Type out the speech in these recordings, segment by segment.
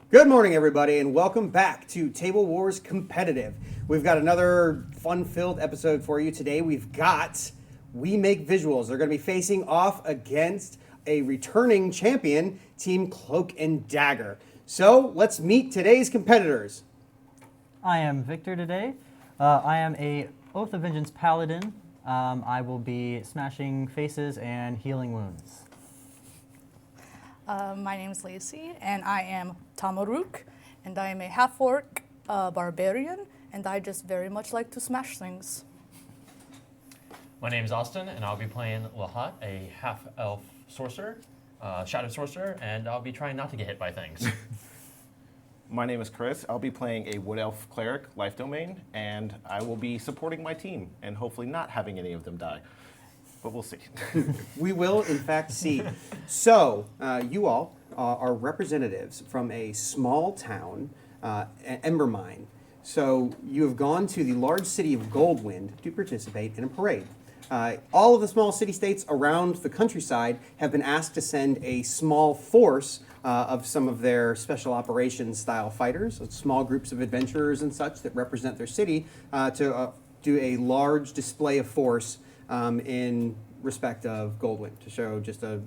Good morning, everybody, and welcome back to Table Wars Competitive. We've got another fun-filled episode for you today. We've got We Make Visuals. They're going to be facing off against a returning champion, Team Cloak and Dagger. So let's meet today's competitors. I am Victor today. I am a Oath of Vengeance Paladin. I will be smashing faces and healing wounds. My name is Lacey, and I am Tamaruk, and I am a half-orc barbarian, and I just very much like to smash things. My name is Austin, and I'll be playing Lahat, a half-elf sorcerer, shadow sorcerer, and I'll be trying not to get hit by things. My name is Chris. I'll be playing a Wood Elf Cleric, Life Domain, and I will be supporting my team and hopefully not having any of them die. But we'll see. We will, in fact, see. So, you all are representatives from a small town, Embermine. So, you have gone to the large city of Goldwind to participate in a parade. All of the small city-states around the countryside have been asked to send a small force of some of their special operations style fighters, small groups of adventurers and such that represent their city, to do a large display of force in respect of Goldwind, to show just a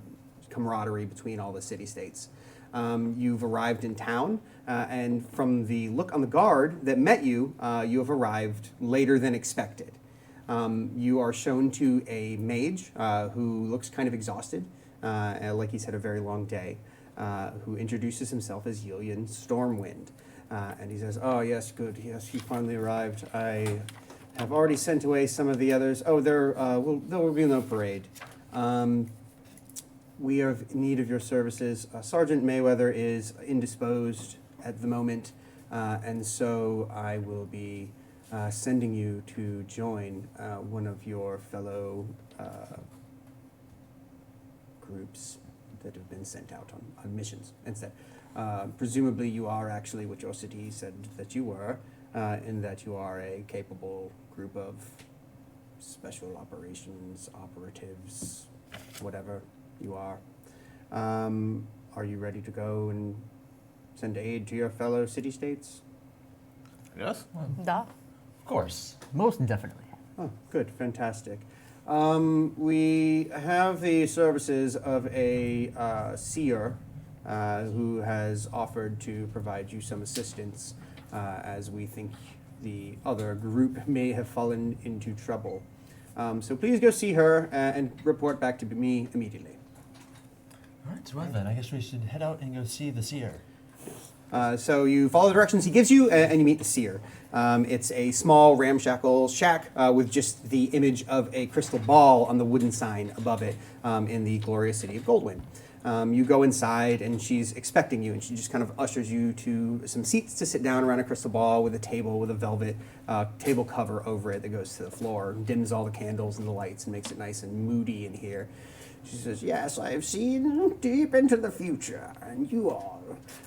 camaraderie between all the city-states. You've arrived in town, and from the look on the guard that met you, you have arrived later than expected. You are shown to a mage who looks kind of exhausted, like he's had a very long day, who introduces himself as Yillian Stormwind. And he says, "Oh, yes, good. Yes, you finally arrived. I have already sent away some of the others. Oh, there will be no parade. We are in need of your services. Sergeant Mayweather is indisposed at the moment, and so I will be sending you to join one of your fellow groups that have been sent out on missions instead. Presumably you are actually what your city said that you were, in that you are a capable group of special operations operatives, whatever you are. Are you ready to go and send aid to your fellow city-states? Yes? Da. Of course. Most definitely. Oh, good, fantastic. We have the services of a seer who has offered to provide you some assistance as we think the other group may have fallen into trouble. So please go see her and report back to me immediately. All right, well then, I guess we should head out and go see the seer. So you follow the directions he gives you, and you meet the seer. It's a small ramshackle shack with just the image of a crystal ball on the wooden sign above it in the glorious city of Goldwind. You go inside, and she's expecting you, and she just kind of ushers you to some seats to sit down around a crystal ball with a table with a velvet table cover over it that goes to the floor, dims all the candles and the lights, and makes it nice and moody in here. She says, "Yes, I have seen deep into the future, and you all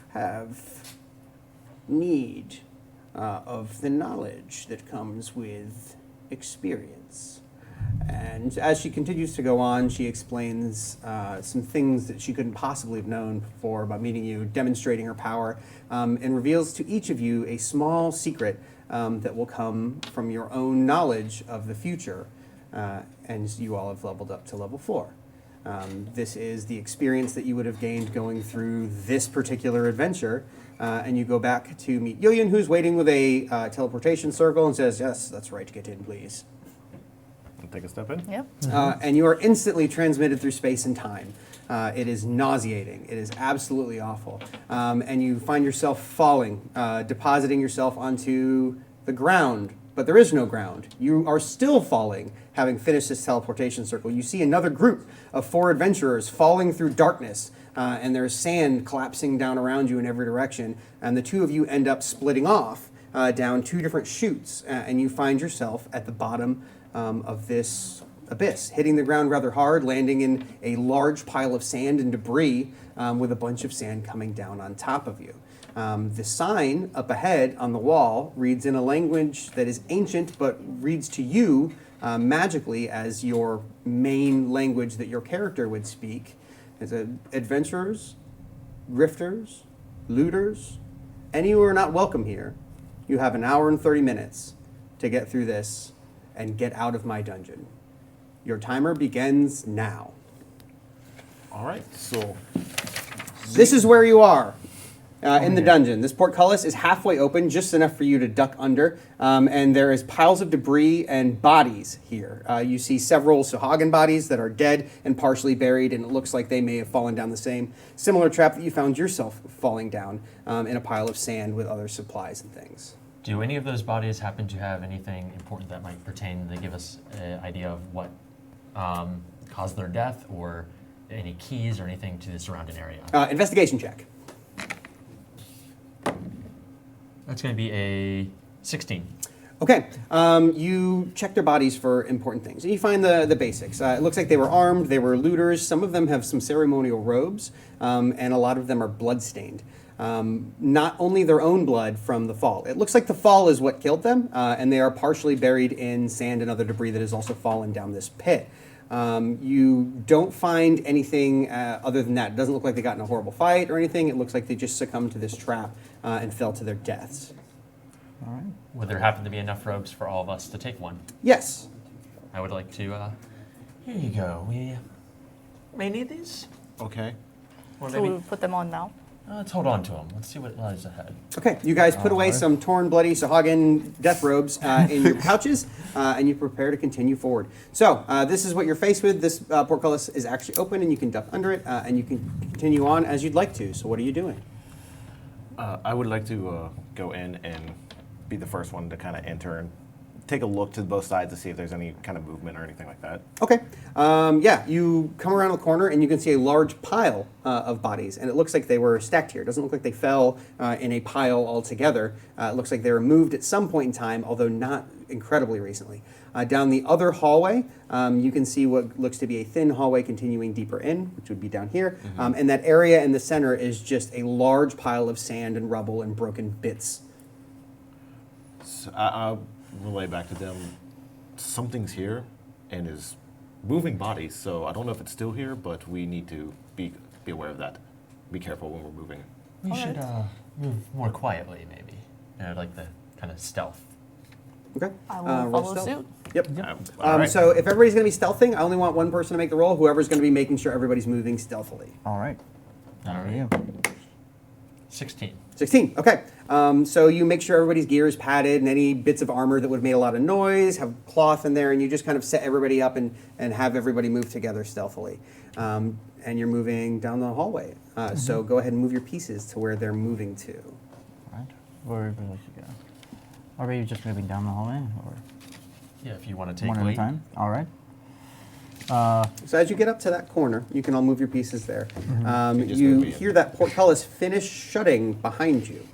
have need of the knowledge that comes with experience." And as she continues to go on, she explains some things that she couldn't possibly have known before about meeting you, demonstrating her power, and reveals to each of you a small secret that will come from your own knowledge of the future, and you all have leveled up to level 4. This is the experience that you would have gained going through this particular adventure, and you go back to meet Yillian, who's waiting with a teleportation circle, and says, "Yes, that's right, get in, please." Take a step in. Yep. And you are instantly transmitted through space and time. It is nauseating. It is absolutely awful. And you find yourself falling, depositing yourself onto the ground, but there is no ground. You are still falling, having finished this teleportation circle. You see another group of 4 adventurers falling through darkness, and there's sand collapsing down around you in every direction, and the two of you end up splitting off down 2 different chutes, and you find yourself at the bottom of this abyss, hitting the ground rather hard, landing in a large pile of sand and debris with a bunch of sand coming down on top of you. The sign up ahead on the wall reads in a language that is ancient but reads to you magically as your main language that your character would speak. It's adventurers, grifters, looters, any who are not welcome here, you have an hour and 30 minutes to get through this and get out of my dungeon. Your timer begins now. All right, so This is where you are in the dungeon. This portcullis is halfway open, just enough for you to duck under, and there is piles of debris and bodies here. You see several Suhagan bodies that are dead and partially buried, and it looks like they may have fallen down the same similar trap that you found yourself falling down in a pile of sand with other supplies and things. Do any of those bodies happen to have anything important that might pertain to give us an idea of what caused their death, or any keys or anything to the surrounding area? Investigation check. That's going to be a 16. Okay, you check their bodies for important things, and you find the basics. It looks like they were armed, they were looters. Some of them have some ceremonial robes, and a lot of them are bloodstained. Not only their own blood from the fall. It looks like the fall is what killed them, and they are partially buried in sand and other debris that has also fallen down this pit. You don't find anything other than that. It doesn't look like they got in a horrible fight or anything. It looks like they just succumbed to this trap and fell to their deaths. All right. Would there happen to be enough robes for all of us to take one? Yes. I would like to. Here you go. We may need these. okay. Or Should maybe. we put them on now? Let's hold on to them. Let's see what lies ahead. Okay, you guys put away Alright. some torn, bloody Sahagan death robes in your pouches, and you prepare to continue forward. So, this is what you're faced with. This portcullis is actually open, and you can duck under it, and you can continue on as you'd like to. So, what are you doing? I would like to go in and be the first one to kind of enter and take a look to both sides to see if there's any kind of movement or anything like that. Okay. Yeah, you come around the corner and you can see a large pile of bodies, and it looks like they were stacked here. It doesn't look like they fell in a pile altogether. It looks like they were moved at some point in time, although not incredibly recently. Down the other hallway, you can see what looks to be a thin hallway continuing deeper in, which would be down here. And that area in the center is just a large pile of sand and rubble and broken bits. So I'll relay back to them. Something's here and is moving bodies, so I don't know if it's still here, but we need to be aware of that. Be careful when we're moving. We All should right. move more quietly, maybe. Like the kind of stealth. Okay. I will roll follow stealth. suit. Yep. All right. So if everybody's going to be stealthing, I only want one person to make the roll. Whoever's going to be making sure everybody's moving stealthily. All right. All How are right. you? 16. 16. Okay. So you make sure everybody's gear is padded, and any bits of armor that would have made a lot of noise have cloth in there, and you just kind of set everybody up and have everybody move together stealthily. And you're moving down the hallway. So go ahead and move your pieces to where they're moving to. All right. Where would you go? Are we just moving down the hallway, or Yeah, if you want to take one at a lead. time? All right. So as you get up to that corner, you can all move your pieces there. You just You move me in. hear that portcullis finish shutting behind you.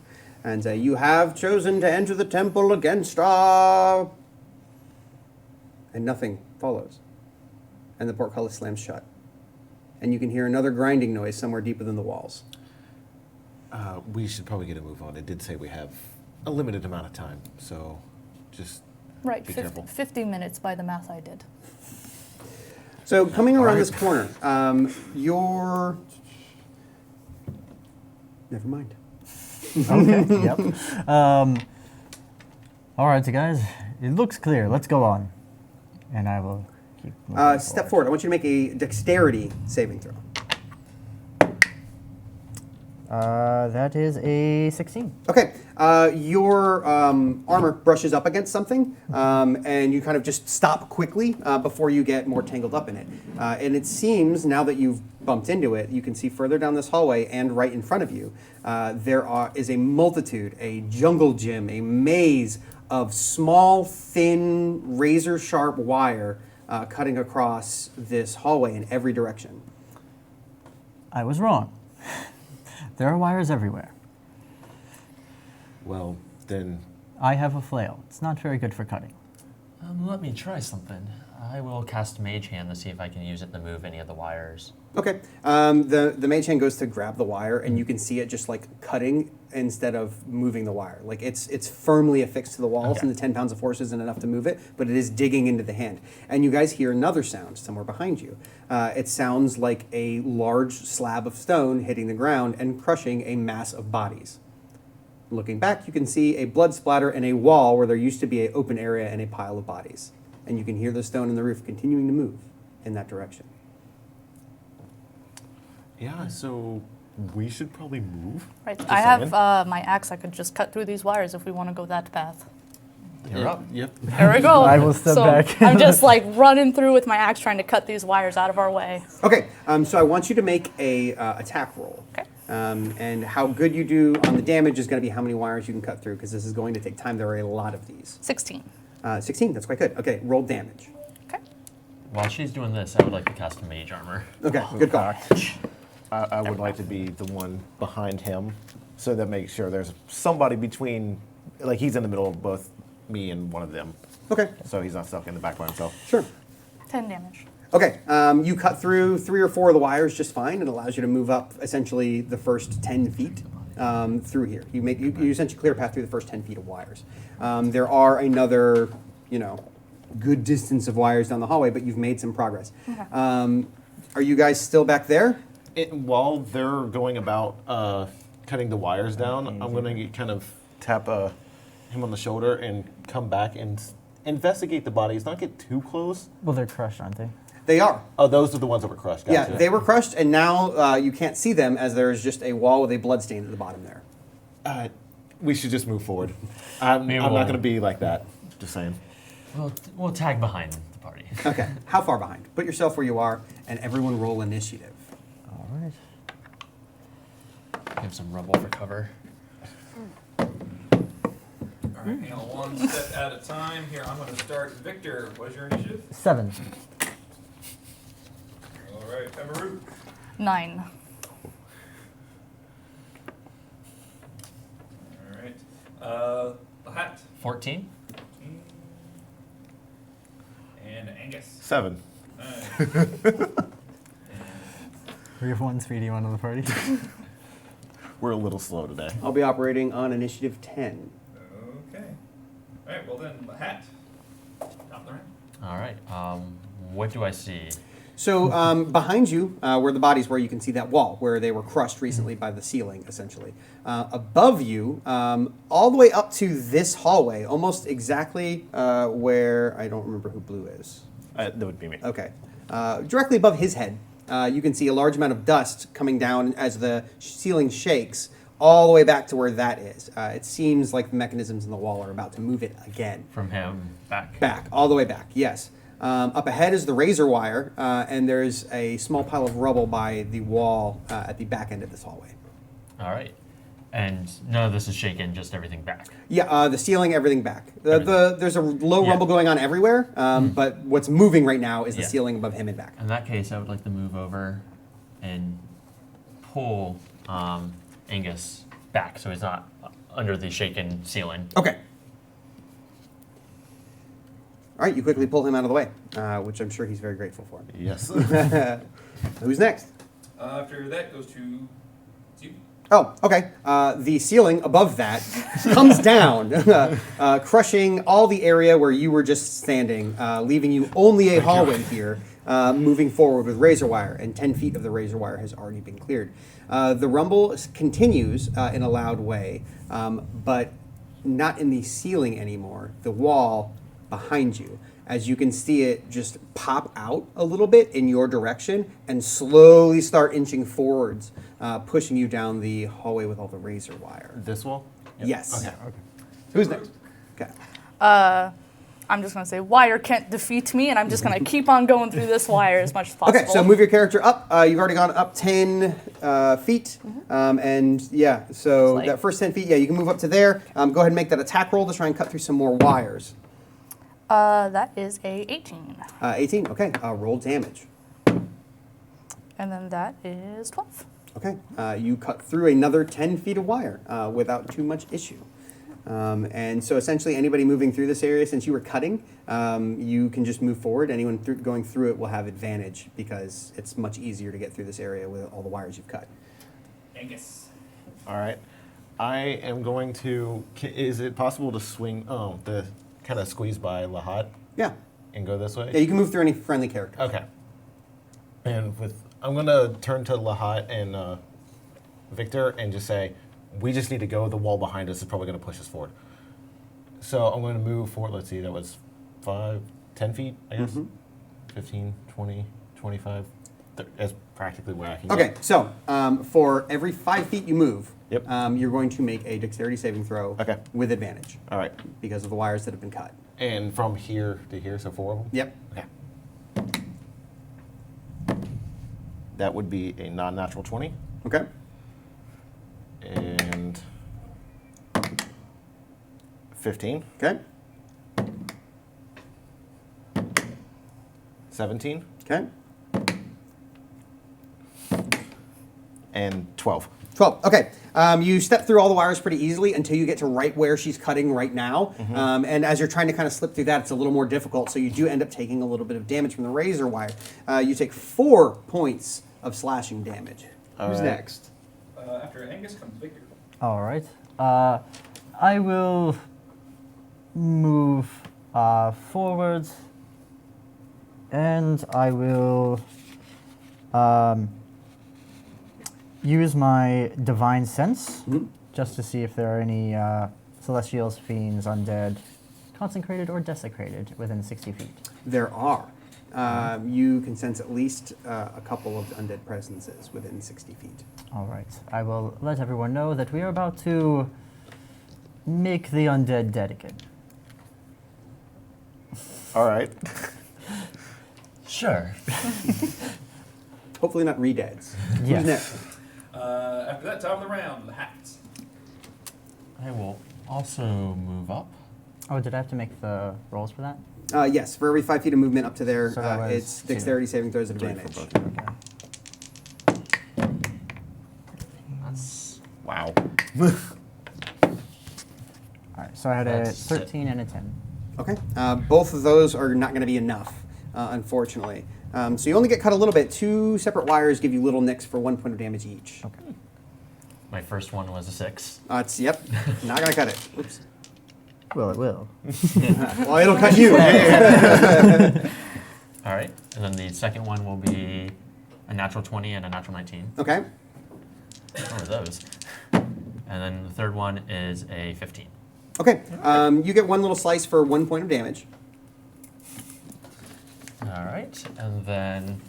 And you have chosen to enter the temple against our... And nothing follows. And the portcullis slams shut. And you can hear another grinding noise somewhere deeper than the walls. We should probably get a move on. It did say we have a limited amount of time, so just Right, be careful. 50 minutes by the math I did. So coming around Alright. this corner, you're... Never mind. Okay. Yep. All right, so guys, it looks clear. Let's go on, and I will keep moving Step forward. I want you to make a dexterity saving throw. That is a 16. Okay, your armor brushes up against something, and you kind of just stop quickly before you get more tangled up in it. And it seems, now that you've bumped into it, you can see further down this hallway and right in front of you, is a multitude, a jungle gym, a maze of small, thin, razor-sharp wire cutting across this hallway in every direction. I was wrong. There are wires everywhere. Well, then I have a flail. It's not very good for cutting. Let me try something. I will cast Mage Hand to see if I can use it to move any of the wires. Okay, the mage hand goes to grab the wire, and you can see it just like cutting instead of moving the wire. Like it's firmly affixed to the walls, Okay. and the 10 pounds of force isn't enough to move it, but it is digging into the hand. And you guys hear another sound somewhere behind you. It sounds like a large slab of stone hitting the ground and crushing a mass of bodies. Looking back, you can see a blood splatter and a wall where there used to be an open area and a pile of bodies. And you can hear the stone in the roof continuing to move in that direction. Yeah, so we should probably move. Right. Just I have saying. my axe. I could just cut through these wires if we want to go that path. You're up. Yep. There we go. I will step so back. I'm just like running through with my axe, trying to cut these wires out of our way. Okay, so I want you to make a attack roll. Okay. And how good you do on the damage is going to be how many wires you can cut through, because this is going to take time. There are a lot of these. 16. 16, that's quite good. Okay, roll damage. Okay. While she's doing this, I would like to cast mage armor. Okay, good call. I would like to be the one behind him, so that makes sure there's somebody between, like he's in the middle of both me and one of them, Okay, so he's not stuck in the back by himself. sure. 10 damage. Okay, you cut through 3 or 4 of the wires just fine. It allows you to move up essentially the first 10 feet through here. You essentially clear a path through the first 10 feet of wires. There are another, good distance of wires down the hallway, but you've made some progress. Okay. Are you guys still back there? While they're going about cutting the wires down, I'm going to kind of tap him on the shoulder and come back and investigate the bodies, not get too close. Well, they're crushed, aren't they? They are. Oh, those are the ones that were crushed. Gotcha. Yeah, they were crushed, and now you can't see them as there's just a wall with a blood stain at the bottom there. We should just move forward. I'm Maybe not we'll- going to be like that. Just saying. We'll tag behind the party. Okay, how far behind? Put yourself where you are, and everyone roll initiative. All right. Give some rubble for cover. All right, hang on one step at a time. Here, I'm going to start. Victor, what's your initiative? 7. All right, Emerald. 9. All right. The hat. 14. And Angus. 7. Nice. We have one speedy one on the party. We're a little slow today. I'll be operating on initiative 10. Okay. All right, well then, the hat. Top of the round. All right. What do I see? So behind you, where the bodies were, you can see that wall where they were crushed recently by the ceiling, essentially. Above you, all the way up to this hallway, almost exactly where, I don't remember who blue is. That would be me. Okay. Directly above his head, you can see a large amount of dust coming down as the ceiling shakes all the way back to where that is. It seems like the mechanisms in the wall are about to move it again. From him back. Back, all the way back, yes. Up ahead is the razor wire, and there's a small pile of rubble by the wall at the back end of this hallway. All right. And none of this is shaken, just everything back. Yeah, the ceiling, everything back. There's a low Yeah. rumble going on everywhere, but what's moving right now is the Yeah. ceiling above him and back. In that case, I would like to move over and pull Angus back so he's not under the shaken ceiling. Okay. All right, you quickly pull him out of the way, which I'm sure he's very grateful for. Yes. Who's next? After that goes to you. Oh, okay. The ceiling above that comes down, crushing all the area where you were just standing, leaving you only a hallway here, moving forward with razor wire, and 10 feet of the razor wire has already been cleared. The rumble continues in a loud way, but not in the ceiling anymore. The wall behind you, as you can see it just pop out a little bit in your direction and slowly start inching forwards, pushing you down the hallway with all the razor wire. This wall? Yes. Okay. Who's next? Okay. I'm just going to say, wire can't defeat me, and I'm just going to keep on going through this wire as much as possible. Okay, so move your character up. You've already gone up 10 feet. And yeah, so Like- that first 10 feet, yeah, you can move up to there. Go ahead and make that attack roll to try and cut through some more wires. That is a 18. 18, okay. Roll damage. And then that is 12. Okay, you cut through another 10 feet of wire without too much issue. And so essentially anybody moving through this area, since you were cutting, you can just move forward. Anyone going through it will have advantage because it's much easier to get through this area with all the wires you've cut. Angus. All right. I am going to. Is it possible to swing? The kind of squeeze by Lahat Yeah. and go this Yeah, way. you can move through any friendly character. Okay. And I'm gonna turn to Lahat and Victor and just say, We just need to go. The wall behind us is probably going to push us forward. So I'm going to move forward. Let's see, that was 10 feet, I guess. 15, 20, 25. That's practically where I can Okay, get. so for every 5 feet you move, Yep. you're going to make a dexterity saving throw Okay. with advantage All right. because of the wires that have been cut. And from here to here, so 4 of them? Yep. Okay. That would be a non-natural 20. Okay. And 15. Okay. 17. Okay. And 12. 12. Okay. You step through all the wires pretty easily until you get to right where she's cutting right now. And as you're trying to kind of slip through that, it's a little more difficult. So you do end up taking a little bit of damage from the razor wire. You take 4 points of slashing damage. Who's right. next? After Angus comes Victor. All right. I will move forwards, and I will use my divine sense just to see if there are any celestials, fiends, undead, consecrated or desecrated within 60 feet. There are. You can sense at least a couple of undead presences within 60 feet. All right. I will let everyone know that we are about to make the undead dead again. All right. Sure. Hopefully not re-deads. Yes. Who's next? After that, top of the round, the hats. I will also move up. Oh, did I have to make the rolls for that? Yes, for every 5 feet of movement up to there, So that was it's dexterity saving throws at 3 for advantage. both. Okay. That's Wow. All right. So I had a That's 13 and a 10. Okay. Both of those are not going to be enough, unfortunately. So you only get cut a little bit. 2 separate wires give you little nicks for 1 point of damage each. Okay. my first one was a 6. It's, yep, not going to cut it. Oops. Well, it will. Well, it'll cut you. All right, and then the second one will be a natural 20 and a natural 19. Okay. What are those? And then the third one is a 15. Okay. You get 1 little slice for 1 point of damage. All right, and then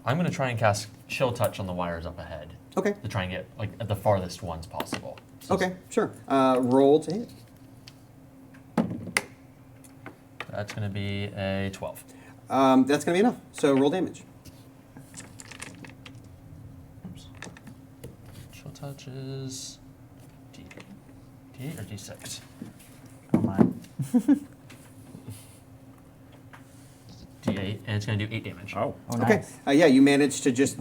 I'm going to try and cast Chill Touch on the wires up ahead Okay. to try and get like at the farthest ones possible. So Okay, sure. Roll to hit. that's going to be a 12. That's going to be enough. So roll damage. Oops. Chill Touch is D8 or D6? Oh my. D8, and it's going to do 8 damage. Oh. Oh, Okay. nice. Yeah, you managed to just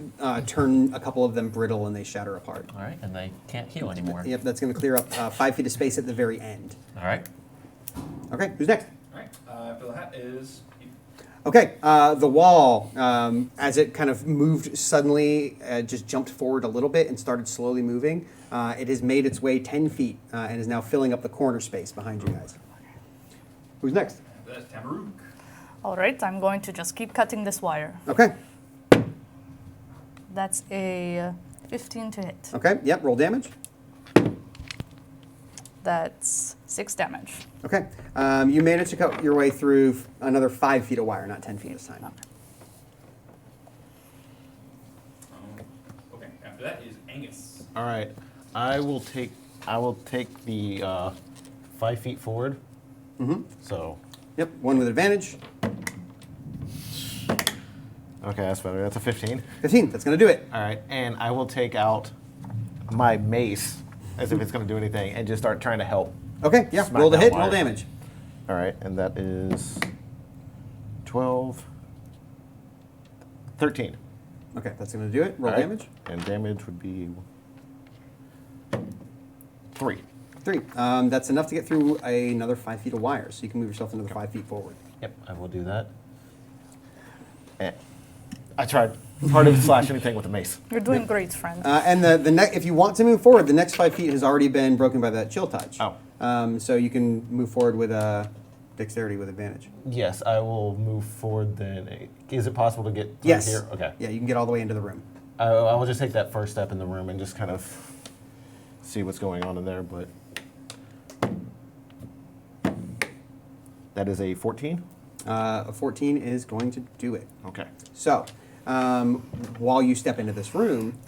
turn a couple of them brittle and they shatter apart. All right, and they can't heal anymore. Yep, that's going to clear up 5 feet of space at the very end. All right. Okay, who's next? All right. After the hat is you. Okay, the wall, as it kind of moved suddenly, just jumped forward a little bit and started slowly moving. It has made its way 10 feet and is now filling up the corner space behind you guys. Who's next? After that's Tamaruk. All right, I'm going to just keep cutting this wire. Okay, That's a 15 to hit. okay, yep, roll damage. That's 6 damage. Okay, you managed to cut your way through another 5 feet of wire, not 10 feet this time. Okay. After that is Angus. All right. I will take the 5 feet forward. Mm-hmm. So, Yep, 1 with advantage. okay, that's better. That's a 15. 15, that's going to do it. All right, and I will take out my mace as if it's going to do anything and just start trying to help. Okay, yeah, Smack roll the that hit, wire. roll damage. All right, and that is 12, 13. Okay, that's going to do it. Roll All right, damage. and damage would be 3. 3. That's enough to get through another 5 feet of wire, so you can move yourself another 5 feet forward. Yep, I will do that. And I tried hard to slash anything with a mace. You're doing great, friend. And if you want to move forward, the next 5 feet has already been broken by that chill touch. Oh. So you can move forward with dexterity with advantage. Yes, I will move forward then. Is it possible to get through Yes. here? Okay. Yeah, you can get all the way into the room. I will just take that first step in the room and just kind of see what's going on in there, but that is a 14. A 14 is going to do it. Okay. So, while you step into this room,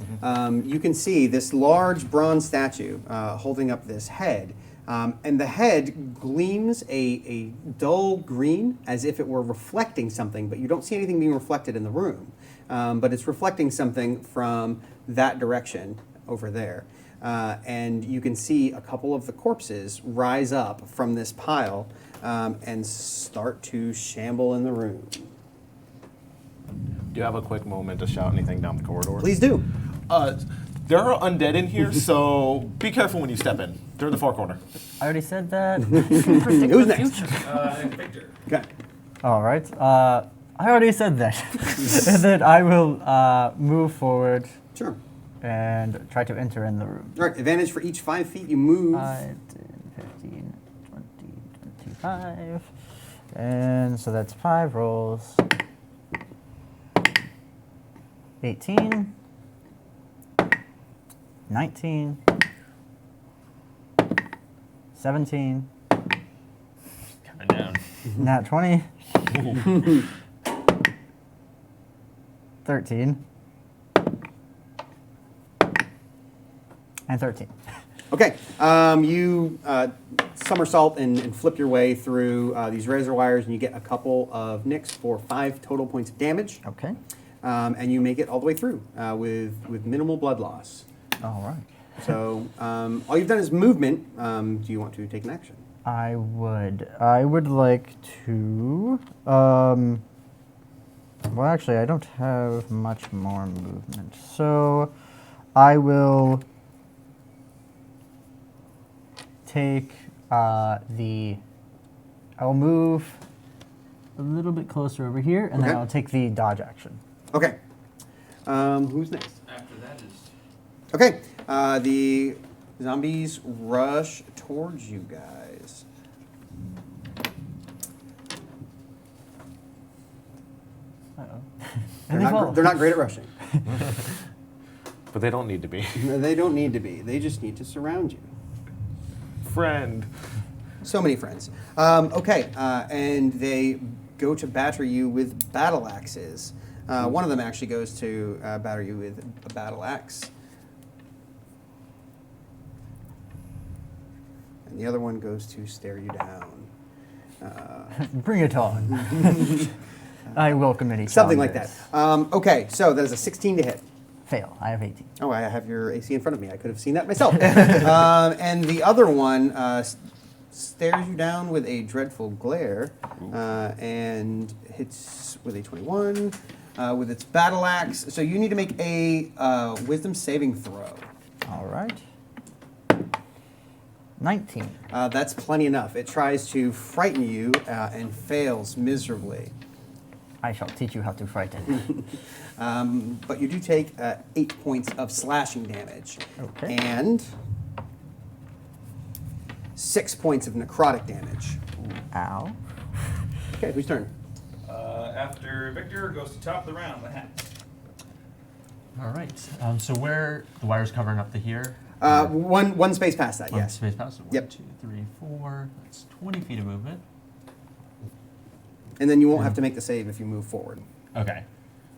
you can see this large bronze statue holding up this head. And the head gleams a dull green as if it were reflecting something, but you don't see anything being reflected in the room. But it's reflecting something from that direction over there. And you can see a couple of the corpses rise up from this pile and start to shamble in the room. Do you have a quick moment to shout anything down the corridor? Please do. There are undead in here, so be careful when you step in. They're in the far corner. I already said that. Who's next? And Victor. Okay. All right. I already said that. And then I will move forward Sure. and try to enter in the room. All right, advantage for each 5 feet you move. 5, 10, 15, 20, 25. And so that's 5 rolls. 18. 19. 17. Coming down. Nat 20. 13. And 13. Okay, you somersault and flip your way through these razor wires, and you get a couple of nicks for 5 total points of damage. Okay. And you make it all the way through with minimal blood loss. All right. So all you've done is movement. Do you want to take an action? I would like to. Well, actually, I don't have much more movement, so I will take I'll move a little bit closer over here, and then Okay. I'll take the dodge action. Okay. Who's next? After that is Okay. The zombies rush towards you guys. Uh-oh. They're not great at rushing. But they don't need to be. They don't need to be. They just need to surround you. Friend. So many friends. Okay, and they go to batter you with battle axes. One of them actually goes to batter you with a battle axe. And the other one goes to stare you down. Bring it on. I welcome any Something like that. challenges. Okay, so that is a 16 to hit. Fail. I have 18. Oh, I have your AC in front of me. I could have seen that myself. And the other one stares you down with a dreadful glare and hits with a 21 with its battle axe. So you need to make a wisdom saving throw. All right. 19. That's plenty enough. It tries to frighten you and fails miserably. I shall teach you how to frighten. But you do take 8 points of slashing damage. Okay. And 6 points of necrotic damage. Ow. Okay, whose turn? after Victor goes to top of the round. The hat. All right. So where the wire's covering up to here? One space past that, One yes. space past it. 1, Yep. 2, 3, 4. That's 20 feet of movement. And then you won't have to make the save if you move forward. Okay.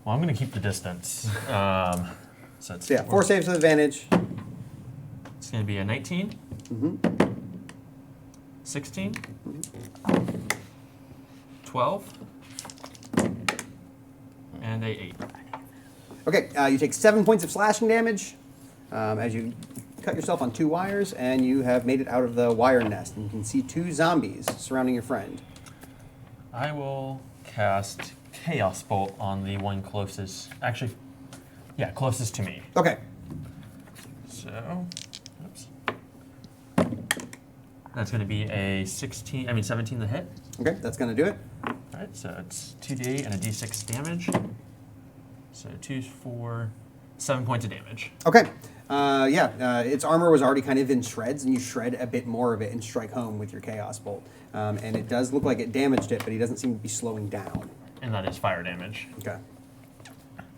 Well, I'm going to keep the distance. So it's So yeah, 4 saves with advantage. It's going to be a 19, 16, 12, and a 8. Okay, you take 7 points of slashing damage as you cut yourself on 2 wires, and you have made it out of the wire nest. And you can see 2 zombies surrounding your friend. I will cast Chaos Bolt on the one closest. Actually, yeah, closest to me. Okay. So, oops. That's going to be a 17 to hit. Okay, that's going to do it. All right, so it's 2d8 and a d6 damage. So 2, 4, 7 points of damage. Okay. Its armor was already kind of in shreds, and you shred a bit more of it and strike home with your Chaos Bolt. And it does look like it damaged it, but he doesn't seem to be slowing down. And that is fire damage. Okay.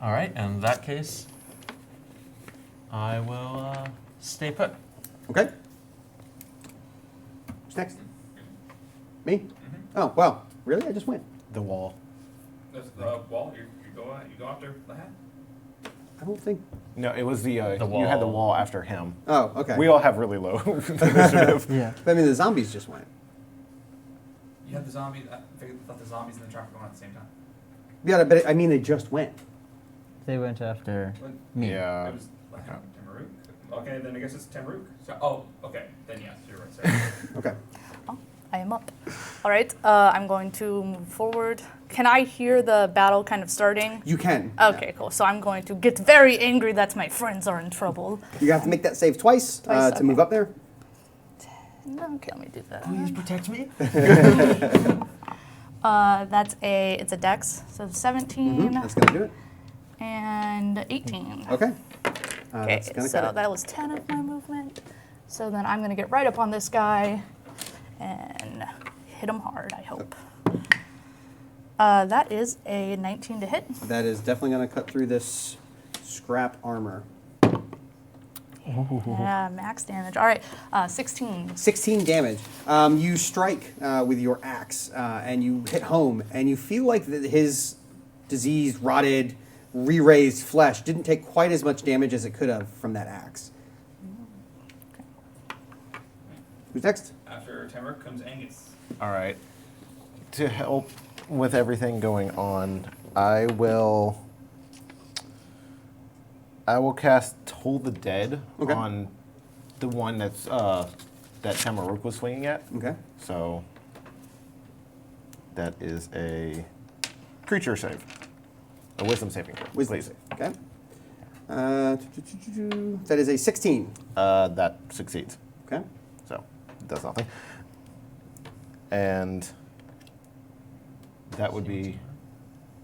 All right, in that case, I will stay put. Okay. Who's next? Me? Oh, well, really? I just went. The wall. That's the wall. You go after the hat. I don't think. No, it was the you had the wall. wall after him. Oh, okay. We all have really low initiative. Yeah. But I mean, the zombies just went. You had the zombies. I thought the zombies and the trapper going at the same time. Yeah, but I mean, they just went. They went after me. Yeah. It was Tamaruk. Okay, then I guess it's Tamaruk. So, okay. Then yes, you're right. Sorry. Okay. I am up. All right, I'm going to move forward. Can I hear the battle kind of starting? You can. Okay, cool. So I'm going to get very angry that my friends are in trouble. You have to make that save twice, Twice, to okay. move up there. Okay, let me do that. Please protect me. It's a dex, so 17 That's going to do it. and 18. Okay. Okay, That's gonna so cut it. that was 10 of my movement. So then I'm going to get right up on this guy and hit him hard, I hope. That is a 19 to hit. That is definitely going to cut through this scrap armor. Yeah, max damage. All right, 16. 16 damage. You strike with your axe, and you hit home, and you feel like his diseased, rotted, re-raised flesh didn't take quite as much damage as it could have from that axe. Who's next? After Tamaruk comes Angus. All right. To help with everything going on, I will cast Toll the Dead Okay. on the one that's that Tamaruk was swinging at. Okay. So that is a creature save, a wisdom saving throw. Wisdom please. save. Okay. That is a 16. That succeeds. Okay. So it does nothing. And that would be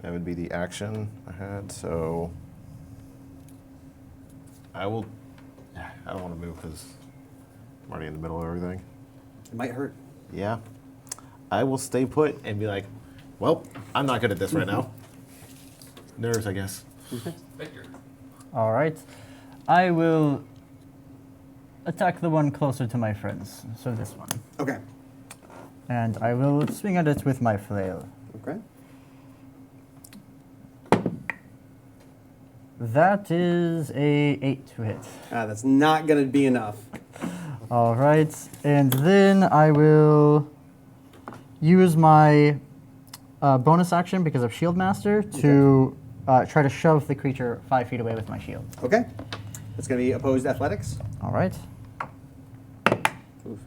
the action I had. So I don't want to move because I'm already in the middle of everything. It might hurt. Yeah. I will stay put and be like, well, I'm not good at this right now. Nerves, I guess. Victor. All right. I will attack the one closer to my friends, so this one. Okay. And I will swing at it with my flail. Okay. That is a 8 to hit. That's not going to be enough. All right. And then I will use my bonus action because of Shield Master to try to shove the creature 5 feet away with my shield. Okay. That's going to be opposed athletics. All right. Oof.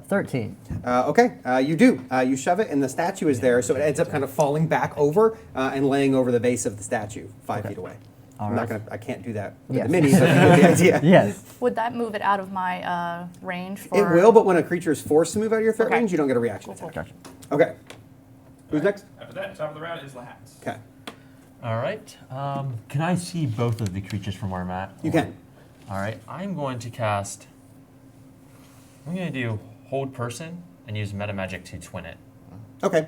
13. Okay, you do. You shove it, and the statue is there, so it ends up kind of falling back over and laying over the base of the statue, 5 feet away. All I'm not right. gonna. I can't do that with Yes. the mini, but you get the idea. Yes. Would that move it out of my range? For... It will, but when a creature is forced to move out of your threat Okay. range, you don't get a reaction Cool, attack. cool. Gotcha. Okay. Who's next? After that, top of the round is Lahats. Okay. All right. Can I see both of the creatures from where I'm at? You can. All right. I'm going to cast. I'm going to do Hold Person and use Meta Magic to twin it. Okay.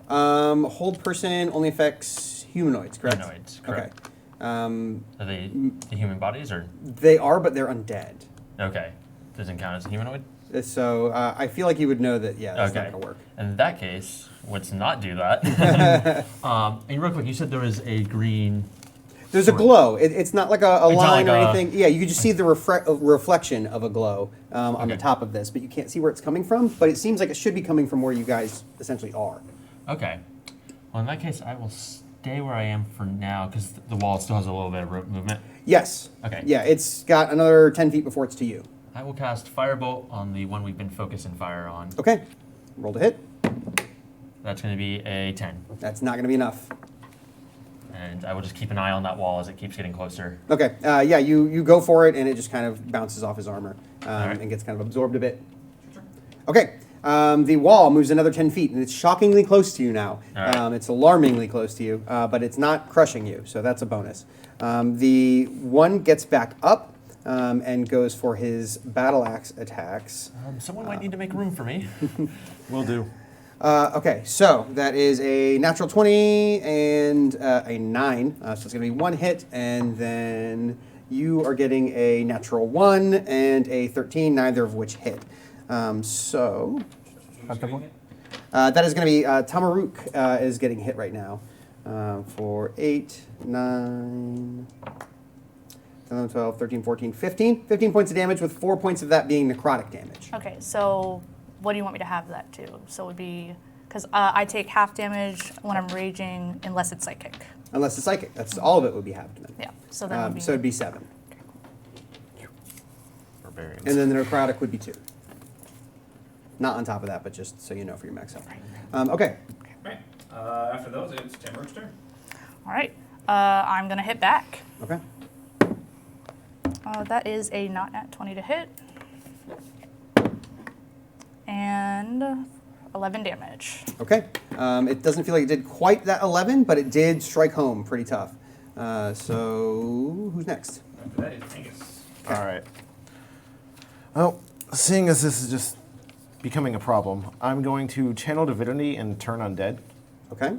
Hold person only affects humanoids, correct? Humanoids, correct. Okay. Are they the human bodies or? They are, but they're undead. Okay. Doesn't count as a humanoid? So I feel like you would know that. Yeah, that's Okay. not gonna work. In that case, let's not do that. And real quick, you said there was a green. There's a glow. It's not like a It's not line like or a- anything. Yeah, you can just see the reflection of a glow on the Okay. top of this, but you can't see where it's coming from. But it seems like it should be coming from where you guys essentially are. Okay. Well, in that case, I will stay where I am for now because the wall still has a little bit of movement. Yes. Okay. Yeah, it's got another 10 feet before it's to you. I will cast Firebolt on the one we've been focusing fire on. Okay. Roll to hit. That's going to be a 10. That's not going to be enough. And I will just keep an eye on that wall as it keeps getting closer. Okay. Yeah, you go for it, and it just kind of bounces off his armor Alright. and gets kind of absorbed a bit. Okay. The wall moves another 10 feet, and it's shockingly close to you now. Alright. It's alarmingly close to you, but it's not crushing you, so that's a bonus. The one gets back up and goes for his battle axe attacks. Someone might need to make room for me. Will do. Okay, so that is a natural 20 and a 9. So it's going to be one hit, and then You are getting a natural 1 and a 13, neither of which hit. So Who's getting it? that is going to be Tamaruk is getting hit right now for 8, 9, 10, 12, 13, 14, 15. 15 points of damage, with 4 points of that being necrotic damage. Okay, so what do you want me to have that to? So it would be, because I take half damage when I'm raging, unless it's psychic. Unless it's psychic. That's all of it would be halved then. Yeah, so that would be. So it'd be 7. Barbarians. And then the necrotic would be 2. Not on top of that, but just so you know for your max health. Okay. Right. After those, it's Tamaruk's turn. All right, I'm going to hit back. Okay. That is a not nat 20 to hit. And 11 damage. Okay. It doesn't feel like it did quite that 11, but it did strike home pretty tough. So who's next? After that is Angus. All right. Well, seeing as this is just becoming a problem, I'm going to channel divinity and turn undead, Okay.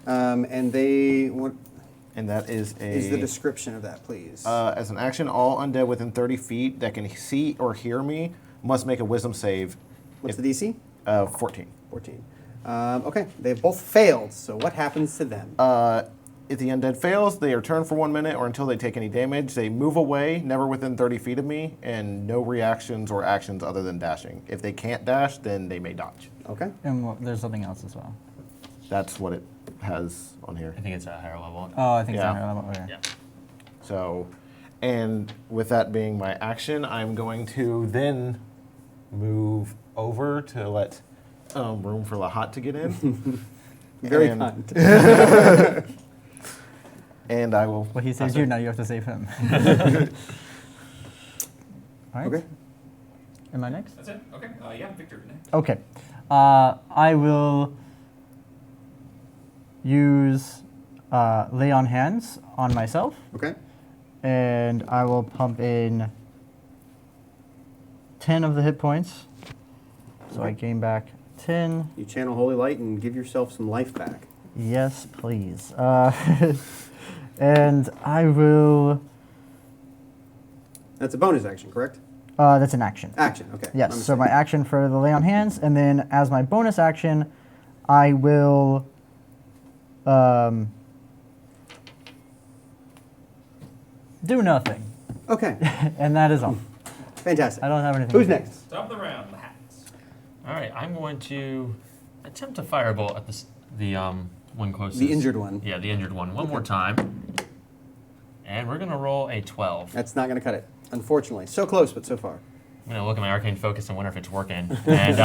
And they what and that is is the a description of that, please? as an action, all undead within 30 feet that can see or hear me must make a wisdom save. What's the DC? 14. 14. Okay. They've both failed. So what happens to them? If the undead fails, they are turned for 1 minute or until they take any damage. They move away, never within 30 feet of me, and no reactions or actions other than dashing. If they can't dash, then they may dodge. Okay. And there's something else as well. That's what it has on here. I think it's a higher level. Oh, I think Yeah. it's on here. Okay. Yeah. So, and with that being my action, I'm going to then move over to let room for Lahat to get in. Very And- kind. And I will. Well, he saves you, now you have to save him. All right. Okay. Am I next? That's it? Okay. Yeah, Victor next. Okay. I will use Lay on Hands on myself, Okay. and I will pump in 10 of the hit points. So I gain back 10. You channel Holy Light and give yourself some life back. Yes, please. And I will. That's a bonus action, correct? That's an action. Action. Okay. Yes, I'm so my mistaken. action for the Lay on Hands, and then as my bonus action, I will do nothing. Okay. And that is all. Fantastic. I don't have anything. Who's next? Top of the round, the hats. All right, I'm going to attempt a firebolt at the one closest. The injured one. Yeah, the injured one. One more time. And we're going to roll a 12. That's not going to cut it, unfortunately. So close, but so far. I'm going to look at my arcane focus and wonder if it's working. And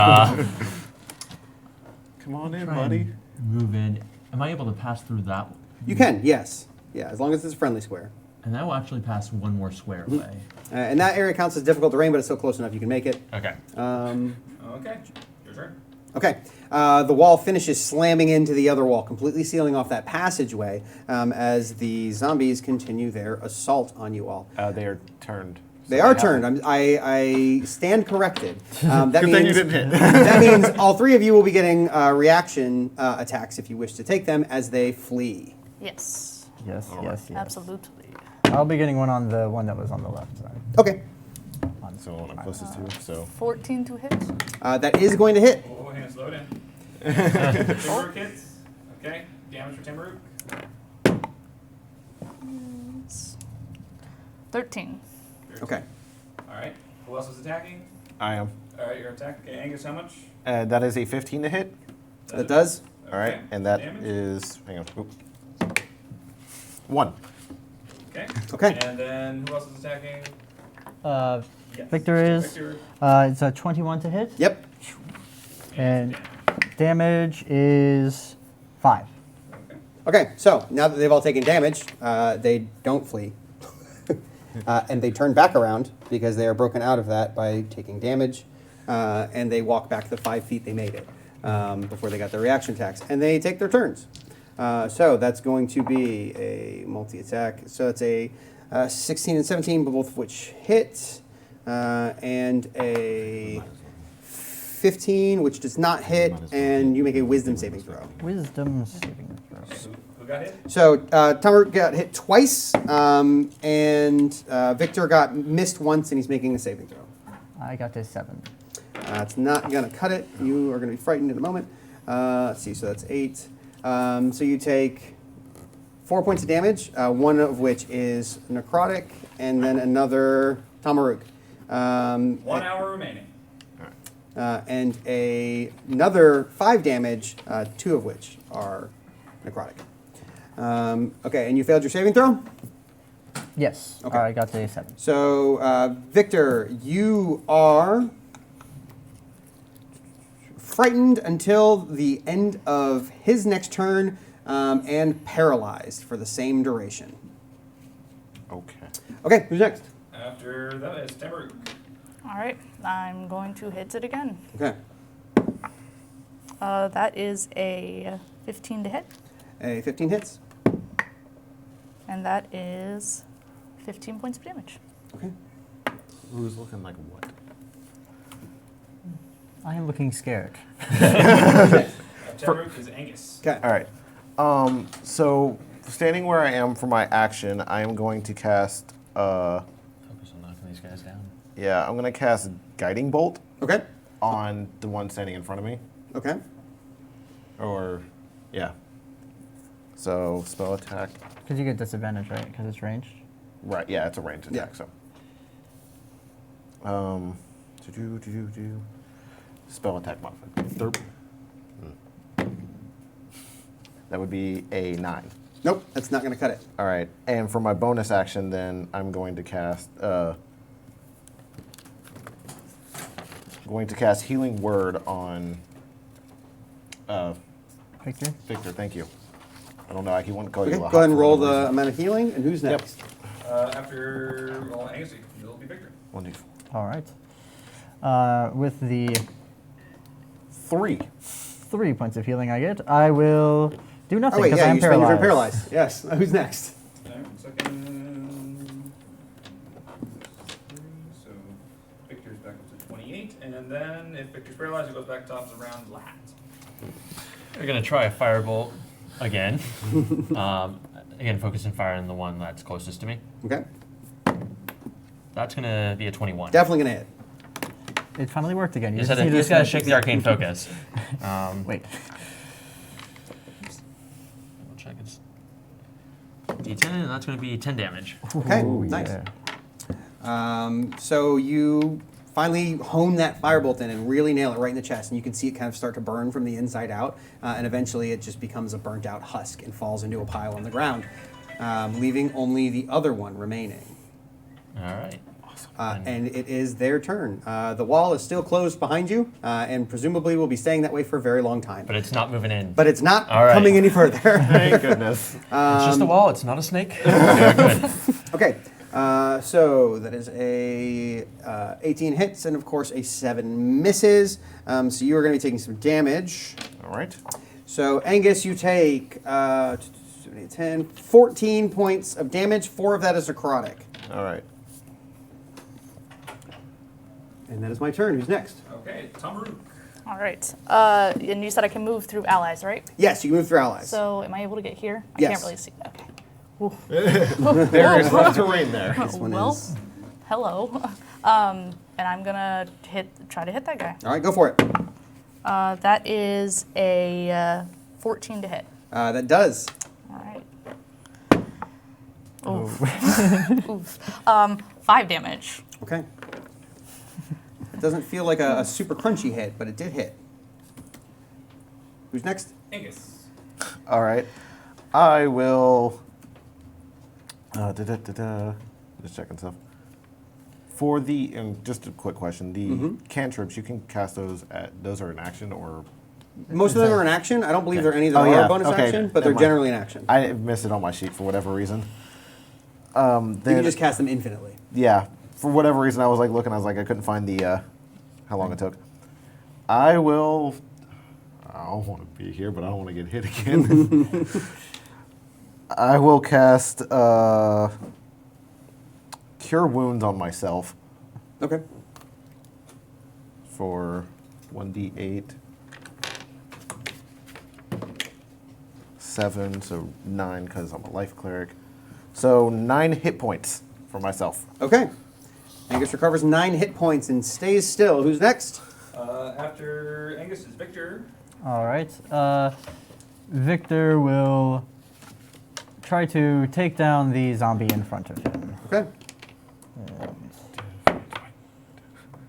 Come on in, try buddy. and move in. Am I able to pass through that? You can, yes. Yeah, as long as it's a friendly square. And that will actually pass one more square away. And that area counts as difficult terrain, but it's still close enough you can make it. Okay. Okay. Your turn. Okay. The wall finishes slamming into the other wall, completely sealing off that passageway as the zombies continue their assault on you all. They are turned. They are turned. I stand corrected. That Good means thing you didn't hit. that means all three of you will be getting reaction attacks if you wish to take them as they flee. Yes, Yes, All yes, yes. absolutely. I'll be getting one on the one that was on the left side. Okay. So I'm closest to. So 14 to hit. That is going to hit. Oh, hands slow down. Timberrook hits. Okay. Damage for Timberrook. 13. Okay. All right. Who else is attacking? I am. All right, your attack. Okay, Angus, how much? That is a 15 to hit. That does. All right, Okay. and that Damage? is. Hang on. Oop. 1. Okay. Okay. And then who else is attacking? Yes. Victor is. Victor. It's a 21 to hit. Yep. And damage is 5. Okay. Okay. So now that they've all taken damage, they don't flee, and they turn back around because they are broken out of that by taking damage, and they walk back the 5 feet they made it before they got their reaction attacks, and they take their turns. So that's going to be a multi-attack. So that's a 16 and 17, both of which hit, and a 15, which does not hit, and you make a wisdom saving throw. Wisdom saving throw. Who got hit? So Tamaruk got hit twice, and Victor got missed once, and he's making a saving throw. I got a 7. It's not going to cut it. You are going to be frightened in a moment. Let's see, so that's 8. So you take 4 points of damage, one of which is necrotic, and then another Tamaruk. 1 hour remaining. And another 5 damage, 2 of which are necrotic. Okay, and you failed your saving throw? Yes. Okay. I got a 7. So, Victor, you are frightened until the end of his next turn and paralyzed for the same duration. Okay. Okay, who's next? After that is Tamaruk. All right, I'm going to hit it again. Okay. That is a 15 to hit, A 15 hits. and that is 15 points of damage. Okay. Who's looking like what? I am looking scared. Tamaruk is Angus. Okay. All right. So standing where I am for my action, I am going to cast. Focus on knocking these guys down. Yeah, I'm going to cast Guiding Bolt Okay. on the one standing in front of me. Okay. Or, yeah. So spell attack. Because you get disadvantage, right? Because it's ranged. Right. Yeah, it's a ranged attack. Yeah. So. Spell attack modifier. That would be a 9. Nope, that's not going to cut it. All right, and for my bonus action, then I'm going to cast Healing Word on Victor? Victor. Thank you. I don't know. He wouldn't call you. Okay, a go hot ahead and for roll whatever the amount of healing, and who's Yep. next? After Angus, it'll be Victor. reason. 1d4. All right. With the 3. 3 points of healing I get, I will do nothing Oh, wait, because yeah, I'm you spend your paralyzed. turn paralyzed. Yes. Who's next? Okay, 1 second. So Victor's back up to 28, and then if Victor's paralyzed, it goes back top of the round lat. We're going to try a firebolt again. Again, focusing fire on the one that's closest to me. Okay. That's going to be a 21. Definitely going to hit. It finally worked again. You just just, need to got to switch- shake the arcane focus. Wait. We'll check its D10, and that's going to be 10 damage. Okay, Ooh, nice. yeah. So you finally hone that firebolt in and really nail it right in the chest, and you can see it kind of start to burn from the inside out, and eventually it just becomes a burnt out husk and falls into a pile on the ground, leaving only the other one remaining. All right. And it is their turn. The wall is still closed behind you, and presumably will be staying that way for a very long time. But it's not moving in. But it's not All right. coming any further. Thank goodness. It's just a wall. It's not a snake. Yeah, good. Okay, so that is a 18 hits, and of course a 7 misses. So you are going to be taking some damage. All right. So Angus, you take 10, 14 points of damage. 4 of that is necrotic. All right. And that is my turn. Who's next? Okay, Tamaruk. All right. And you said I can move through allies, right? Yes, you can move through allies. So am I able to get here? I Yes. can't really see. Okay. There is rough terrain there. one Well, is- hello. And I'm gonna try to hit that guy. All right, go for it. That is a 14 to hit. That does. All right. Oof. 5 damage. Okay. It doesn't feel like a super crunchy hit, but it did hit. Who's next? Angus. All right. I will. Just checking stuff. For the, and just a quick question, the cantrips, you can cast those those are in action or? Most of them are in action. I don't believe there are any that Oh, are yeah. bonus Okay, action, but never they're mind. generally in action. I missed it on my sheet for whatever reason. You Then, can just cast them infinitely. yeah, for whatever reason, I was like looking, I was like, I couldn't find the, how long it took. I don't want to be here, but I don't want to get hit again. I will cast Cure Wounds on myself Okay. for 1d8. 7, so 9 because I'm a life cleric. So 9 hit points for myself. Okay. Angus recovers 9 hit points and stays still. Who's next? After Angus is Victor. All right. Victor will try to take down the zombie in front of him. Okay.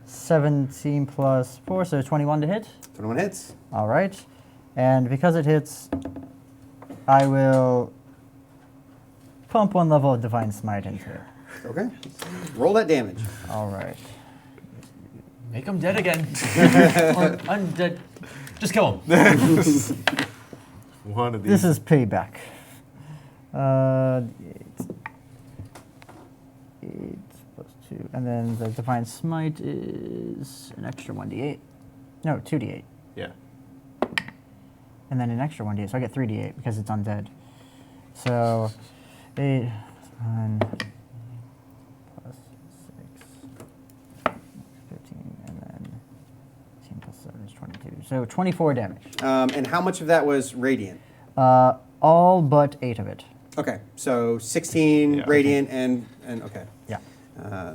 17 plus 4, so 21 to hit. 21 hits. All right. And because it hits, I will pump 1 level of Divine Smite into it. Okay. Roll that damage. All right. Make him dead again. Or undead. Just kill him. One of these. This is payback. 8 plus 2. And then the Divine Smite is an extra 1d8. No, 2d8. Yeah. And then an extra 1d8. So I get 3d8 because it's undead. So 8, 9, plus 6, 15, and then 18 plus 7 is 22. So 24 damage. And how much of that was radiant? All but 8 of it. Okay, so 16 Yeah. radiant and okay. Yeah.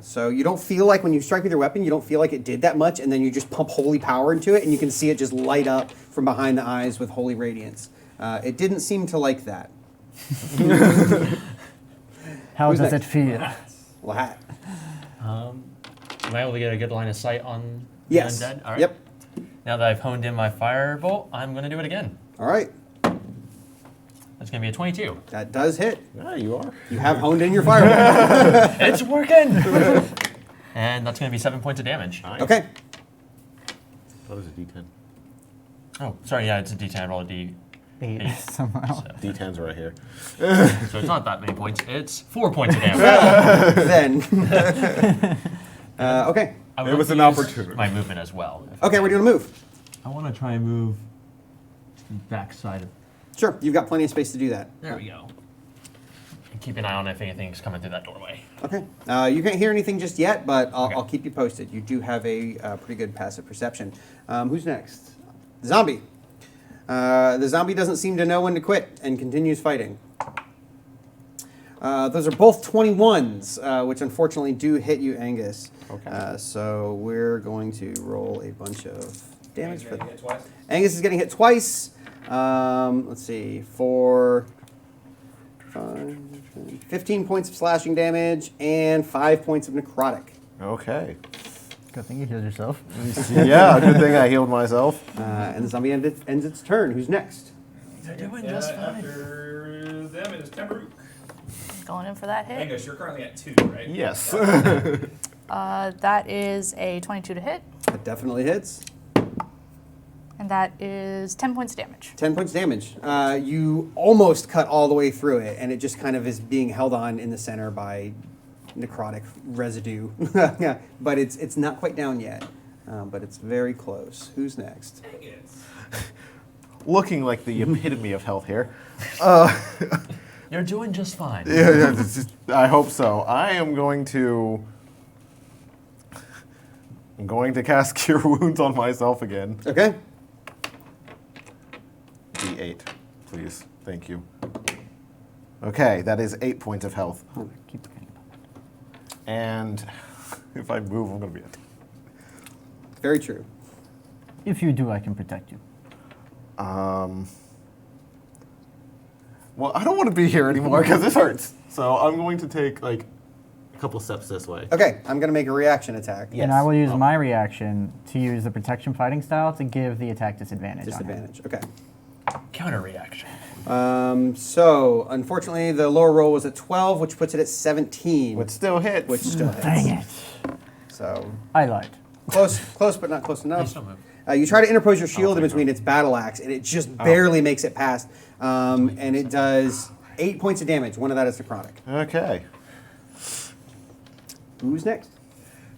So you don't feel like when you strike with your weapon, you don't feel like it did that much, and then you just pump holy power into it, and you can see it just light up from behind the eyes with holy radiance. It didn't seem to like that. How Who's does next? it feel? Lahat. Am I able to get a good line of sight on Yes. the undead? All right. Yep. Now that I've honed in my firebolt, I'm going to do it again. All right. That's going to be a 22. That does hit. Yeah, you are. You have honed in your fireball. It's working! And that's going to be 7 points of damage. Nice. Okay. That was a D10. Oh, sorry, yeah, it's a d10. I rolled a d. 8 somehow. So, D10's right here. so it's not that many points. It's 4 points of damage. Then. Okay. I would It like was to an use opportunity. My movement as well. Okay, we're doing a move. I want to try and move to the backside of. Sure, you've got plenty of space to do that. There we go. And keep an eye on if anything's coming through that doorway. Okay. You can't hear anything just yet, but Okay. I'll keep you posted. You do have a pretty good passive perception. Who's next? Zombie. The zombie doesn't seem to know when to quit and continues fighting. Those are both 21s, which unfortunately do hit you, Angus. Okay. So we're going to roll a bunch of damage He's for gonna hit twice. Angus is getting hit twice. Let's see, for 15 points of slashing damage and 5 points of necrotic. Okay. Good thing you healed yourself. Yeah, good thing I healed myself. And the zombie ends its turn. Who's next? They're doing just fine. After them, it is Tambarook. Going in for that hit. Angus, you're currently at 2, right? Yes. That is a 22 to hit, That definitely hits. and that is 10 points of damage. 10 points damage. You almost cut all the way through it, and it just kind of is being held on in the center by necrotic residue. Yeah, but it's not quite down yet. But it's very close. Who's next? Angus. Looking like the epitome of health here. You're doing just fine. Yeah, I hope so. I am going to. I'm going to cast Cure Wounds on myself again. Okay. D8, please. Thank you. Okay, that is 8 points of health. Keep going. And if I move, I'm going to be Very true. If you do, I can protect you. Well, I don't want to be here anymore because this hurts. So I'm going to take like a couple steps this way. Okay, I'm going to make a reaction attack. Yes. And I will use Oh. my reaction to use the protection fighting style to give the attack disadvantage. on him. Disadvantage. Okay. Counter reaction. So, unfortunately, the lower roll was a 12, which puts it at 17, Which still hits. which still hits. Dang it. So, I lied. close, but not close You enough. still move. You try to interpose your shield in thank between its battle axe, and it just barely makes it past. And it does 8 points of damage. One of that is necrotic. Okay. Who's next?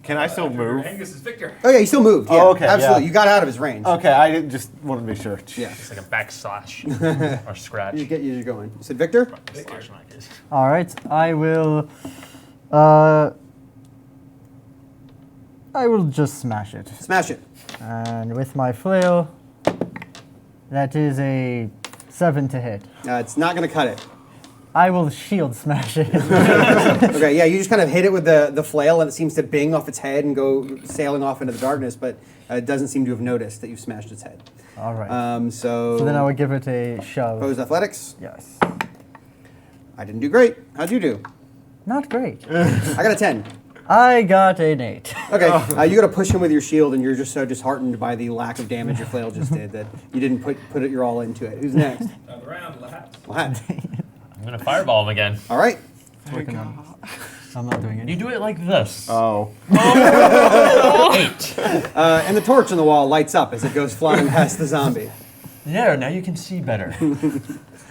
Can I still After move? Angus is Victor. Oh yeah, you still moved. Yeah, Oh, okay, absolutely. yeah. You got out of his range. Okay, I didn't just want to make sure. Yeah. It's like a backslash or scratch. You get you're going. You said Victor? Slash in my case. All right, I will just smash it. Smash it. And with my flail, that is a 7 to hit. It's not going to cut it. I will shield smash it. Okay, yeah, you just kind of hit it with the flail, and it seems to bing off its head and go sailing off into the darkness, but it doesn't seem to have noticed that you've smashed its head. All right. So So then I would give it a shove. opposed athletics. Yes. I didn't do great. How'd you do? Not great. I got a 10. I got an 8. Okay, you got to push him with your shield, and you're just so disheartened by the lack of damage your flail just did that you didn't put it your all into it. Who's next? Another round, Lahat. Lahat. I'm gonna fireball him again. All right. Working on. I'm not doing You anything. do it like this. Oh. 8. And the torch on the wall lights up as it goes flying past the zombie. There, now you can see better.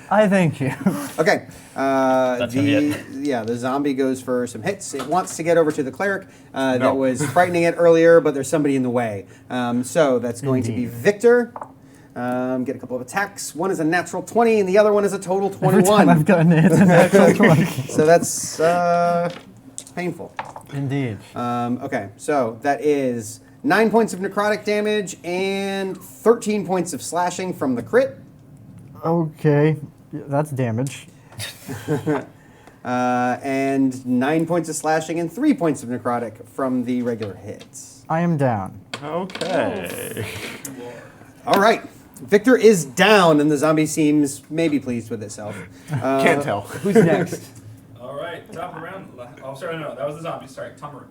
I thank you. Okay. That's gonna be it. Yeah, the zombie goes for some hits. It wants to get over to the cleric No. that was frightening it earlier, but there's somebody in the way. So that's going to be Indeed. Victor. Get a couple of attacks. One is a natural 20, and the other one is a total Every time 21. I've gotten it, it's a natural 20. So that's painful. Indeed. Okay, so that is 9 points of necrotic damage and 13 points of slashing from the crit. Okay. Yeah, that's damage. And 9 points of slashing and 3 points of necrotic from the regular hits. I am down. Okay. All right. Victor is down, and the zombie seems maybe pleased with itself. Can't tell. Who's next? All right, top of the round. Oh, sorry, no, that was the zombie. Sorry, Tomaruk.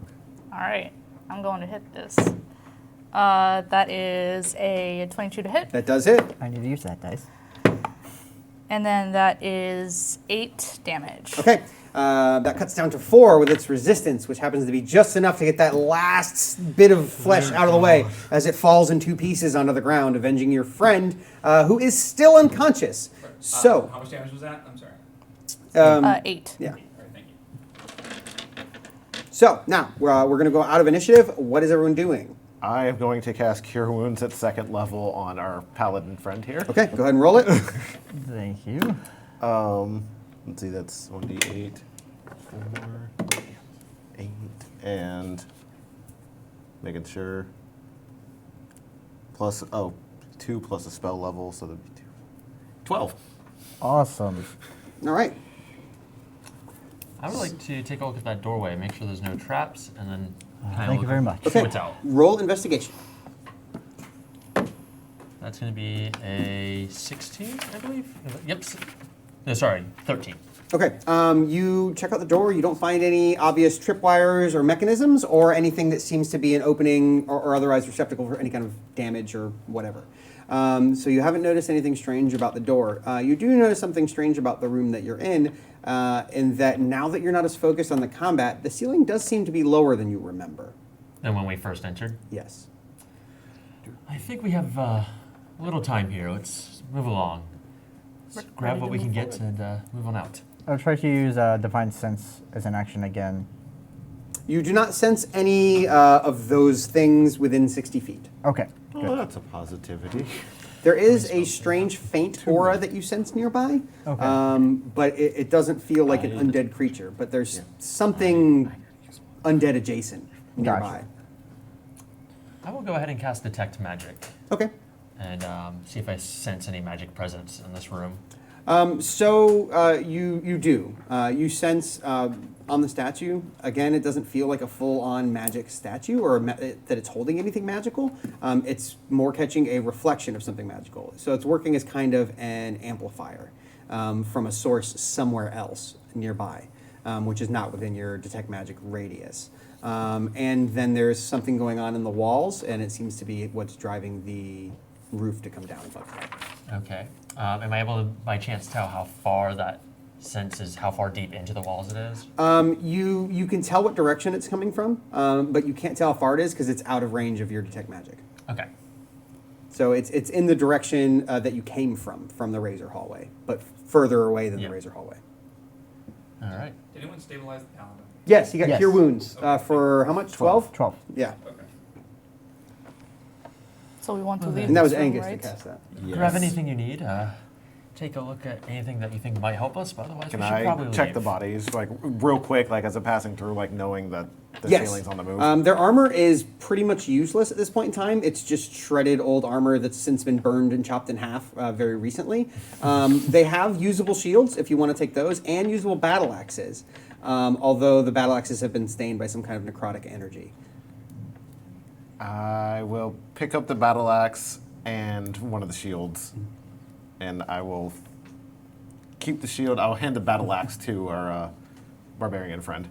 All right, I'm going to hit this. That is a 22 to hit, That does hit. I need to use that dice. and then that is 8 damage. Okay. That cuts down to 4 with its resistance, which happens to be just enough to get that last bit of flesh out of the way as it falls in 2 pieces onto the ground, avenging your friend, who is still unconscious. So, How much damage was that? I'm sorry. 8. yeah. All right, thank you. So, now, we're going to go out of initiative. What is everyone doing? I am going to cast Cure Wounds at 2nd level on our paladin friend here. Okay, go ahead and roll it. Thank you. Let's see, that's 1d8, 4, 8, and making sure. Plus, 2 plus a spell level, so that'd be 2. 12. Awesome. All right. I would like to take a look at that doorway, make sure there's no traps, and then Thank you very much. see what's out. Roll investigation. That's going to be a 16, I believe. Yep. No, sorry, 13. Okay, you check out the door. You don't find any obvious tripwires or mechanisms or anything that seems to be an opening or otherwise receptacle for any kind of damage or whatever. So you haven't noticed anything strange about the door. You do notice something strange about the room that you're in that now that you're not as focused on the combat, the ceiling does seem to be lower than you remember. And when we first entered, Yes. I think we have a little time here. Let's move along. Let's Ready grab to what we move can get forward. and move on out. I'll try to use Divine Sense as an action again. You do not sense any of those things within 60 feet. Okay. Oh, Good. that's a positivity. There is a strange faint aura that you sense nearby, Okay. but it doesn't feel like an undead creature. But there's something undead adjacent nearby. Gotcha. I will go ahead and cast Detect Magic Okay. and see if I sense any magic presence in this room. You do. You sense on the statue, again, it doesn't feel like a full-on magic statue or that it's holding anything magical. It's more catching a reflection of something magical. So it's working as kind of an amplifier from a source somewhere else nearby, which is not within your detect magic radius. And then there's something going on in the walls, and it seems to be what's driving the roof to come down. Okay. Am I able to, by chance, tell how far that sense is, how far deep into the walls it is? You can tell what direction it's coming from, but you can't tell how far it is because it's out of range of your detect magic. Okay. So it's in the direction that you came from the Razor hallway, but further away than Yep. the Razor hallway. All right. Did anyone stabilize the paladin? Yes, you got Yes. Cure Wounds for how much? 12? 12. Yeah. Okay. So we want to leave. And that was this room, Angus right? that cast that. Grab anything you need. take a look at anything that you think might help us? But otherwise, Can we should I probably check leave. the bodies, like, real quick, like, as I'm passing through, like, knowing that the Yes. ceiling's on the move? Their armor is pretty much useless at this point in time. It's just shredded old armor that's since been burned and chopped in half very recently. They have usable shields if you want to take those, and usable battle axes. Although the battle axes have been stained by some kind of necrotic energy. I will pick up the battle axe and one of the shields, and I will keep the shield. I'll hand the battle axe to our barbarian friend.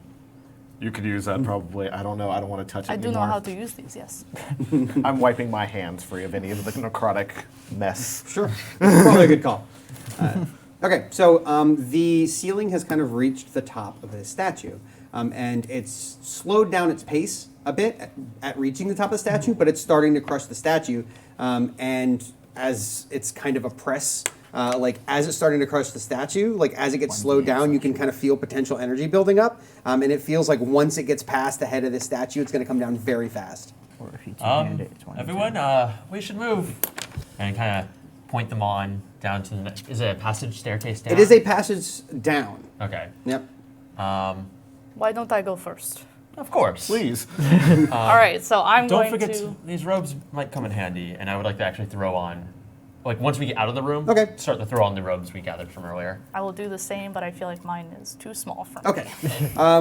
You could use that probably. I don't know. I don't want to touch it I do anymore. know how to use these, yes. I'm wiping my hands free of any of the necrotic mess. Sure. Probably a good call. Okay, so the ceiling has kind of reached the top of this statue, and it's slowed down its pace a bit at reaching the top of the statue, but it's starting to crush the statue. And as it's kind of a press, like as it's starting to crush the statue, like as it gets slowed down, you can kind of feel potential energy building up, and it feels like once it gets past the head of the statue, it's going to come down very fast. Or if you two-hand it, it's 1d10. Everyone, we should move. And kind of point them on down to the next. Is it a passage staircase down? It is a passage down. Okay. Yep. Why don't I go first? Of course. Please. All right, so I'm Don't going forget, to. these robes might come in handy, and I would like to actually throw on, like once we get out of the room, Okay. start to throw on the robes we gathered from earlier. I will do the same, but I feel like mine is too small for me. Okay.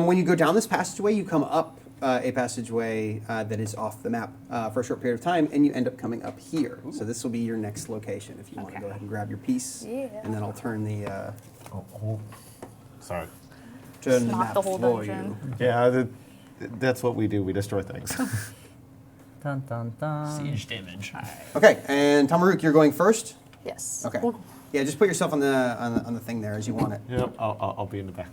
When you go down this passageway, you come up a passageway that is off the map for a short period of time, and you end up coming up here. So this will be your next location if you want to Okay. go ahead and grab your piece. Yeah. And then I'll turn the Sorry. turn the Not map the whole for dungeon. you. Yeah, that's what we do. We destroy things. Dun, dun, dun. Siege damage. Okay, and Tamaruk, you're going first. Yes. Okay. Ooh. Yeah, just put yourself on the thing there as you want it. Yep, I'll be in the back.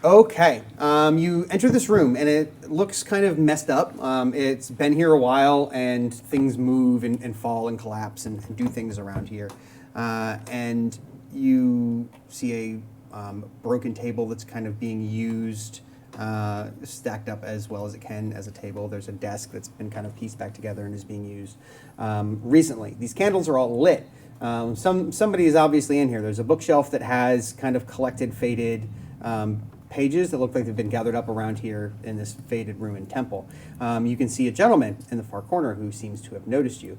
Okay, you enter this room and it looks kind of messed up. It's been here a while and things move and fall and collapse and do things around here. And you see a broken table that's kind of being used, stacked up as well as it can as a table. There's a desk that's been kind of pieced back together and is being used recently. These candles are all lit. Somebody is obviously in here. There's a bookshelf that has kind of collected faded pages that look like they've been gathered up around here in this faded ruined temple. You can see a gentleman in the far corner who seems to have noticed you.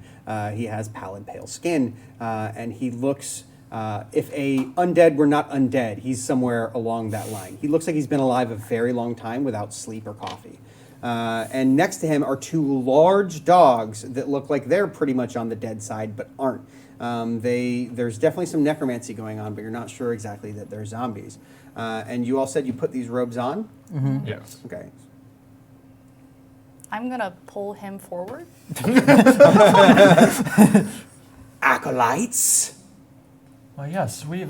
He has pallid, pale skin, and he looks, if a undead were not undead, he's somewhere along that line. He looks like he's been alive a very long time without sleep or coffee. And next to him are two large dogs that look like they're pretty much on the dead side, but aren't. There's definitely some necromancy going on, but you're not sure exactly that they're zombies. And you all said you put these robes on? Yes. Okay. I'm going to pull him forward. Acolytes? Well, yes, we've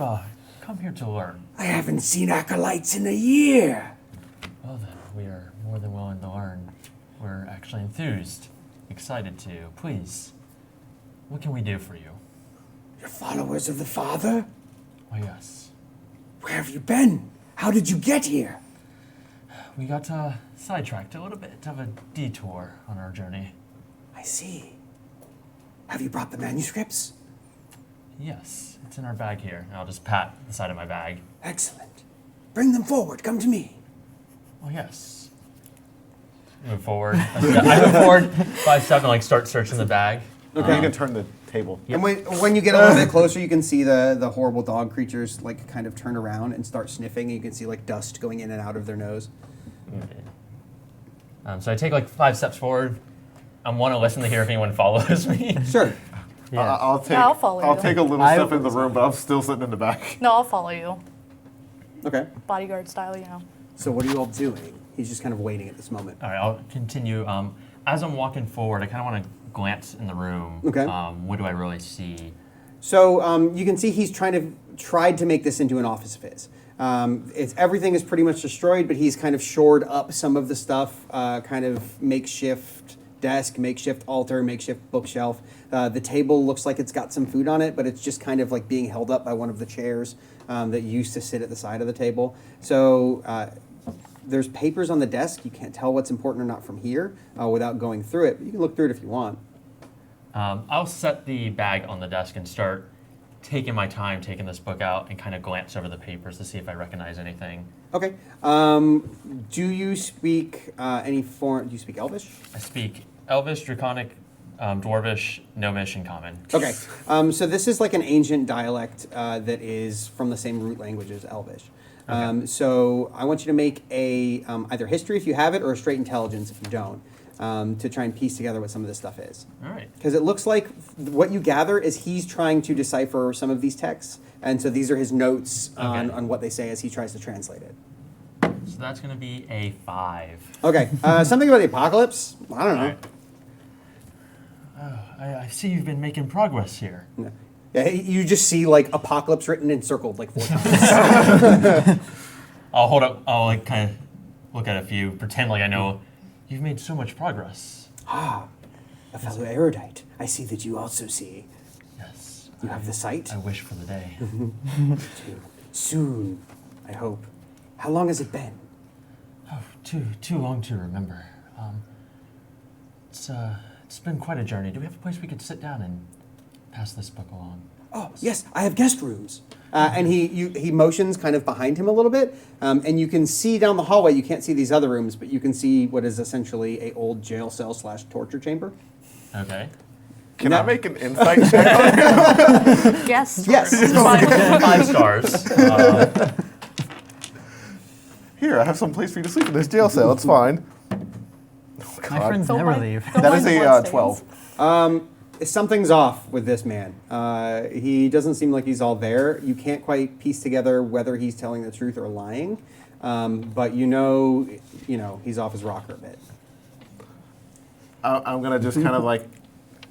come here to learn. I haven't seen acolytes in a year. Well, then, we are more than willing to learn. We're actually enthused, excited to. Please, what can we do for you? You're followers of the Father? Well, yes. Where have you been? How did you get here? We got sidetracked a little bit of a detour on our journey. I see. Have you brought the manuscripts? Yes, it's in our bag here. And I'll just pat the side of my bag. Excellent. Bring them forward. Come to me. Oh, yes. Move forward. I move forward 5 steps and start searching the bag. Okay, you can turn the table. And when you get a little bit closer, you can see the horrible dog creatures kind of turn around and start sniffing. And you can see dust going in and out of their nose. So I take 5 steps forward. I want to listen to hear if anyone follows me. Sure. Yeah. I'll follow I'll you. take a little step in the room, but I'm still sitting in the back. No, I'll follow you. Okay. Bodyguard style, So what are you all doing? He's just kind of waiting at this moment. All right, I'll continue. As I'm walking forward, I kind of want to glance in the room. Okay. What do I really see? So you can see he's tried to make this into an office of his. Everything is pretty much destroyed, but he's kind of shored up some of the stuff, kind of makeshift desk, makeshift altar, makeshift bookshelf. The table looks like it's got some food on it, but it's just kind of being held up by one of the chairs that used to sit at the side of the table. So there's papers on the desk. You can't tell what's important or not from here without going through it, but you can look through it if you want. I'll set the bag on the desk and start taken my time, taking this book out, and kind of glance over the papers to see if I recognize anything. Okay. Do you speak any foreign? Do you speak Elvish? I speak Elvish, Draconic, Dwarvish, Gnomish, and Common. Okay. So this is like an ancient dialect that is from the same root language as Elvish. So I want you to make a either history if you have it or a straight intelligence if you don't, to try and piece together what some of this stuff is. All right. Because it looks like what you gather is he's trying to decipher some of these texts, and so these are his notes on what they say as he tries to translate it. So that's going to be a 5. Okay. Something about the apocalypse? I don't know. I see you've been making progress here. Yeah, you just see like apocalypse written and circled like 4 times. I'll hold up. I'll like kind of look at a few, pretend like I know. You've made so much progress. A fellow erudite. I see that you also see. Yes. You have the sight? I wish for the day. Soon, I hope. How long has it been? Oh, too long to remember. It's been quite a journey. Do we have a place we could sit down and pass this book along? Oh, yes, I have guest rooms. And he motions kind of behind him a little bit, and you can see down the hallway. You can't see these other rooms, but you can see what is essentially a old jail cell / torture chamber. Okay. Can I make an insight check on him? Yes. Yes. 5 stars. Here, I have some place for you to sleep in this jail cell. It's fine. Oh, My God. friends never leave. That is a 12. Something's off with this man. He doesn't seem like he's all there. You can't quite piece together whether he's telling the truth or lying, but you know, he's off his rocker a bit. I'm gonna just kind of like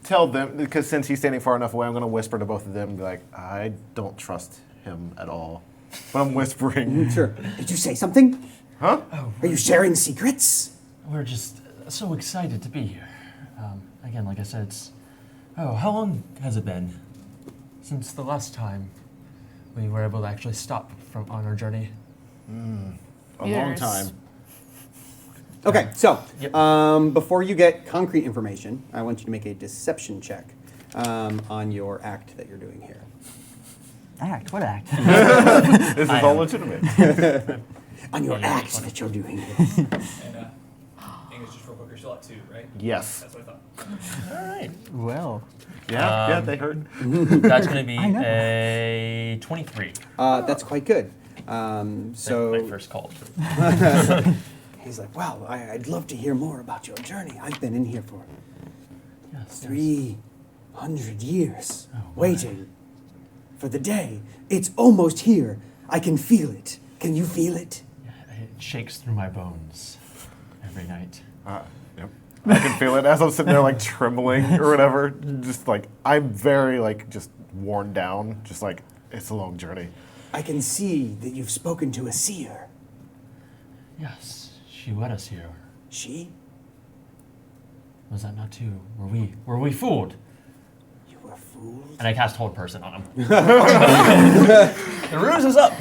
tell them, because since he's standing far enough away, I'm gonna whisper to both of them, and be like, I don't trust him at all. But I'm whispering. Sure. Did you say something? Huh? Are you sharing secrets? We're just so excited to be here. Again, like I said, it's... Oh, how long has it been since the last time we were able to actually stop on our journey? A long Years. time. Okay, so Yep. before you get concrete information, I want you to make a deception check on your act that you're doing here. Act? What act? This is all legitimate. On your Yeah, act funny. that you're doing here. And English, just real quick, you're still at 2, right? Yes. That's what I thought. All right. Well, Yeah, they hurt. That's going to be I know. a 23. That's quite good. My So first call. he's like, well, I'd love to hear more about your journey. I've been in here for Yes. 300 years, Oh, my. waiting for the day. It's almost here. I can feel it. Can you feel it? It shakes through my bones every night. Yep. I can feel it as I'm sitting there like trembling or whatever. Just like, I'm very like just worn down. Just like, it's a long journey. I can see that you've spoken to a seer. Yes, she led us here. She? Was that not too? Were we fooled? You were fooled? And I cast hold person on him. The ruse is up.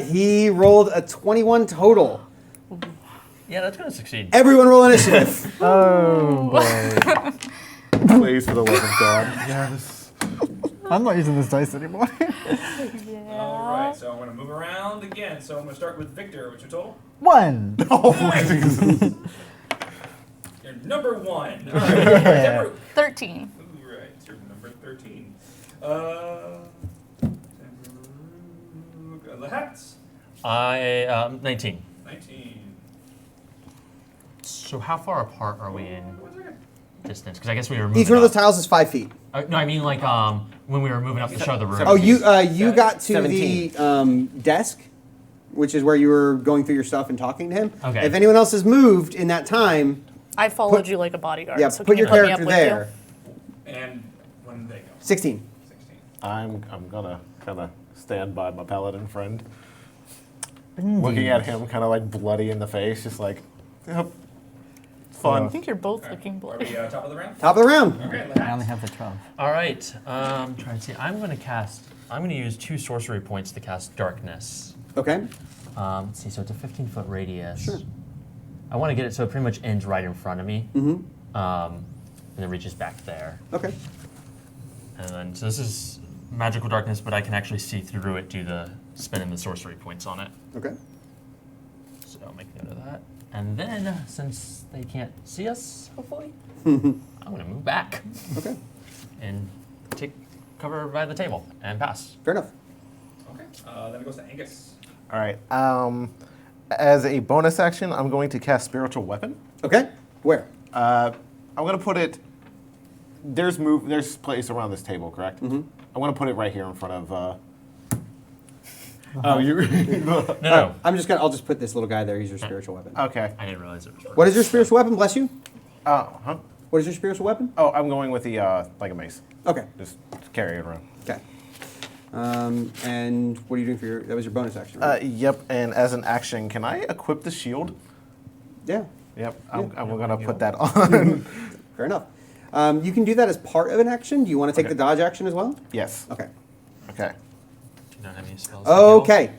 He rolled a 21 total. Yeah, that's gonna succeed. Everyone roll initiative. oh boy. Please, for the love of God. Yes. I'm not using this dice anymore. All right, so I'm going to move around again. So I'm going to start with Victor. What's your total? 1. Oh, Jesus. You're number 1. All right. Deborah. 13. Ooh, right. You're number 13. The hats. 19. 19. So how far apart are we in 1 second. distance? Because I guess we were moving Each one of up. those tiles is 5 feet. No, I mean like when we were moving up to show the room. Oh, you got to 17. the desk, which is where you were going through your stuff and talking to him. Okay. If anyone else has moved in that time, I followed you like a bodyguard. yeah, so put can your you put me character up with there. And when did they go? 16. 16. I'm gonna kind of stand by my paladin friend, looking at him kind of like bloody in the face, just like, yep, it's I fun. think you're both Okay. looking Are bloody. we top of the round? Top of the round. Okay, the I only hats. have the 12. All right. Trying to see. I'm going to use 2 sorcery points to cast darkness. Okay. Let's see. So it's a 15-foot radius. Sure. I want to get it so it pretty much ends right in front of me. Mm-hmm. And then reaches back there. Okay. And then, so this is magical darkness, but I can actually see through it due to spending the sorcery points on it. Okay. So I'll make note of that. And then, since they can't see us, hopefully, I'm going to move back Okay. and take cover by the table and pass. Fair enough. Okay. Then it goes to Angus. All right. As a bonus action, I'm going to cast Spiritual Weapon. Okay. Where? I'm going to put it. There's place around this table, correct? Mm-hmm. I'm going to put it right here in front of. Oh, you. No. I'll just put this little guy there. He's your spiritual weapon. Okay. I didn't realize it was What is your spiritual weapon? Bless you. Huh? What is your spiritual weapon? Oh, I'm going with the like a mace. Okay. Just carry it around. Okay. And what are you doing for your? That was your bonus action, right? Yep. And as an action, can I equip the shield? Yeah. Yep. I'm going to put that on. Fair enough. You can do that as part of an action. Do you want to take Okay. the dodge action as well? Yes. Okay. Okay. Do you not have any spells? Okay.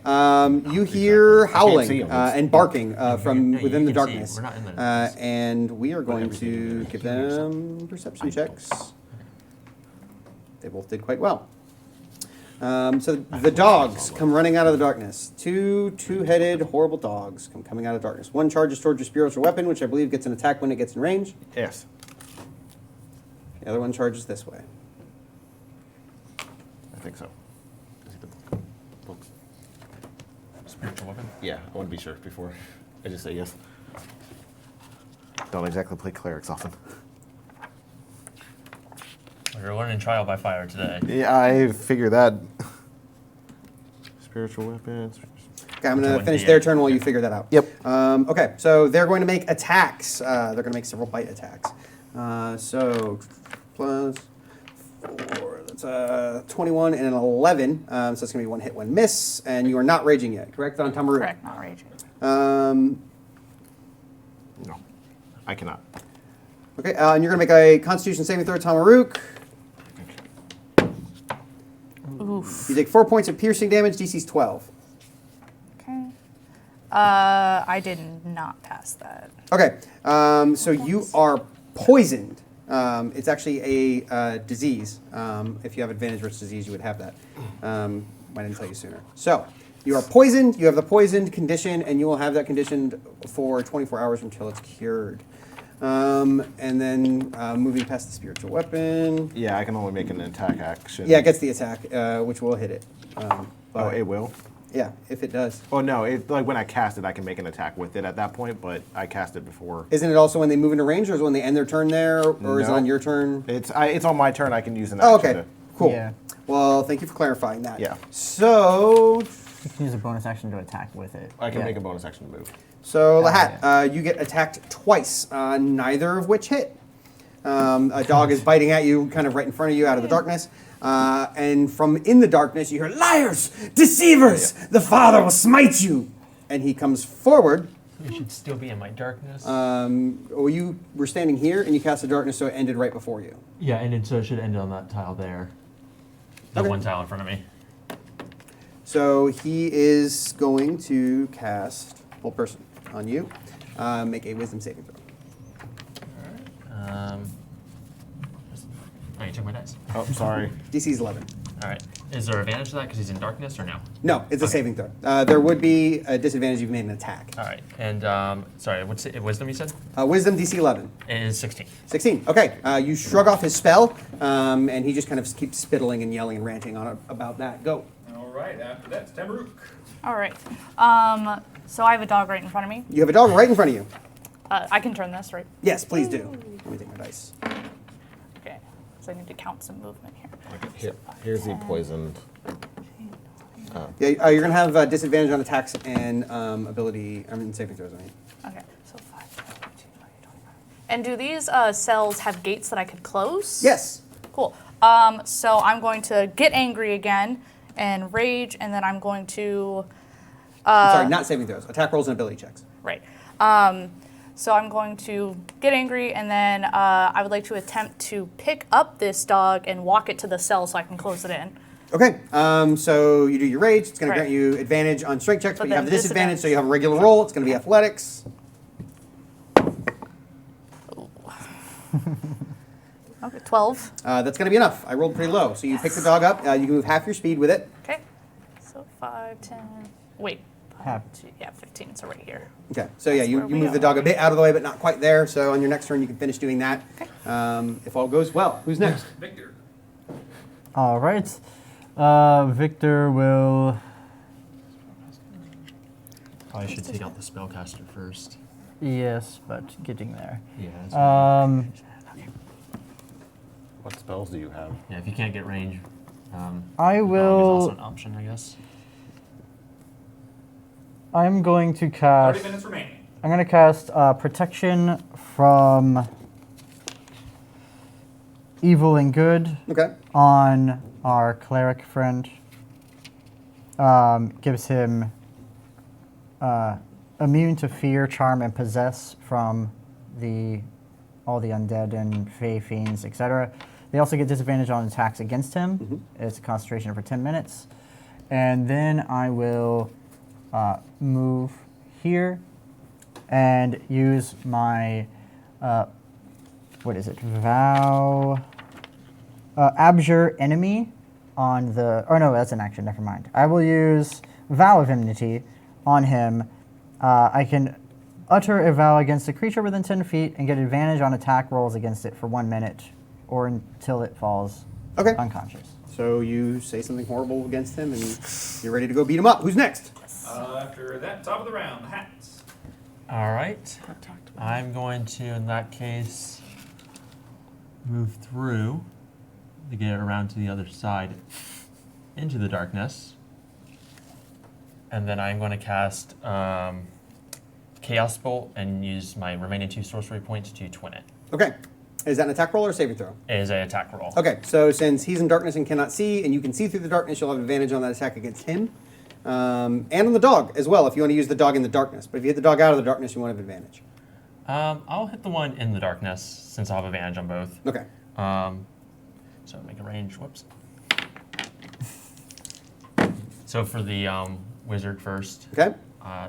You hear see howling him. and barking from No, within you the can see. darkness. We're not in the darkness. And we are going everything to you give them perception checks. They both did quite well. So the dogs come running out of the darkness. Two-headed, horrible dogs come coming out of darkness. One charges towards your spiritual weapon, which I believe gets an attack when it gets in range. Yes. The other one charges this way. I think so. Is it the books? Spiritual weapon? Yeah, I want to be sure before I just say yes. Don't exactly play clerics often. Well, you're learning trial by fire today. Yeah, I figure that. Spiritual weapons. Okay, I'm going to One finish D8. their turn while you figure that out. Yep. Okay, so they're going to make attacks. They're going to make several bite attacks. So plus 4, that's 21 and an 11. So it's going to be one hit, one miss. And you are not raging yet, correct, on Tamaru? Correct, not raging. No, I cannot. Okay, and you're going to make a Constitution saving throw, Tamaruk. Oof. You take 4 points of piercing damage. DC's 12. Okay. I did not pass that. Okay, so you are poisoned. It's actually a disease. If you have advantage versus disease, you would have that. I didn't tell you sooner. So you are poisoned. You have the poisoned condition, and you will have that condition for 24 hours until it's cured. And then moving past the spiritual weapon. Yeah, I can only make an attack action. Yeah, it gets the attack, which will hit it. Oh, But it will? yeah, if it does. Oh, no, like when I cast it, I can make an attack with it at that point, but I cast it before. Isn't it also when they move into range, or is it when they end their turn there, or is it No. on your turn? It's on my turn. I can use an Oh, action. okay, cool. Yeah. Well, thank you for clarifying that. Yeah. So, You can use a bonus action to attack with it. I can Yeah. make a bonus action to move. Lahat, you get attacked twice, neither of which hit. A dog is biting at you, kind of right in front of you, out of the darkness. And from in the darkness, you hear, "Liars! Deceivers! The Father will smite you!" And he comes forward. You should still be in my darkness. Well, you were standing here, and you cast the darkness, so it ended right before you. Yeah, and so it should end on that tile there. The Okay. one tile in front of me. So he is going to cast full person on you. Make a wisdom saving throw. Oh, you took my dice. Oh, sorry. DC's 11. All right. Is there advantage to that because he's in darkness or no? No, it's a Okay. saving throw. There would be a disadvantage if you made an attack. All right. And sorry, what's it, wisdom you said? Wisdom DC 11. It is 16. 16. Okay. You shrug off his spell, and he just kind of keeps spittling and yelling and ranting on about that. Go. All right, after that, it's Tamaruk. All right. So I have a dog right in front of me. You have a dog right in front of you. I can turn this, right? Yes, please do. Let me take my dice. Okay. So I need to count some movement here. Here's the poisoned. Yeah, you're going to have disadvantage on attacks and saving throws. I mean. Okay. So 5, 10, 15, 20, 25. And do these cells have gates that I could close? Yes. Cool. So I'm going to get angry again and rage, and then I'm going to. Sorry, not saving throws. Attack rolls and ability checks. Right. So I'm going to get angry, and then I would like to attempt to pick up this dog and walk it to the cell so I can close it in. Okay, so you do your rage. It's going to Right. grant you advantage on strength checks, but you then have the disadvantage, disadvantage. so you have a regular roll. It's going to be athletics. Okay, 12. That's going to be enough. I rolled pretty low. So you pick the dog up. You can move half your speed with it. Okay. So 5, 10. Wait. Half. 15. So right here. Okay. So yeah, you where we move the go. dog a bit out of the way, but not quite there. So on your next turn, you can finish doing that. Okay. If all goes well. Who's next? Victor. All right. Victor will. Probably should take out the spellcaster first. Yes, but getting there. Yeah. What spells do you have? Yeah, if you can't get range, I dog is will. also an option, I guess. I'm going to 30 cast. minutes remaining. I'm going to cast protection from evil and good Okay. on our cleric friend. Gives him immune to fear, charm, and possess from all the undead and fey fiends, etc. They also get disadvantage on attacks against him. It's a concentration for 10 minutes. And then I will move here and use my, what is it, Abjure Enemy on the, oh no, that's an action, never mind. I will use Vow of Enmity on him. I can utter a vow against a creature within 10 feet and get advantage on attack rolls against it for 1 minute or until it falls Okay. unconscious. So you say something horrible against him, and you're ready to go beat him up. Who's next? After that, top of the round, hats. All right. I'm going to, in that case, move through to get around to the other side into the darkness. And then I'm going to cast Chaos Bolt and use my remaining 2 sorcery points to twin it. Okay. Is that an attack roll or a saving throw? It is an attack roll. Okay, so since he's in darkness and cannot see, and you can see through the darkness, you'll have advantage on that attack against him. And on the dog as well, if you want to use the dog in the darkness. But if you hit the dog out of the darkness, you won't have advantage. I'll hit the one in the darkness since I'll have advantage on both. Okay. So make a range. Whoops. So for the wizard first, Okay.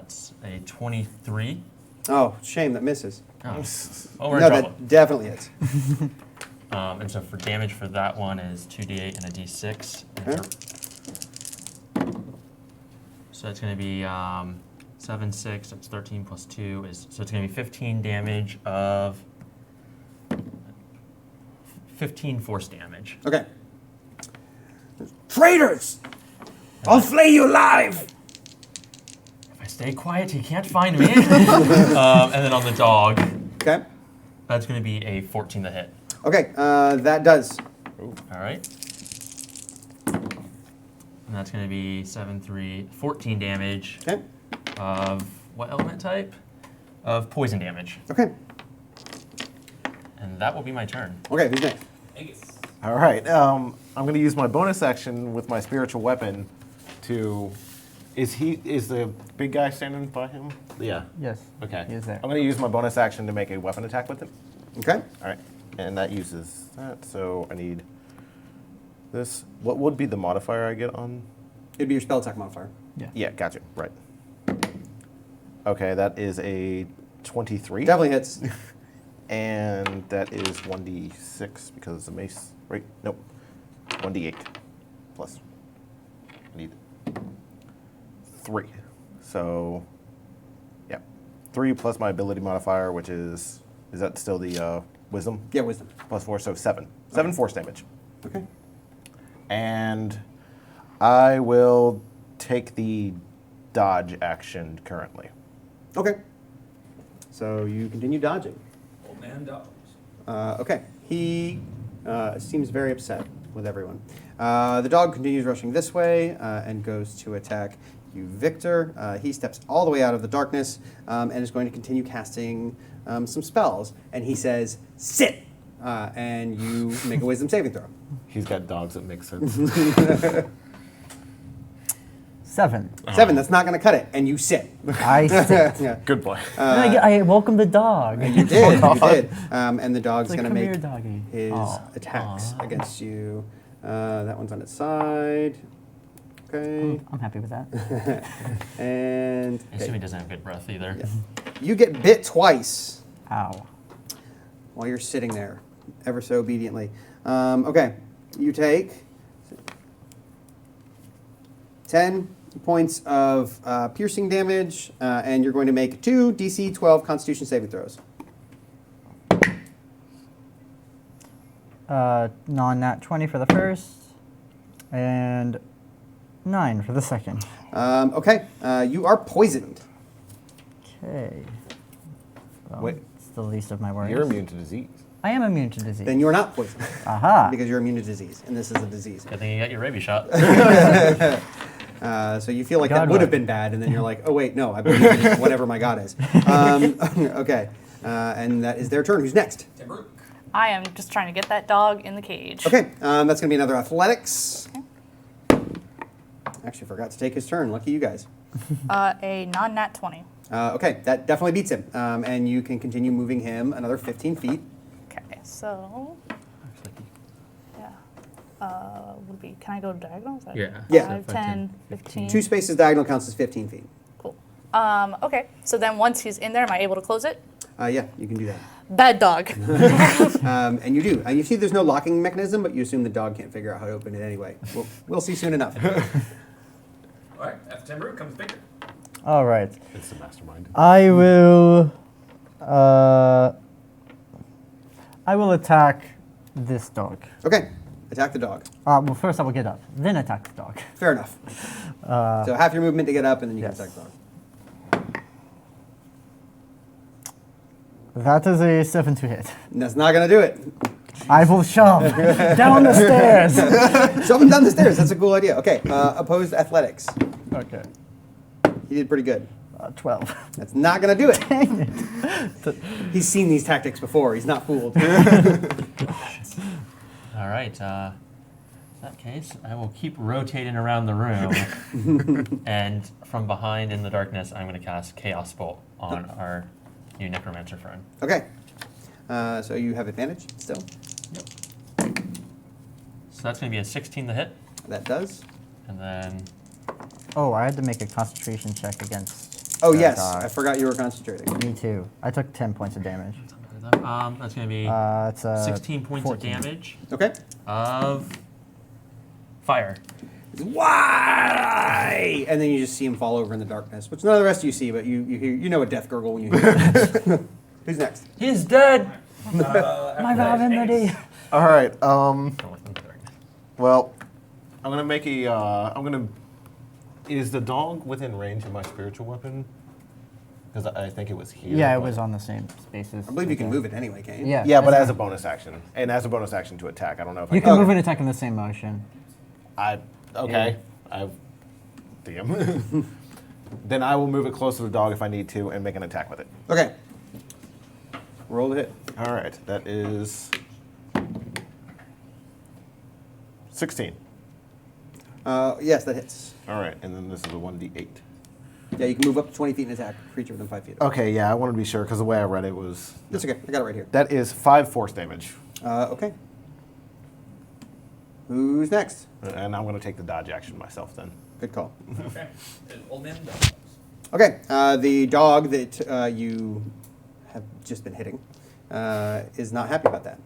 it's a 23. Oh, shame, that misses. Oh, well, we're in No, trouble. that definitely is. And so for damage for that one is 2d8 and a d6. Okay. So it's going to be 7, 6, that's 13 plus 2. So it's going to be 15 damage of... 15 force damage. Okay. Traitors! I'll flay you alive! If I stay quiet, he can't find me. And then on the dog, Okay. that's going to be a 14 to hit. Okay, that does. All right. And that's going to be 7, 3, 14 damage Okay. of what element type? Of poison damage. Okay. And that will be my turn. Okay, who's next? Angus. All right. I'm going to use my bonus action with my spiritual weapon to. Is the big guy standing by him? Yeah. Yes. Okay. He is there. I'm going to use my bonus action to make a weapon attack with him. Okay. All right. And that uses that. So I need this. What would be the modifier I get on? It'd be your spell attack modifier. Yeah, gotcha. Right. Okay, that is a 23. Definitely hits. And that is 1d6 because it's a mace. Right? Nope. 1d8 plus. I need 3. So, yeah. 3 plus my ability modifier, which is that still the wisdom? Yeah, wisdom. Plus 4, so 7. 7 force damage. Okay. And I will take the dodge action currently. Okay. So you continue dodging. Old man dogs. Okay. He seems very upset with everyone. The dog continues rushing this way and goes to attack you, Victor. He steps all the way out of the darkness and is going to continue casting some spells. And he says, "Sit!" And you make a wisdom saving throw. He's got dogs that make sense. 7. 7, that's not going to cut it. And you sit. I sit. Yeah. Good boy. I welcome the dog. You did. You did. And the dog's It's like, going to "Come make here, doggy." his Aw. attacks against you. That one's on its side. Okay. I'm happy with that. And I assume he doesn't have good breath either. you get bit twice Ow. while you're sitting there. ever so obediently. Okay, you take 10 points of piercing damage, and you're going to make 2 DC 12 Constitution saving throws. Non-nat 20 for the first, and 9 for the second. Okay, you are poisoned. Okay. Well, Wait. it's the least of my worries. You're immune to disease. I am immune to disease. Then you are not poisoned Aha. because you're immune to disease, and this is a disease. Good thing you got your rabies shot. So you feel like that God would have luck. been bad, and then you're like, oh wait, no, I believe in whatever my god is. Okay, and that is their turn. Who's next? Timber. I am just trying to get that dog in the cage. Okay, that's going to be another athletics. Actually, forgot to take his turn. Lucky you guys. A non-nat 20. Okay, that definitely beats him, and you can continue moving him another 15 feet. Okay, so yeah, would be. Can I go diagonal? Is that Yeah. Yeah. 5, 10, 15. 2 spaces diagonal counts as 15 feet. Cool. Okay, so then once he's in there, am I able to close it? Yeah, you can do that. Bad dog. And you do. And you see there's no locking mechanism, but you assume the dog can't figure out how to open it anyway. We'll see soon enough. All right, after Timber comes Victor. All right. It's the mastermind. I will attack this dog. Okay, attack the dog. Well, first I will get up, then attack the dog. Fair enough. So half your movement to get up, and then you yes. can attack the dog. That is a 7 to hit. And that's not going to do it. I will shove down the stairs. Shove him down the stairs. That's a cool idea. Okay, opposed athletics. Okay. He did pretty good. 12. That's not going to do it. He's seen these tactics before. He's not fooled. All right. In that case, I will keep rotating around the room, and from behind in the darkness, I'm going to cast Chaos Bolt on our new Necromancer friend. Okay. So you have advantage still. So that's going to be a 16 to hit, That does. and then Oh, I had to make a concentration check against. Oh, that yes. dog. I forgot you were concentrating. Me too. I took 10 points of damage. that's going to be It's 16 points 14. of damage Okay. of fire. Why? And then you just see him fall over in the darkness, which none of the rest of you see, but you hear, you know a death gurgle when you hear it. Who's next? He's dead. My God, I'm ready. All right. Well, I'm gonna make a. Is the dog within range of my spiritual weapon? Because I think it was here. Yeah, it but- was on the same spaces. I believe you can move it anyway, can't you? Yeah. Yeah, but that's as a fine. bonus action, and as a bonus action to attack. I don't know if You I can Okay. move and attack in the same motion. Okay. Damn. Then I will move it close to the dog if I need to, and make an attack with it. Okay. Roll the hit. All right. That is 16. Yes, that hits. All right, and then this is a 1d8. Yeah, you can move up to 20 feet and attack a creature within 5 feet. Okay, yeah, I wanted to be sure because the way I read it was. That's okay. I got it right here. That is 5 force damage, Okay. Who's next? and I'm going to take the dodge action myself then. Good call. Okay. Old man dogs. Okay, the dog that you have just been hitting is not happy about that.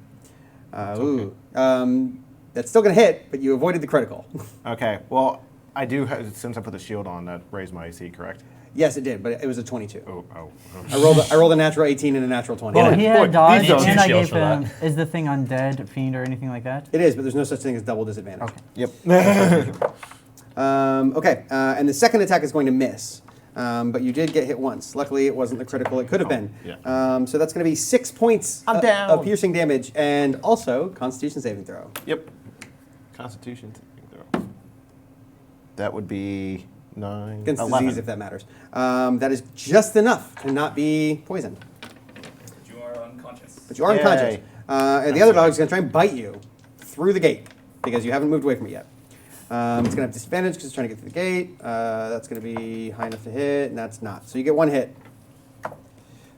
That's still going to hit, but you avoided the critical. Okay, well, I do have, since I put the shield on, that raised my AC, correct? Yes, it did, but it was a 22. Oh. I rolled a natural 18 and a natural 20. Well, Yeah. he Boy, had dodge, these don't and use I shields gave for him. that. Is the thing undead, fiend, or anything like that? It is, but there's no such thing as double disadvantage. Okay. Yep. Okay, and the second attack is going to miss. But you did get hit once. Luckily, it wasn't the critical. It could have been. Yeah. So that's going to be 6 points I'm of down. piercing damage, and also Constitution saving throw. Yep. Constitution saving throw. That would be 9. Against 11. disease, if that matters. That is just enough to not be poisoned. But you are unconscious. But you are Yay. unconscious. And the other dog is going to try and bite you through the gate because you haven't moved away from it yet. It's going to have disadvantage because it's trying to get through the gate. That's going to be high enough to hit, and that's not. So you get 1 hit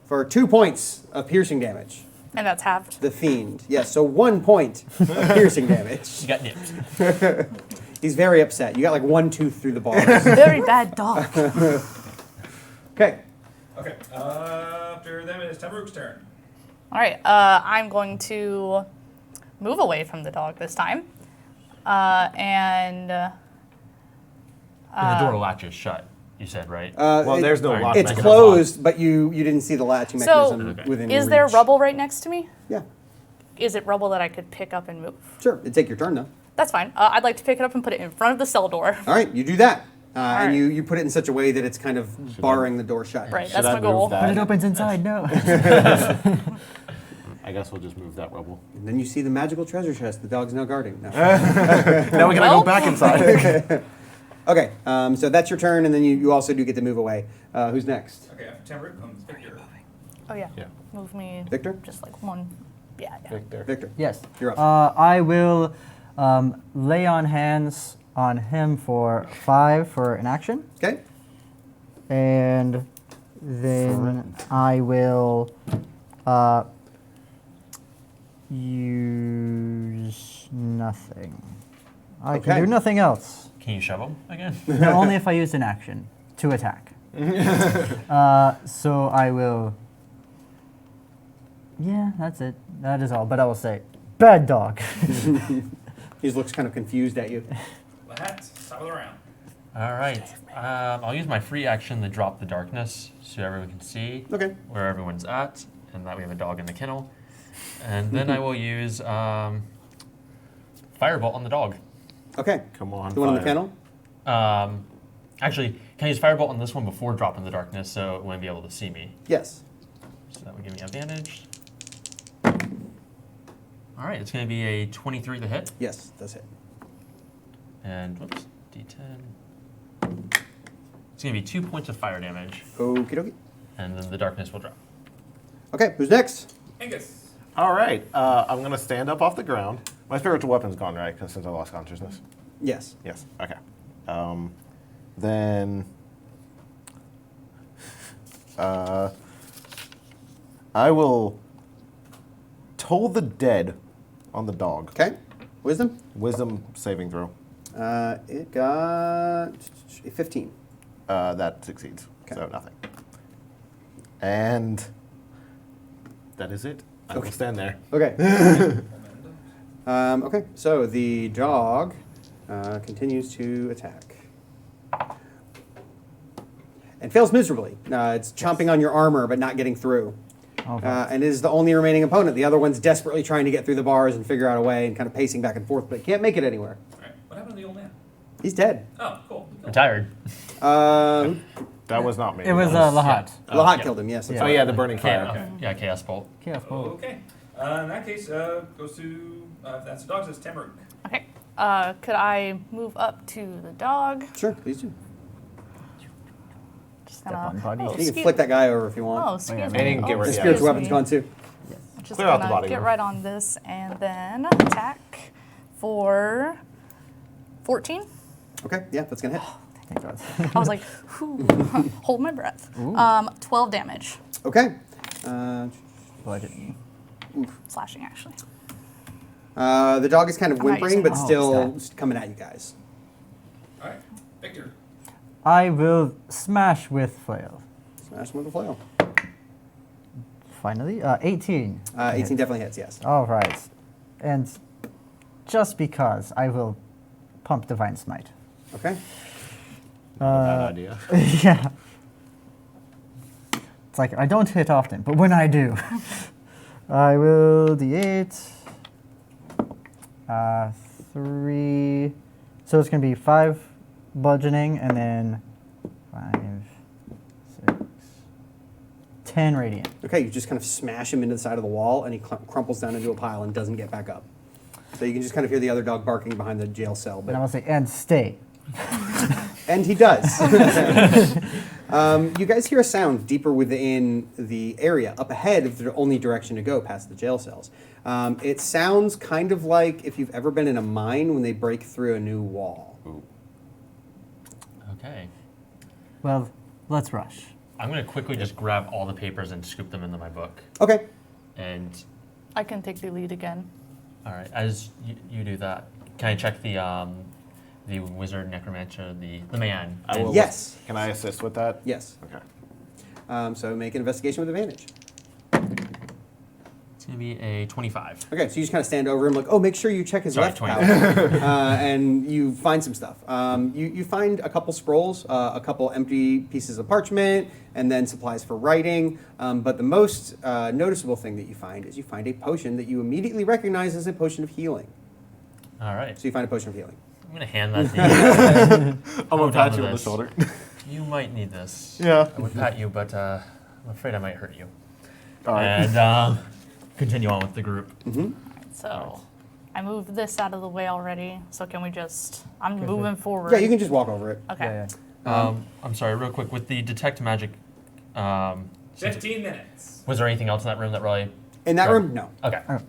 for 2 points of piercing damage. And that's halved. The fiend. Yes, so 1 point of piercing damage. You got nipped. He's very upset. You got like 1 tooth through the bars. Very bad dog. Okay. Okay. After them, it is Tamaruk's turn. All right, I'm going to move away from the dog this time. And And the door latches shut, you said, right? Well, there's no lock It's mechanism. closed, but you didn't see the latching So, mechanism within is reach. there rubble right next to me? Yeah, Is it rubble that I could pick up and move? sure. It'd take your turn, though. That's fine. I'd like to pick it up and put it in front of the cell door. All right, you do that. And right. you put it in such a way that it's kind of barring the door shut. Right, Should that's I my move goal. that? But it opens inside. No. I guess we'll just move that rubble. And then you see the magical treasure chest the dog's now guarding. No. Now we gotta Well- go back inside. Okay, so that's your turn, and then you also do get to move away. Who's next? Okay, after Tamrick comes Victor. Oh, yeah. Yeah. Move me Victor? just like one. Yeah, yeah. Victor. Victor. Yes. You're up. I will lay on hands on him for 5 for an action. Okay. And then I will use nothing. I Okay. can do nothing else. Can you shove him again? No, only if I use an action to attack. So I will. Yeah, that's it. That is all. But I will say, bad dog. He looks kind of confused at you. The hat, top of the round. All right. I'll use my free action to drop the darkness so everyone can see Okay. where everyone's at, and that we have a dog in the kennel. And then I will use Firebolt on the dog. Okay. Come on. The one in the fire. kennel? Actually, can I use Firebolt on this one before dropping the darkness so it wouldn't be able to see me? Yes. So that would give me advantage. All right, it's going to be a 23 to hit. Yes, that's it. And, whoops, D10. It's going to be 2 points of fire damage, Okie dokie. and then the darkness will drop. Okay, who's next? Angus. All right. I'm gonna stand up off the ground. My spiritual weapon's gone, right? Because since I lost consciousness. Yes. Yes. Okay. Then I will toll the dead on the dog. Okay. Wisdom? Wisdom saving throw. It got a 15. That succeeds. Okay. So nothing. And that is it. I will Okay. stand there. Okay. Okay, so the dog continues to attack. And fails miserably. It's chomping on your armor, but not getting through. Okay. And is the only remaining opponent. The other one's desperately trying to get through the bars and figure out a way and kind of pacing back and forth, but can't make it anywhere. All right. What happened to the old man? He's dead. Oh, cool. Retired. That was not me. It was That Lahat. Lahat yeah. killed him, yes. that's Yeah. Oh right. yeah, the burning fire. Okay. Yeah, Chaos Bolt. Chaos Bolt. Okay. In that case, goes to, if that's the dog, says Tamrick. Okay. Could I move up to the dog? Sure, please do. Just Step on buddy. You can excuse- flick that guy over if you want. Oh, excuse yeah, me. and you can get Oh, rid- The yeah. spiritual excuse weapon's me. gone too. Just Clear out the gonna body get room. right on this and then attack for 14. Okay, yeah, that's gonna hit. Thank God. I was like, whew, hold my breath. 12 damage. Okay. Bludgeoning. Slashing, actually. The dog is kind of I'm not whimpering, using but it. still coming at you guys. All right. Victor. I will smash with flail. Smash him with a flail. Finally, 18. 18 definitely hits, yes. All right, and just because I will pump Divine Smite. Okay. Bad idea. Yeah. It's like I don't hit often, but when I do, I will D8. 3. So it's going to be 5 bludgeoning and then 5, 6, 10 radiant. Okay, you just kind of smash him into the side of the wall, and he crumples down into a pile and doesn't get back up. So you can just kind of hear the other dog barking behind the jail cell. And I But, will say, and stay. and he does. You guys hear a sound deeper within the area, up ahead of the only direction to go past the jail cells. It sounds kind of like if you've ever been in a mine when they break through a new wall. Ooh. Okay. Well, let's rush. I'm going to quickly just grab all the papers and scoop them into my book. Okay. And, I can take the lead again. all right, as you do that, can I check the wizard, necromancer, the man? I will. Yes. Can I assist with that? Yes. Okay. So make an investigation with advantage. going to be a 25. Okay, so you just kind of stand over him, like, oh, make sure you check his Sorry, left 20. pouch, and you find some stuff. You find a couple scrolls, a couple empty pieces of parchment, and then supplies for writing. But the most noticeable thing that you find is you find a potion that you immediately recognize as a potion of healing. All right. So you find a potion of healing. I'm going to hand that to you. I'm gonna Hold on pat to you on the this. shoulder. You might need this. Yeah. I would pat you, but I'm afraid I might hurt you. All right. And continue on with the group. So I moved this out of the way already. So can we just? I'm moving forward. Yeah, you can just walk over it. Okay. Yeah. I'm sorry, real quick, with the detect magic, 15 minutes. was there anything else in that room that really... In that Right. room, no. Okay. Oh.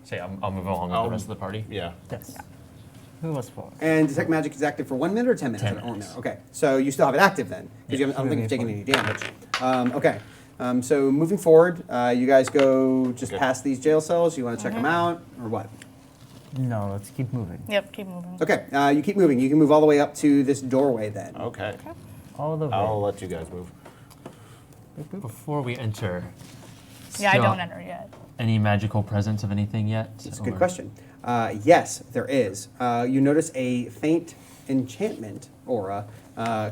So yeah, I'll move along with the rest of the party. Yeah. Yes. Who was for? And detect magic is active for 1 minute or 10 minutes? 10 I don't minutes. know. Okay, so you still have it active then, because I don't think you've taken any damage. Okay, so moving forward, you guys go just Okay. past these jail cells. You want to check them out, or what? No, let's keep moving. Yep. Keep moving. Okay, you keep moving. You can move all the way up to this doorway then. Okay. All the way. I'll let you guys move. Before we enter... Yeah, I still don't enter yet. Any magical presence of anything yet? That's a good question. Yes, there is. You notice a faint enchantment aura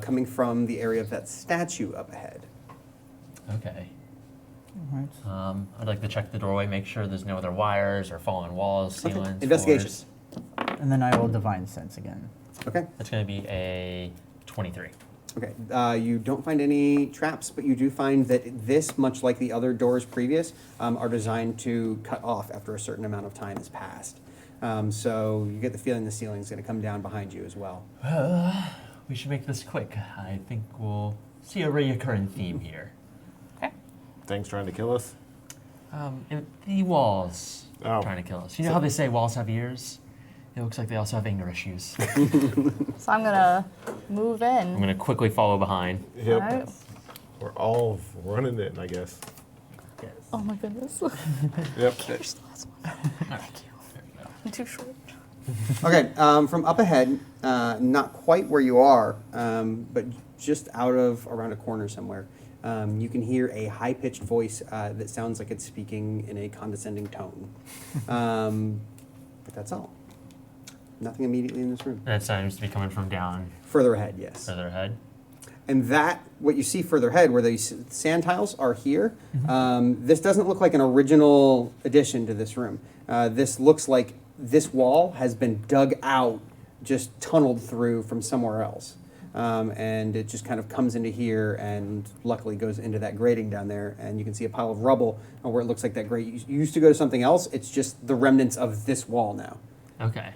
coming from the area of that statue up ahead. Okay. Alright. I'd like to check the doorway, make sure there's no other wires or fallen walls, Okay. ceilings, Investigation. floors. And then I will divine sense again. Okay. That's going to be a 23. Okay. You don't find any traps, but you do find that this, much like the other doors previous, are designed to cut off after a certain amount of time has passed. So you get the feeling the ceiling's going to come down behind you as well. We should make this quick. I think we'll see a reoccurring theme here. Okay. Things trying to kill us? The walls Oh. trying to kill us. You know how they say walls have ears? It looks like they also have anger issues. So I'm gonna move I'm in. going to quickly follow behind. Yep. Alright. We're all running it, I guess. Oh my goodness. Yep. Here's the last one. Thank you. I'm too short. Okay, from up ahead, not quite where you are, but just out of around a corner somewhere, you can hear a high-pitched voice that sounds like it's speaking in a condescending tone. But that's all. Nothing immediately in this room. That seems to be coming from down Further ahead, yes. further ahead. And that, what you see further ahead, where these sand tiles are here, this doesn't look like an original addition to this room. This looks like this wall has been dug out, just tunneled through from somewhere else. And it just kind of comes into here and luckily goes into that grating down there. And you can see a pile of rubble where it looks like that grate used to go to something else. It's just the remnants of this wall now. Okay.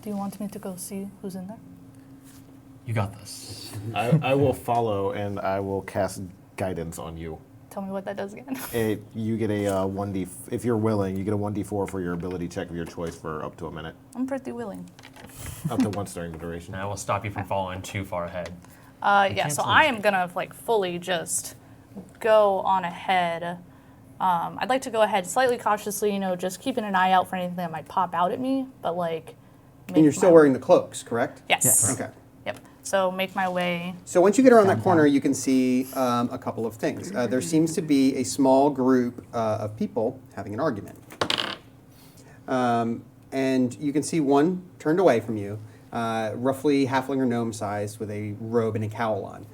Do you want me to go see who's in there? You got this. I will follow and I will cast guidance on you. Tell me what that does again. You get a 1d, if you're willing, you get a 1d4 for your ability check of your choice for up to a minute. I'm pretty willing. Up to once during the duration. And I will stop you from following too far ahead. Yeah, can't so see I anything. am gonna like fully just go on ahead. I'd like to go ahead slightly cautiously, just keeping an eye out for anything that might pop out at me, but like. And you're make still my- wearing the cloaks, correct? Yes. Yes. Okay. Yep. So make my way. So once you get around that corner, you can see a couple of things. There seems to be a small group of people having an argument. And you can see one turned away from you, roughly halfling or gnome sized with a robe and a cowl on.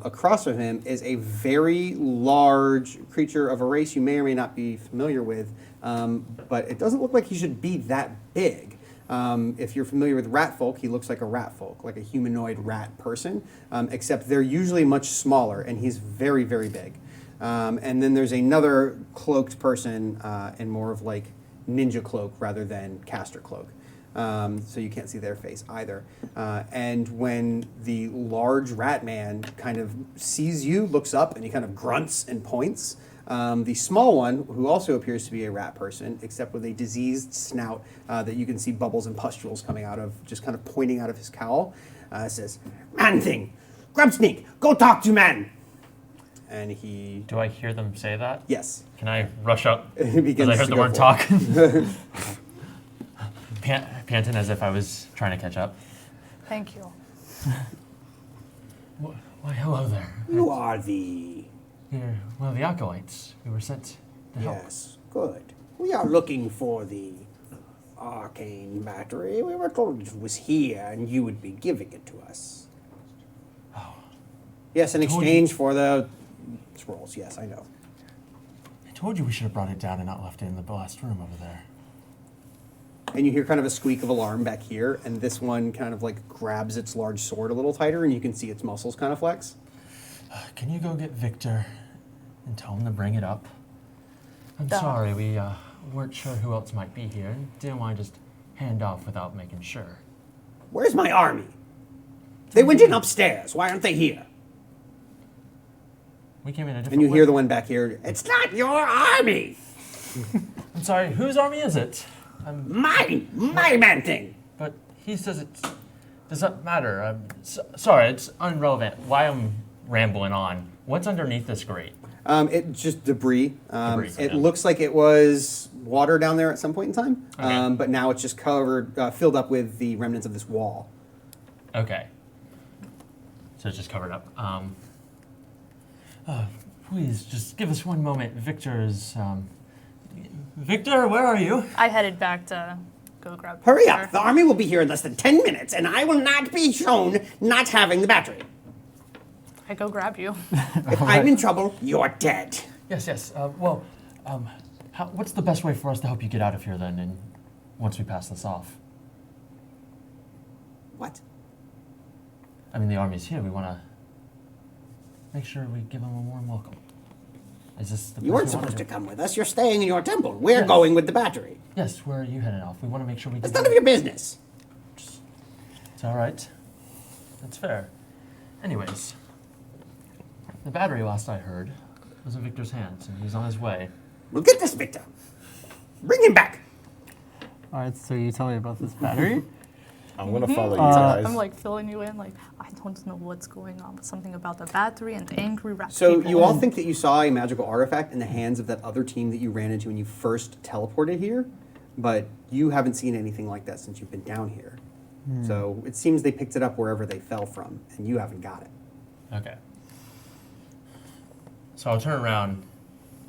Across from him is a very large creature of a race you may or may not be familiar with, but it doesn't look like he should be that big. If you're familiar with rat folk, he looks like a rat folk, like a humanoid rat person, except they're usually much smaller, and he's very, very big. And then there's another cloaked person in more of like ninja cloak rather than caster cloak. So you can't see their face either. And when the large rat man kind of sees you, looks up, and he kind of grunts and points, the small one, who also appears to be a rat person, except with a diseased snout that you can see bubbles and pustules coming out of, just kind of pointing out of his cowl, says, "Man thing, Grubsneak, go talk to man." And he, Do I hear them say that? yes, Can I rush up he as begins I heard to the go word for it. talk? Panting as if I was trying to catch up. Thank you. Why, hello there. You are the... You're one of the acolytes. We were sent help. Yes, good. We are looking for the arcane battery. We were told it was here and you would be giving it to us. Oh, Yes, in Told you. exchange for the scrolls. Yes, I know. I told you we should have brought it down and not left it in the last room over there. And you hear kind of a squeak of alarm back here, and this one kind of like grabs its large sword a little tighter, and you can see its muscles kind of flex. Can you go get Victor and tell him to bring it up? I'm Duh. sorry, we weren't sure who else might be here and didn't want to just hand off without making sure. Where's my army? They went in upstairs. Why aren't they here? We came in a different And you way. hear the one back here. It's not your army. I'm sorry, whose army is it? Mine. My man thing. But he says it does not matter. I'm sorry, it's irrelevant. Why I'm rambling on. What's underneath this grate? It's just debris. Debris, It okay. looks like it was water down there at some point in time, Okay. but now it's just covered, filled up with the remnants of this wall. Okay. So it's just covered up. Please, just give us one moment. Victor's. Victor, where are you? I headed back to go grab. Hurry up! The Victor. army will be here in less than 10 minutes, and I will not be shown not having the battery. I go grab you. If I'm in trouble, you're dead. Yes, yes. What's the best way for us to help you get out of here then? And once we pass this off, What? I mean, the army's here. We want to make sure we give them a warm welcome. Is this the? You place weren't we wanna supposed to do? come with us. You're staying in your temple. We're Yes. going with the battery. Yes. Where are you heading off? We want to make sure we. That's give none of you- your business. It's all right. That's fair. Anyways, the battery, last I heard, was in Victor's hands, and he's on his way. We'll get this Victor. Bring him back. All right, so you tell me about this battery. I'm gonna follow you guys. I'm like filling you in, like, I don't know what's going on, but something about the battery and the angry rat So people. you all think that you saw a magical artifact in the hands of that other team that you ran into when you first teleported here, but you haven't seen anything like that since you've been down here. So it seems they picked it up wherever they fell from, and you haven't got it. Okay. So I'll turn around,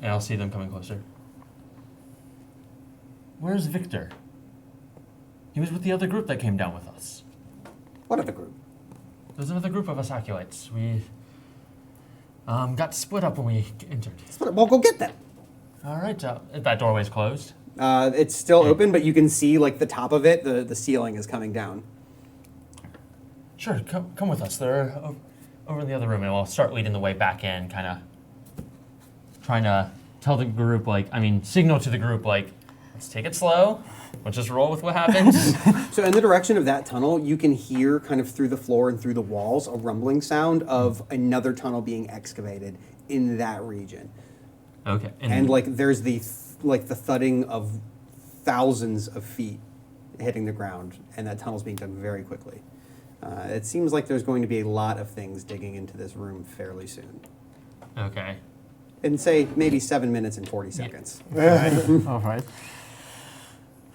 and I'll see them coming closer. Where's Victor? He was with the other group that came down with us. What other group? There's another group of us acolytes. We got split up when we entered. Well, go get them. All right, that doorway's closed. It's still open, but you can see like the top of it. The ceiling is coming down. Sure, come with us. They're over in the other room, and we'll start leading the way back in, kind of trying to tell the group, signal to the group, let's take it slow. We'll just roll with what happens. So in the direction of that tunnel, you can hear kind of through the floor and through the walls a rumbling sound of another tunnel being excavated in that region. Okay. And like there's the thudding of thousands of feet hitting the ground, and that tunnel's being done very quickly. It seems like there's going to be a lot of things digging into this room fairly soon. Okay. In say maybe 7 minutes and 40 seconds. All right.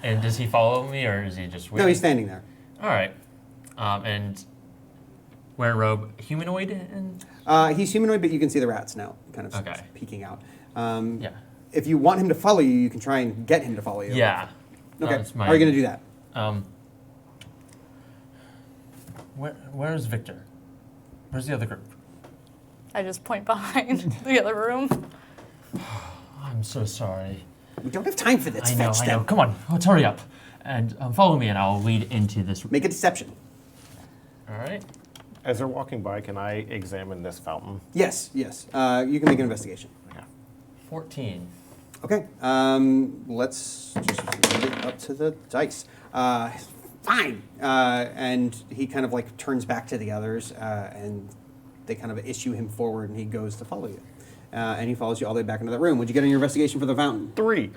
And does he follow me, or is he just waiting? No, he's standing there. All right. And wearing robe, humanoid? And He's humanoid, but you can see the rats now, kind of Okay. peeking out. yeah. If you want him to follow you, you can try and get him to follow you. Yeah. Okay. That's my- How are you going to do that? Where's Victor? Where's the other group? I just point behind the other room. I'm so sorry. We don't have time for this. I know. Fetch them. Come on, let's hurry up. And follow me, and I'll lead into this. Make a deception. All right. As they're walking by, can I examine this fountain? Yes, yes. You can make an investigation. Yeah. 14. Okay. Let's just leave it up to the dice. Fine. And he kind of like turns back to the others, and they kind of issue him forward, and he goes to follow you. And he follows you all the way back into that room. What'd you get on your investigation for the fountain? 3.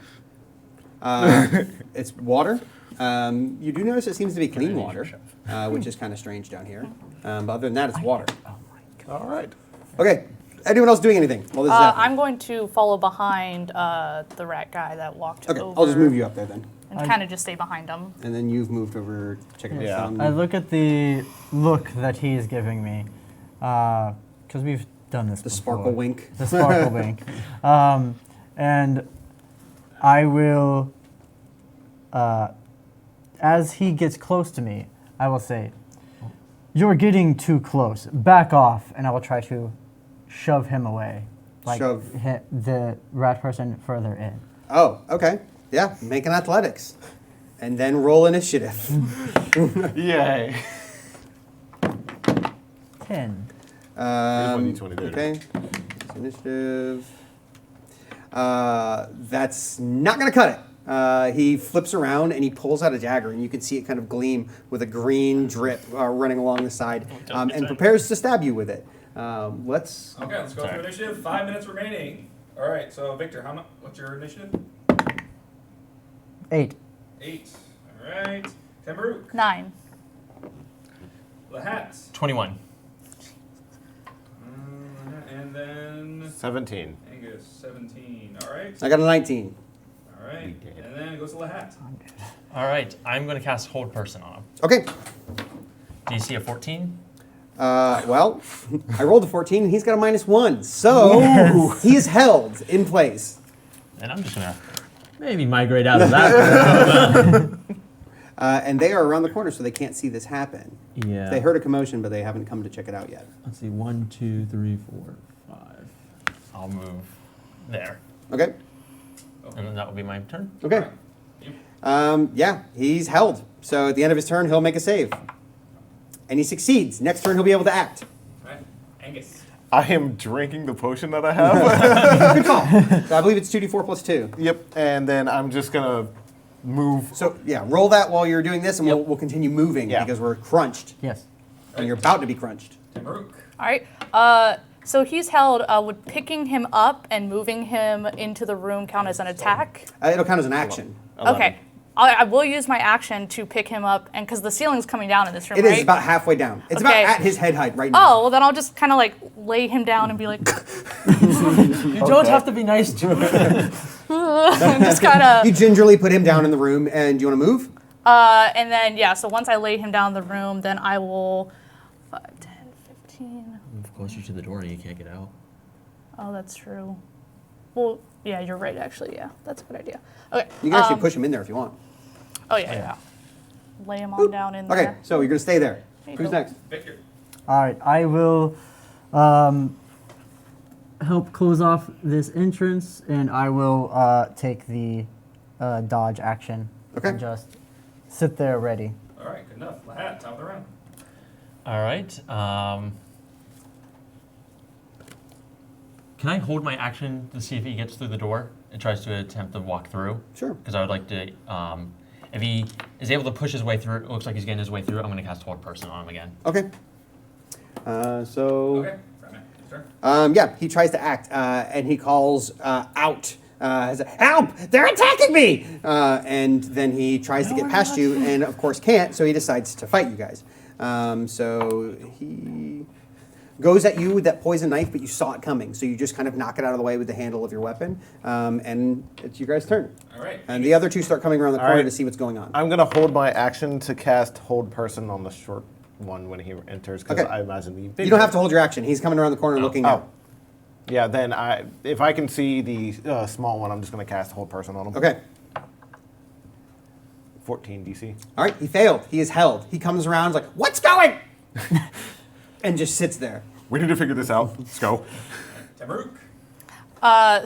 It's water. You do notice it seems to be clean need water, your which is kind of strange down here. But other than that, it's water. All right. Okay. Anyone else doing anything while this is happening? I'm going to follow behind the rat guy that walked Okay, over. I'll just move you up there then. And kind of just stay behind him. And then you've moved over, checking Yeah. the fountain. I look at the look that he's giving me, because we've done this The before. sparkle wink. The sparkle wink. And I will, as he gets close to me, I will say, "You're getting too close. Back off," and I will try to shove him away, like Shove. hit the rat person further in. Oh, okay. Yeah, make an athletics. And then roll initiative. Yay. 10. Here's one D20 later. Okay. Initiative. That's not going to cut it. He flips around and he pulls out a dagger, and you can see it kind of gleam with a green drip running along the side, and prepares to stab you with it. Let's. Okay, let's go through initiative. 5 minutes remaining. All right, so Victor, what's your initiative? 8. 8. All right. Tamrook. 9. Lahat. 21. And then 17. Angus. 17. All right. I got a 19. All right. And then it goes to Lahat. All right, I'm going to cast Hold Person on him. Okay. DC of 14. Well, I rolled a 14 and he's got a -1. So he is held in place. And I'm just going to maybe migrate out of that. And they are around the corner, so they can't see this happen. Yeah. They heard a commotion, but they haven't come to check it out yet. Let's see. 1, 2, 3, 4, 5. I'll move there. Okay. And then that will be my turn. Okay. Yeah, he's held. So at the end of his turn, he'll make a save. And he succeeds. Next turn, he'll be able to act. All right. Angus. I am drinking the potion that I have. Good call. I believe it's 2d4 plus 2. Yep. And then I'm just going to move. So, yeah, roll that while you're doing this, and Yep. we'll continue moving Yeah. because we're crunched. Yes. And you're about to be crunched. Tamrook. All right. So he's held. Would picking him up and moving him into the room count as an attack? It'll count as an action. 11. Okay. I will use my action to pick him up, and because the ceiling's coming down in this room, It right? is about halfway down. It's about Okay. at his head height right now. Oh, well then I'll just kind of like lay him down and be like, You don't have to be nice to him. just kind You of, gingerly put him down in the room, and do you want to move? and then yeah. So once I lay him down in the room, then I will 5, 10, 15. Move closer to the door and you can't get out. Oh, that's true. Well, yeah, you're right. Actually, yeah, that's a good idea. Okay. You can actually push him in there if you want. Oh yeah. Lay him on down in Okay, there. so you're going to stay there. There you Who's go. next? Victor. All right, I will help close off this entrance, and I will take the dodge action. Okay. And just sit there ready. All right, good enough. Lahat, top of the round. All right. Can I hold my action to see if he gets through the door and tries to attempt to walk through? Sure. Because I would like to, if he is able to push his way through, it looks like he's getting his way through, I'm going to cast Hold Person on him again. Okay. So, Okay. Your turn. yeah, he tries to act, and he calls out, as a, "Help! They're attacking me!" And then he tries to get past you, and of course can't, so he decides to fight you guys. So he goes at you with that poison knife, but you saw it coming, so you just kind of knock it out of the way with the handle of your weapon, and it's you guys' turn. All right. And the other two start coming around the All corner right. to see what's going on. I'm going to hold my action to cast Hold Person on the short one when he enters, because Okay. I imagine the big You don't have to hold your action. He's coming around the corner looking Oh. out. Yeah, then if I can see the small one, I'm just going to cast Hold Person on him. Okay. 14 DC. All right, he failed. He is held. He comes around, like, "What's going?" and just sits there. We need to figure this out. Let's go. Tamrook.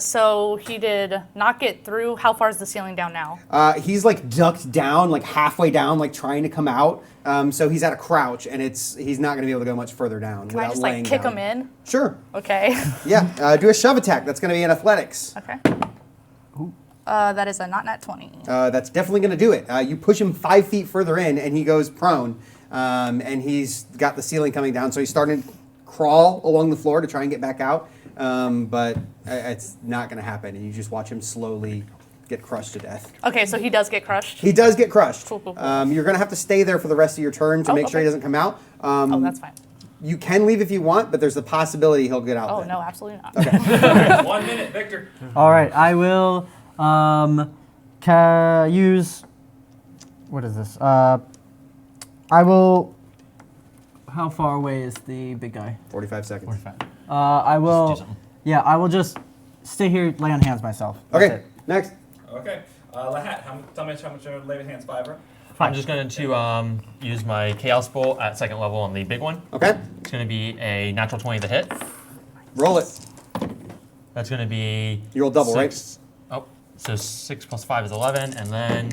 So he did not get through. How far is the ceiling down now? He's like ducked down, like halfway down, like trying to come out. So he's at a crouch, and he's not going to be able to go much further down. Can I just like kick him in? Sure. Okay. Yeah. Do a shove attack. That's going to be in athletics. Okay. That is a not nat 20. That's definitely going to do it. You push him 5 feet further in, and he goes prone. And he's got the ceiling coming down, so he's starting to crawl along the floor to try and get back out. But it's not going to happen, and you just watch him slowly get crushed to death. Okay, so he does get crushed. He does get crushed. Cool, cool, cool. You're going to have to stay there for the rest of your turn to Oh, make sure he okay. doesn't come out. Oh, that's fine. You can leave if you want, but there's the possibility he'll get out Oh then. no, absolutely not. All right, 1 minute, Victor. All right, I will use. What is this? I will. How far away is the big guy? 45 seconds. 45. I will. do something. Yeah, I will just stay here, lay on hands myself. That's Okay, it. next. Okay. Lahat, tell me how much are lay hands 5 are? I'm just going to use my Chaos Bolt at 2nd level on the big one. Okay. It's going to be a natural 20 to hit. Roll it. That's going to be. You roll double, right? Oh, so 6 plus 5 is 11, and then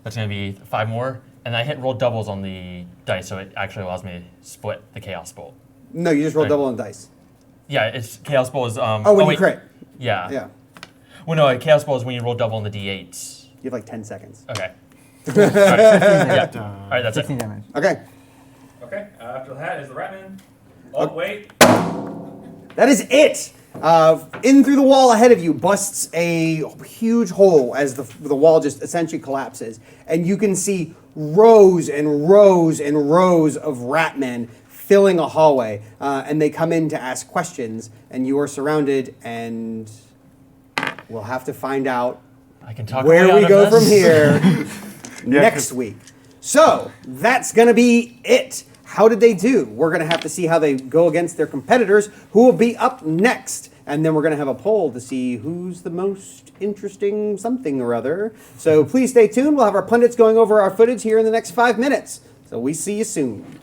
that's going to be 5 more. And I roll doubles on the dice, so it actually allows me to split the Chaos Bolt. No, you just roll Right. double on dice. Yeah, it's Chaos Bolt is. Oh, when you wait. crit. Yeah. Yeah. Well, no, Chaos Bolt is when you roll double on the d8s. You have like 10 seconds. Okay. 16 Yeah. damage. All right, that's it. 16 damage. Okay. Okay. After Lahat is the Ratman. Oh, wait. That is it. In through the wall ahead of you busts a huge hole as the wall just essentially collapses. And you can see rows and rows and rows of ratmen filling a hallway. And they come in to ask questions. And you are surrounded, and we'll have to find out I can talk where away we out of go from this. here next week. So that's going to be it. How did they do? We're going to have to see how they go against their competitors, who will be up next. And then we're going to have a poll to see who's the most interesting something or other. So please stay tuned. We'll have our pundits going over our footage here in the next 5 minutes. So we see you soon.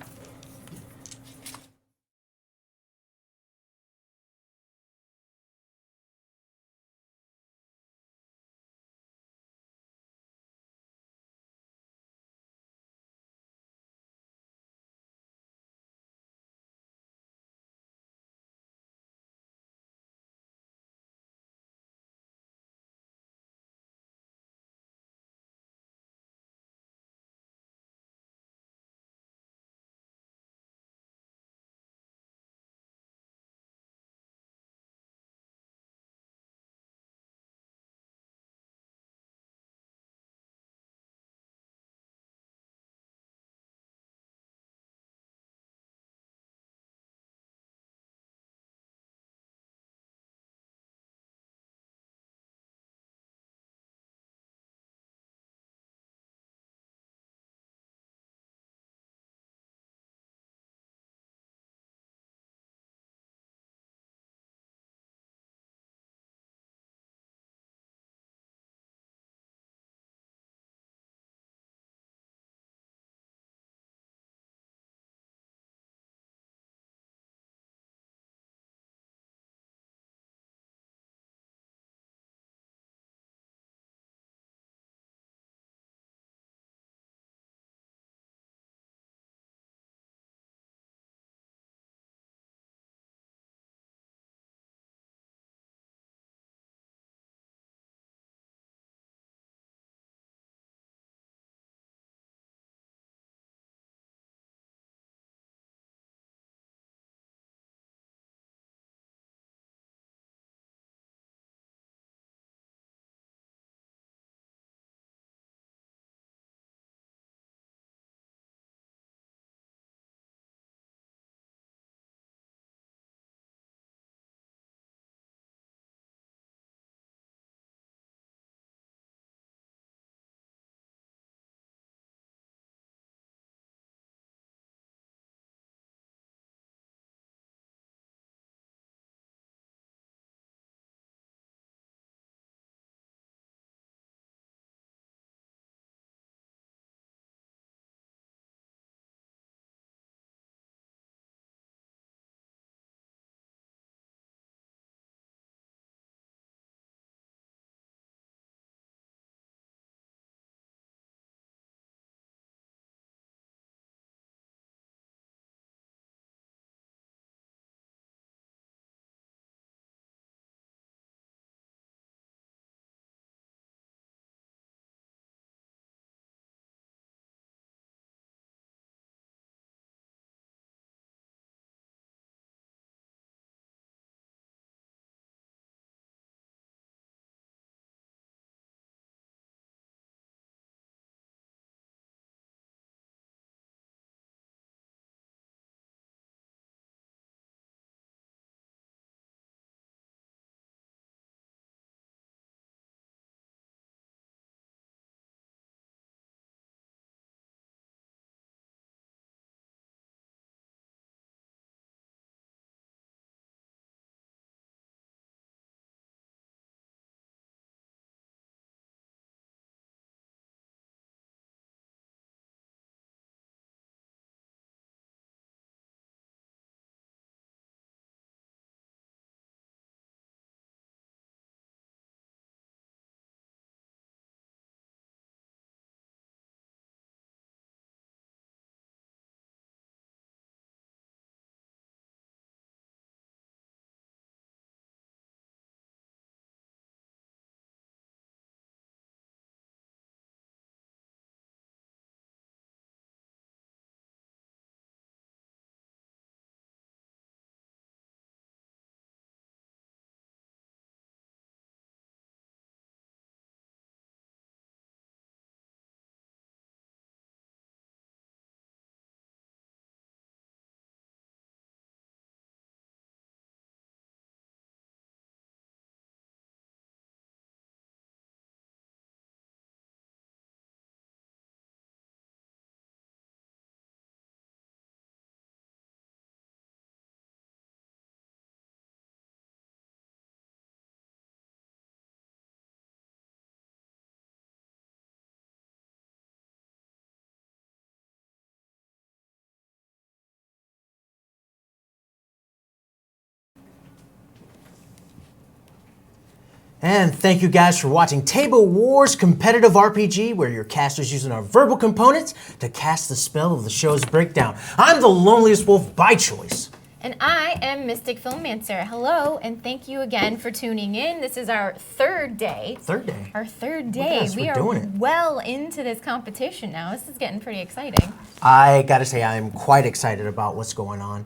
And thank you guys for watching Table Wars Competitive RPG, where your casters using our verbal components to cast the spell of the show's breakdown. I'm the loneliest wolf by choice. And I am Mystic Filmmancer. Hello, and thank you again for tuning in. This is our third day. Third day. Our third Look at day. us, We we're are doing it. well into this competition now. This is getting pretty exciting. I gotta say, I'm quite excited about what's going on.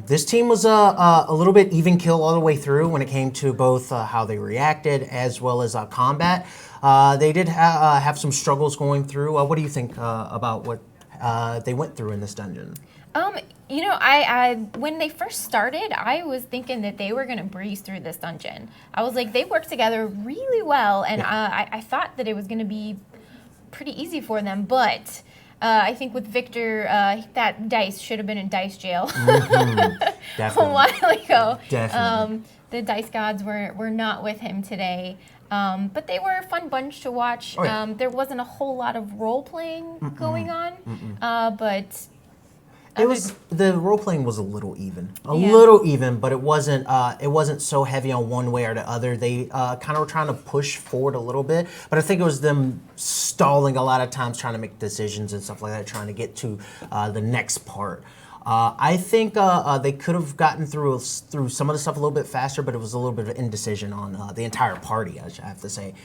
This team was a little bit even kill all the way through when it came to both how they reacted as well as combat. They did have some struggles going through. What do you think about what they went through in this dungeon? You know, I when they first started, I was thinking that they were going to breeze through this dungeon. I was like, they work together really well, and I thought that it was going to be pretty easy for them, but I think with Victor, that dice should have been in dice jail a while ago. Definitely. The dice gods were not with him today. But they were a fun bunch to watch. Oh, yeah. There wasn't a whole lot of role playing going on, but The role playing was a little even, but it wasn't so heavy on one way or the other. They kind of were trying to push forward a little bit, but I think it was them stalling a lot of times, trying to make decisions and stuff like that, trying to get to the next part. I think they could have gotten through some of the stuff a little bit faster, but it was a little bit of indecision on the entire party, I have to say,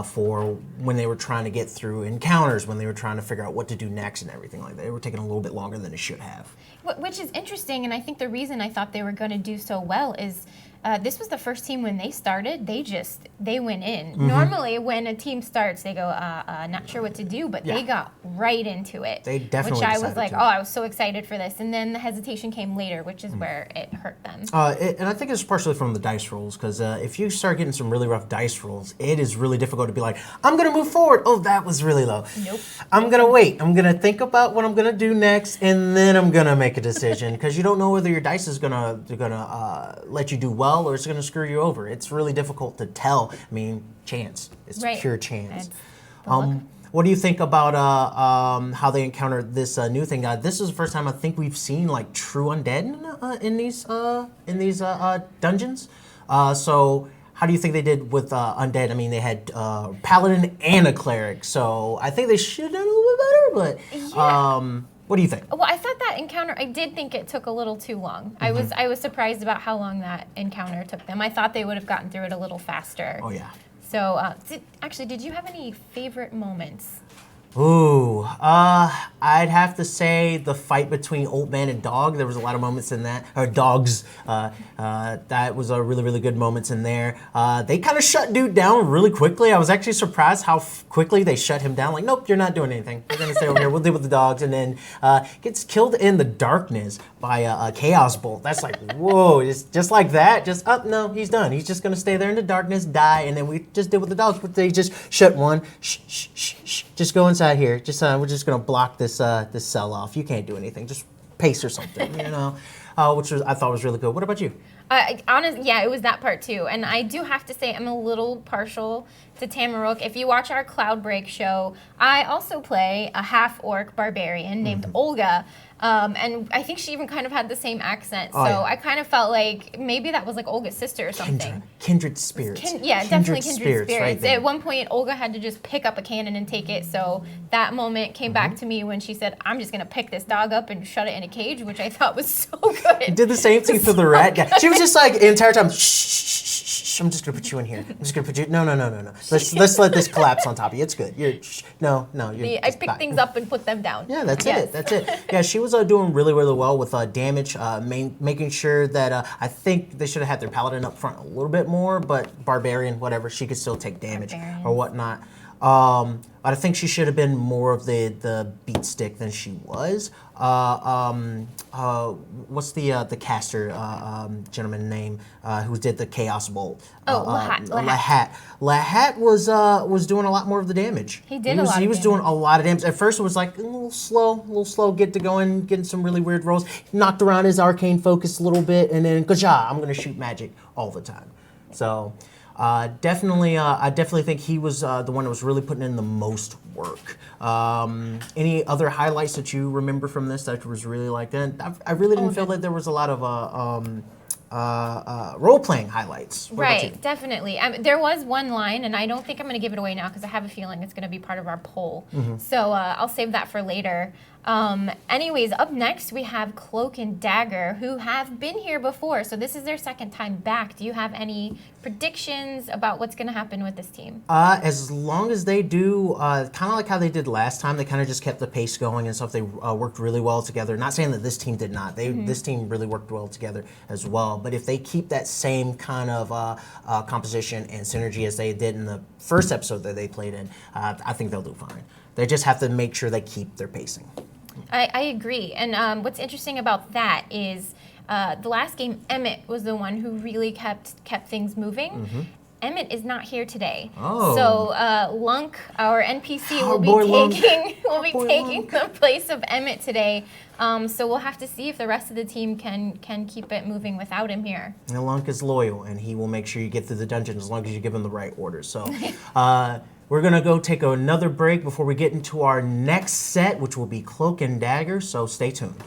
for when they were trying to get through encounters, when they were trying to figure out what to do next and everything like that. They were taking a little bit longer than it should have. which is interesting, and I think the reason I thought they were going to do so well is this was the first team when they started, they went in. Normally when a team starts, they go, not sure what to do, but they got right into it. They definitely Which I was decided like, to. oh, I was so excited for this. And then the hesitation came later, which is where it hurt them. And I think it's partially from the dice rolls, because if you start getting some really rough dice rolls, it is really difficult to be like, I'm going to move forward. Oh, that was really low. Nope. I'm going to wait. I'm going to think about what I'm going to do next, and then I'm going to make a decision, because you don't know whether your dice is going to let you do well or it's going to screw you over. It's really difficult to tell. I mean, chance. It's Right. pure chance. It's the luck. What do you think about how they encountered this new thing? This is the first time I think we've seen like true undead in these dungeons. So how do you think they did with undead? I mean, they had paladin and a cleric, so I think they should have done a little bit better. But what do you think? Well, I thought that encounter, I did think it took a little too long. I was surprised about how long that encounter took them. I thought they would have gotten through it a little faster. Oh yeah. So, did you have any favorite moments? Ooh, I'd have to say the fight between Old Man and Dog. There was a lot of moments in that, or Dogs. That was a really, really good moments in there. They kind of shut dude down really quickly. I was actually surprised how quickly they shut him down. Like, nope, you're not doing anything. We're gonna stay over here. We'll deal with the dogs. And then gets killed in the darkness by a Chaos Bolt. That's like, whoa, just like that. Just no, he's done. He's just gonna stay there in the darkness, die, and then we just deal with the dogs. But they just shut one. Shh, shh, shh, shh. Just go inside here. Just we're just gonna block this this cell off. You can't do anything. Just pace or something, you know, which I thought was really good. What about you? Honestly, yeah, it was that part too. And I do have to say, I'm a little partial to Tamarook. If you watch our Cloudbreak show, I also play a half-orc barbarian named Olga. And I think she even kind of had the same accent. So I kind of felt like maybe that was like Olga's sister or something. Kindred spirits. Definitely kindred spirits. Right there. At one point, Olga had to just pick up a cannon and take it. So that moment came back to me when she said, I'm just going to pick this dog up and shut it in a cage, which I thought was so good. Did the same thing for the rat guy. She was just like the entire time, shh, shh, shh, shh, I'm just gonna put you in here. I'm just gonna put you. No. Let's let this collapse on top of you. It's good. No. You're I picked things up and put them down. Yeah, that's Yes. it. That's it. Yeah, she was doing really, really well with damage, making sure that I think they should have had their paladin up front a little bit more, but barbarian, whatever, she could still take damage Barbarian. or whatnot. But I think she should have been more of the beat stick than she was. What's the caster gentleman name who did the Chaos Bolt? Lahat. Lahat was doing a lot more of the damage. He did a lot of He was doing damage. a lot of damage. At first, it was like a little slow, get to going, getting some really weird rolls. Knocked around his arcane focus a little bit, and then gaja, I'm gonna shoot magic all the time. So. I definitely think he was the one that was really putting in the most work. Any other highlights that you remember from this that was really like that? I really didn't feel that there was a lot of role-playing highlights. What about you? Right, definitely. There was one line, and I don't think I'm going to give it away now because I have a feeling it's going to be part of our poll. So I'll save that for later. Anyways, up next we have Cloak and Dagger, who have been here before. So this is their second time back. Do you have any predictions about what's going to happen with this team? As long as they do, kind of like how they did last time, they kind of just kept the pace going and stuff. They worked really well together. Not saying that this team did not. This team really worked well together as well. But if they keep that same kind of composition and synergy as they did in the first episode that they played in, I think they'll do fine. They just have to make sure they keep their pacing. I agree. And what's interesting about that is the last game, Emmett was the one who really kept things moving. Emmett is not here today. Oh. So Lunk, our NPC, Our will be boy Lunk. taking the place of Emmett today. So we'll have to see if the rest of the team can keep it moving without him here. And Lunk is loyal, and he will make sure you get through the dungeon as long as you give him the right orders. So we're going to go take another break before we get into our next set, which will be Cloak and Dagger. So stay tuned.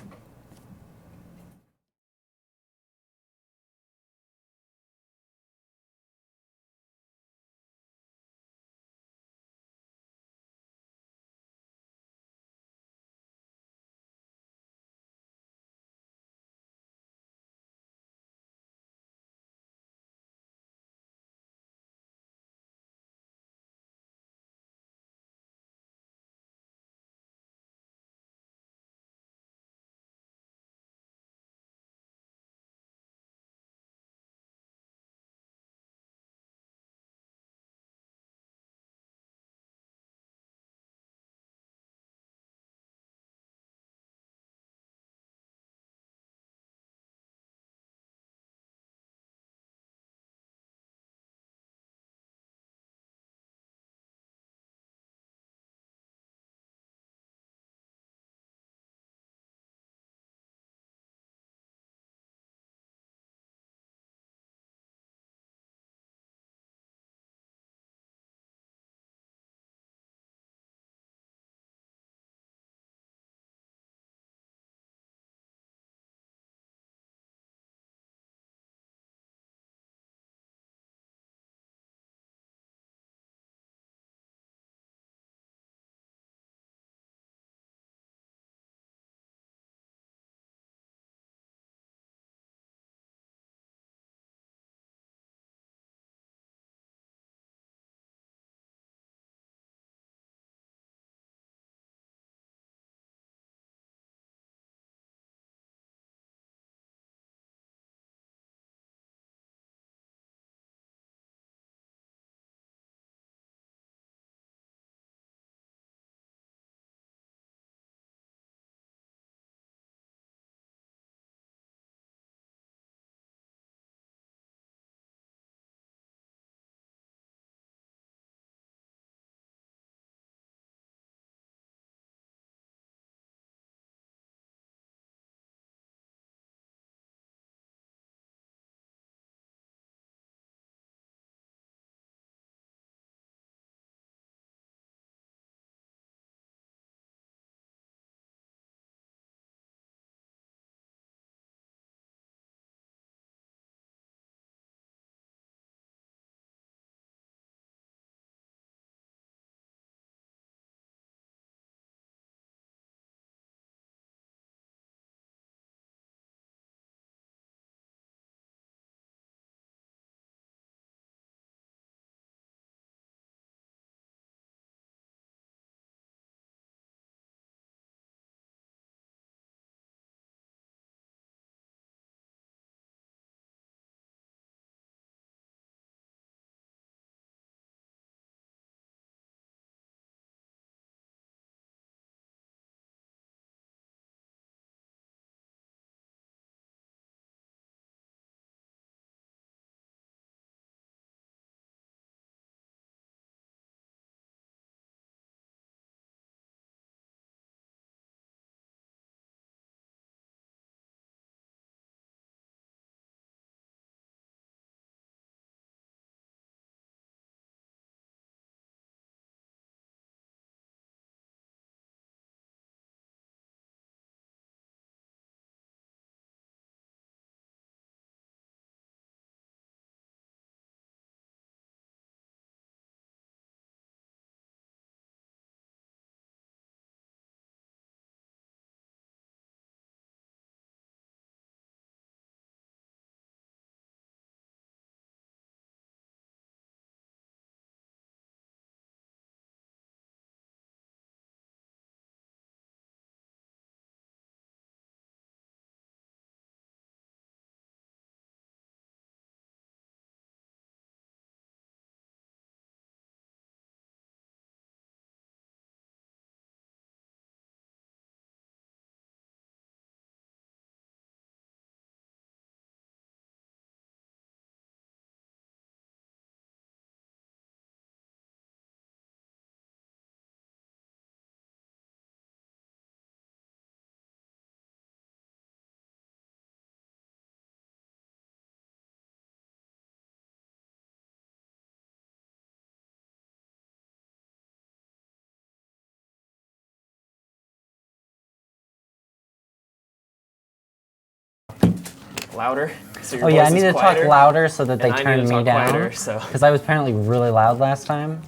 louder. So your Oh yeah, I voice need is to quieter, talk louder so that they and I need turn to me talk down. quieter, so- Because I was apparently really loud last time,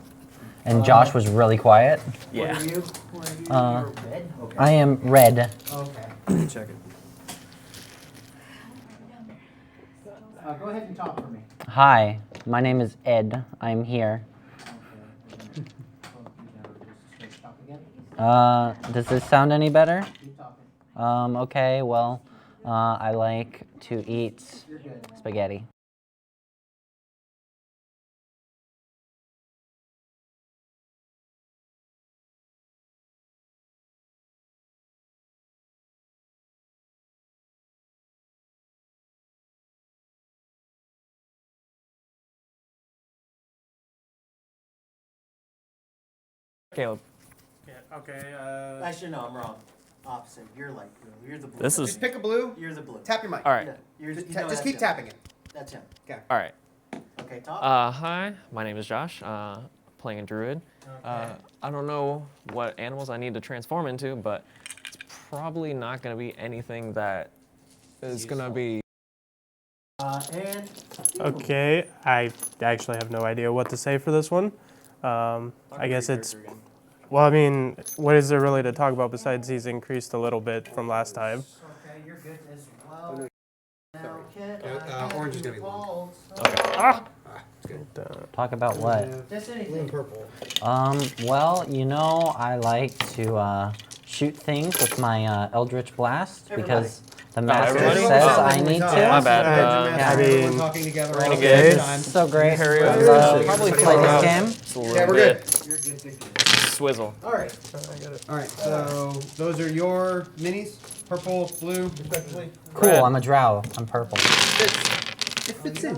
and Josh was really quiet. Yeah. What are you? You're red? Okay. I am red. Okay. Check it. Go ahead and talk for me. Hi, my name is Ed. I'm here. Does this sound any better? Okay, well, I like to eat spaghetti. Caleb. Yeah, okay, Actually, no, I'm wrong. Opposite. You're light blue. You're the blue. This is- Just pick a blue. You're the blue. Tap your mic. All right. Yeah, you're, Just, you know just that's keep him. tapping it. That's him. Okay. All right. Okay, talk. Hi, my name is Josh. Playing a druid. I don't know what animals I need to transform into, but it's probably not going to be anything that is going to be. And okay, I actually have no idea what to say for this one. I guess it's, well, I mean, what is there really to talk about besides he's increased a little bit from last time? okay, you're good as well. Now, kid, Orange is gonna be long. Talk about what? Just Blue and anything. purple. Well, you know, I like to shoot things with my Eldritch Blast because the master everybody? says Oh, I need my to. bad. I Everyone mean, talking together all Renegade. the okay. time. So great. Carry I over. love Probably play throw this out. game. It's a little Yeah, we're bit good. You're good, good, good. swizzle. All right. All right, so those are your minis, purple, blue, respectively. Cool, Red. I'm a drow. I'm purple. It fits in.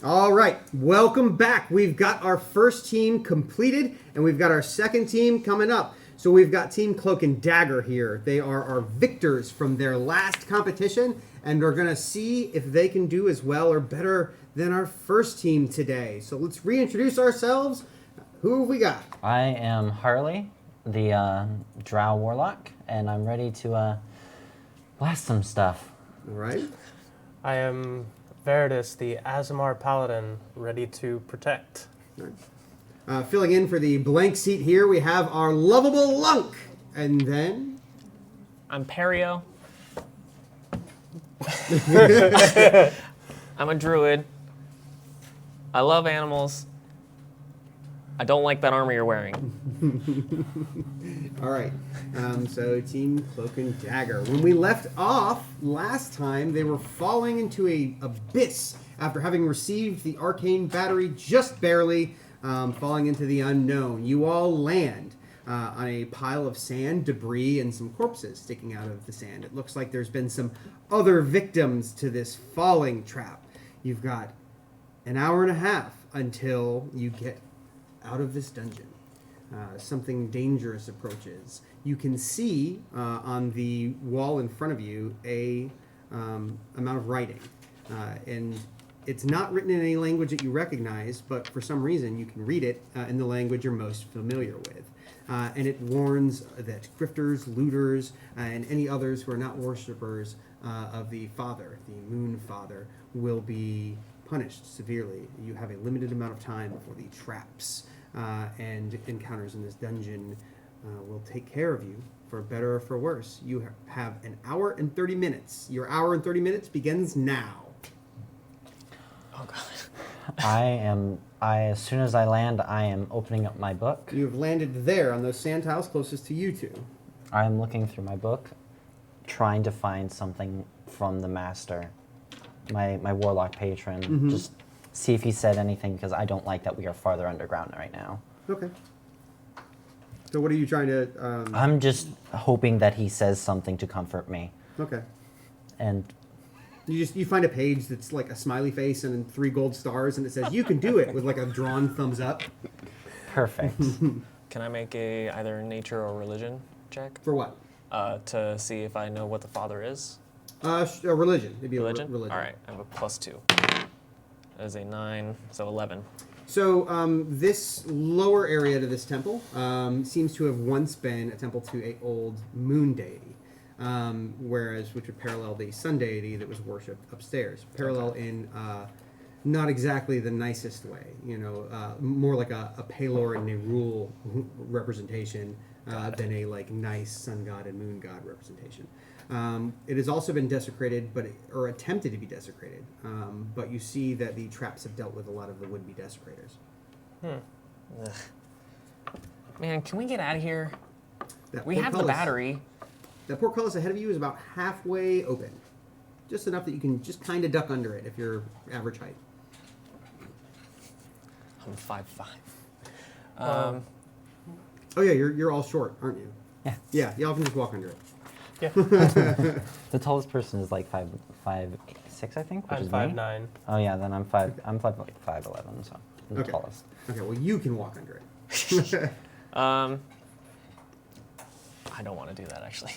All right, welcome back. We've got our first team completed, and we've got our second team coming up. So we've got Team Cloak and Dagger here. They are our victors from their last competition, and we're going to see if they can do as well or better than our first team today. So let's reintroduce ourselves. Who have we got? I am Harley, the Drow Warlock, and I'm ready to blast some stuff. All right. I am Veritas, the Azamar Paladin, ready to protect. Filling in for the blank seat here, we have our lovable Lunk. And then... I'm Perio. I'm a druid. I love animals. I don't like that armor you're wearing. All right. So Team Cloak and Dagger. When we left off last time, they were falling into a abyss after having received the arcane battery just barely, falling into the unknown. You all land on a pile of sand, debris, and some corpses sticking out of the sand. It looks like there's been some other victims to this falling trap. You've got an hour and a half until you get out of this dungeon. Something dangerous approaches. You can see on the wall in front of you a amount of writing, and it's not written in any language that you recognize, but for some reason you can read it in the language you're most familiar with. And it warns that grifters, looters, and any others who are not worshippers of the Father, the Moon Father, will be punished severely. You have a limited amount of time before the traps and encounters in this dungeon will take care of you, for better or for worse. You have an hour and 30 minutes. Your hour and 30 minutes begins now. Oh, God. As soon as I land, I am opening up my book. You have landed there on those sand tiles closest to you two. I am looking through my book, trying to find something from the master, my warlock patron. Just see if he said anything, because I don't like that we are farther underground right now. Okay. So what are you trying to... I'm just hoping that he says something to comfort me. Okay. And you find a page that's like a smiley face and 3 gold stars, and it says, "You can do it," with like a drawn thumbs up. perfect. Can I make either nature or religion check? For what? To see if I know what the Father is. A religion. It'd be Religion? a religion. All right, I have a +2. That is a 9, so 11. So this lower area to this temple seems to have once been a temple to a old moon deity, which would parallel the sun deity that was worshipped upstairs. Parallel in not exactly the nicest way, more like a Pelor and Nerul representation than a like nice sun god and moon god representation. It has also been desecrated, or attempted to be desecrated, but you see that the traps have dealt with a lot of the would-be desecrators. Ugh. Man, can we get out of here? We have the portcullis- battery. That portcullis ahead of you is about halfway open. Just enough that you can just kind of duck under it if you're average height. I'm 5'5". Oh yeah, you're all short, aren't you? Yeah. Yeah, y'all can just walk under it. Yeah. The tallest person is like 5'6", I think, which I'm is 5'9". me. Oh yeah, then I'm 5'11", so I'm the Okay. tallest. Okay, well you can walk under it. I don't want to do that, actually.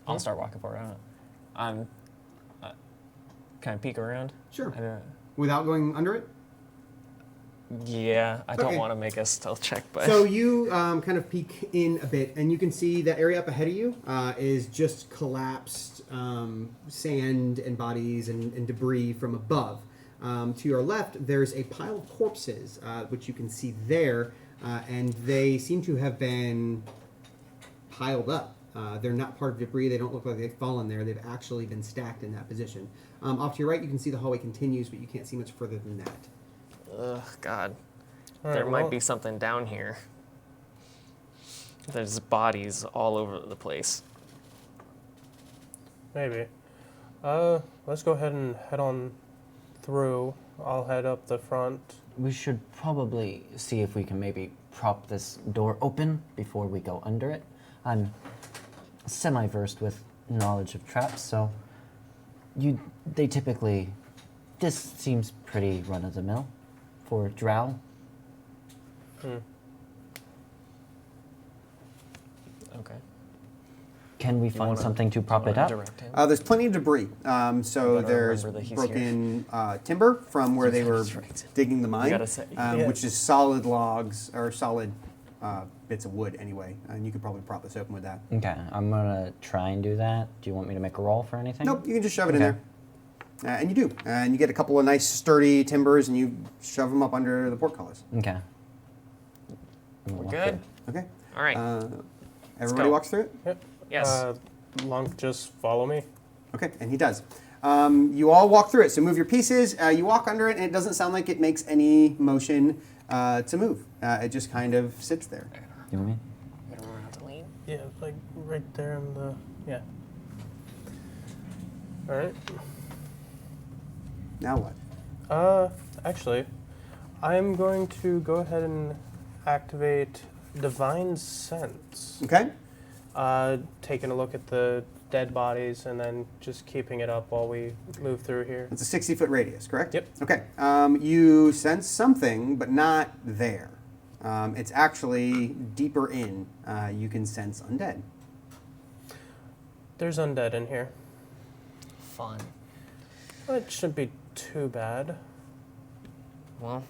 I'll start walking forward. Can I peek around? Sure. I don't, Without going under it? yeah, I don't Okay. want to make a stealth check, but... So you kind of peek in a bit, and you can see that area up ahead of you is just collapsed sand and bodies and debris from above. To your left, there's a pile of corpses, which you can see there, and they seem to have been piled up. They're not part of debris. They don't look like they've fallen there. They've actually been stacked in that position. Off to your right, you can see the hallway continues, but you can't see much further than that. Ugh, God. All There right, might well- be something down here. There's bodies all over the place. Maybe. Let's go ahead and head on through. I'll head up the front. We should probably see if we can maybe prop this door open before we go under it. I'm semi-versed with knowledge of traps, so They typically. This seems pretty run of the mill for drow. Okay. Can we find something to prop it up? There's plenty of debris. So Gotta there's remember that he's broken timber from where they were digging the mine, gotta say- which is solid logs or solid bits of wood anyway. And you could probably prop this open with that. Okay, I'm gonna try and do that. Do you want me to make a roll for anything? Nope, you can just shove it in there. And you do. And you get a couple of nice sturdy timbers and you shove them up under the portcullis. Okay. We're good. Okay. All right. Everybody go. walks through it? Yep. Yes. Lunk, just follow me. Okay, and he does. You all walk through it. So move your pieces. You walk under it, and it doesn't sound like it makes any motion to move. It just kind of sits there. You want me? Gotta remember how to lean. Yeah, like right there in the, yeah. All right. Now what? Actually, I'm going to go ahead and activate Divine Sense. Okay. Taking a look at the dead bodies and then just keeping it up while we move through here. It's a 60-foot radius, correct? Yep. Okay. You sense something, but not there. It's actually deeper in. You can sense undead. There's undead in here. Fun. It shouldn't be too bad. Well,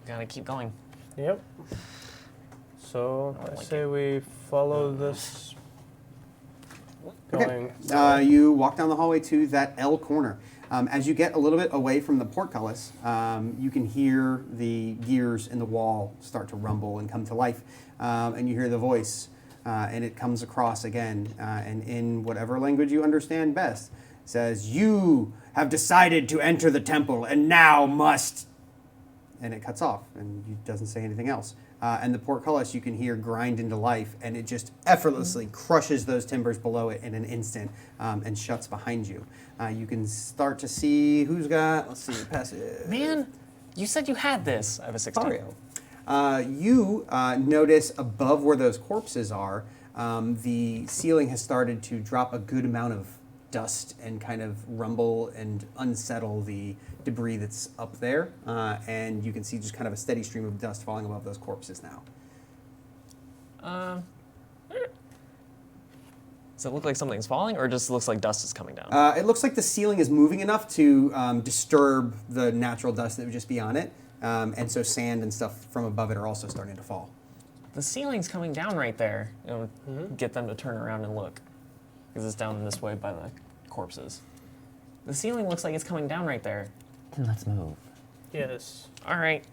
gotta keep going. Yep. So I like say we follow this going. You walk down the hallway to that L corner. As you get a little bit away from the portcullis, you can hear the gears in the wall start to rumble and come to life. And you hear the voice, and it comes across again. And in whatever language you understand best, says, "You have decided to enter the temple, and now must..." And it cuts off, and it doesn't say anything else. And the portcullis you can hear grind into life, and it just effortlessly crushes those timbers below it in an instant and shuts behind you. You can start to see who's got, let's see, passive. Man, you said you had this. I have a 16. You notice above where those corpses are, the ceiling has started to drop a good amount of dust and kind of rumble and unsettle the debris that's up there. And you can see just kind of a steady stream of dust falling above those corpses now. Does it look like something's falling, or just looks like dust is coming down? It looks like the ceiling is moving enough to disturb the natural dust that would just be on it. And so sand and stuff from above it are also starting to fall. The ceiling's coming down right there. Get them to turn around and look, because it's down this way by the corpses. The ceiling looks like it's coming down right there. Then let's move. Yes. All right.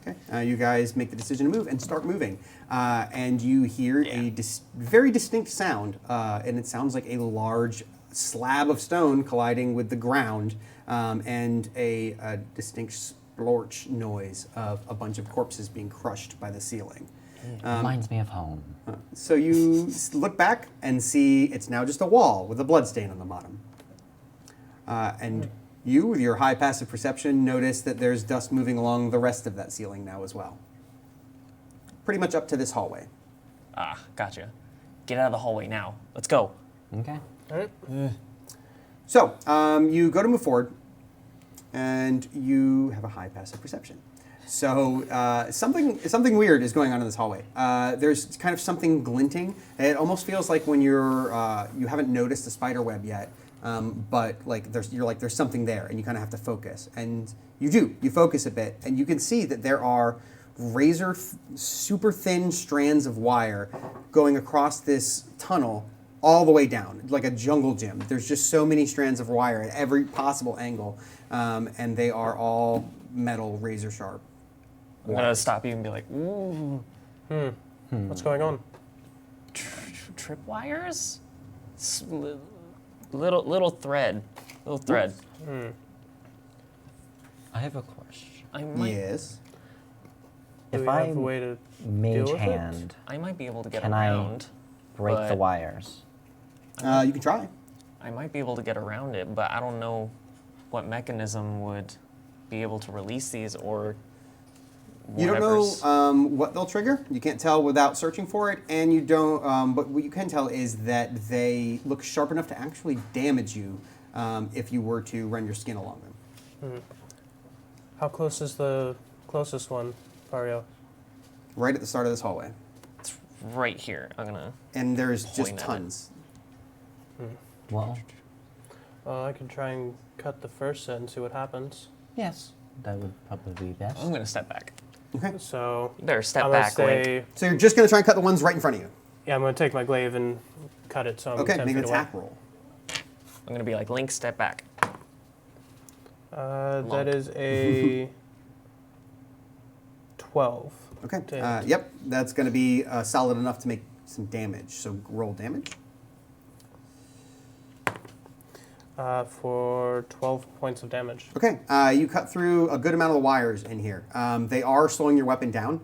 Okay. You guys make the decision to move and start moving. And you hear a very distinct sound, and it sounds like a large slab of stone colliding with the ground, and a distinct splorch noise of a bunch of corpses being crushed by the ceiling. Reminds me of home. So you look back and see it's now just a wall with a bloodstain on the bottom. And you, with your high passive perception, notice that there's dust moving along the rest of that ceiling now as well. Pretty much up to this hallway. Ah, gotcha. Get out of the hallway now. Let's go. Okay. All right. So you go to move forward, and you have a high passive perception. So something weird is going on in this hallway. There's kind of something glinting. It almost feels like when you haven't noticed the spider web yet, but like there's something there, and you kind of have to focus. And you do. You focus a bit, and you can see that there are super thin strands of wire going across this tunnel all the way down, like a jungle gym. There's just so many strands of wire at every possible angle, and they are all metal, razor sharp. I'm gonna stop you and be like, ooh. What's going on? Tripwires? Little thread. Little thread. I have a question. I might, Yes. Do If we have I a way to mage deal with it? hand, I might be able to get can I around. break the but- wires? You can try. I might be able to get around it, but I don't know what mechanism would be able to release these or You don't know whatever's- what they'll trigger. You can't tell without searching for it, and you don't. But what you can tell is that they look sharp enough to actually damage you if you were to run your skin along them. How close is the closest one, Fario? Right at the start of this hallway, It's right here. I'm gonna. and there's just Point at it. tons. Well, I can try and cut the first set and see what happens. yes, that would probably be best. I'm gonna step back. Okay. So You better step I'm gonna back, Link. say, So you're just going to try and cut the ones right in front of you. yeah, I'm gonna take my glaive and cut it. So I'm Okay, 10 make an feet away. attack roll. I'm gonna be like, Link, step back. That is a 12. Okay. Damage. Yep, that's going to be solid enough to make some damage. So roll damage. For 12 points of damage. Okay, you cut through a good amount of the wires in here. They are slowing your weapon down,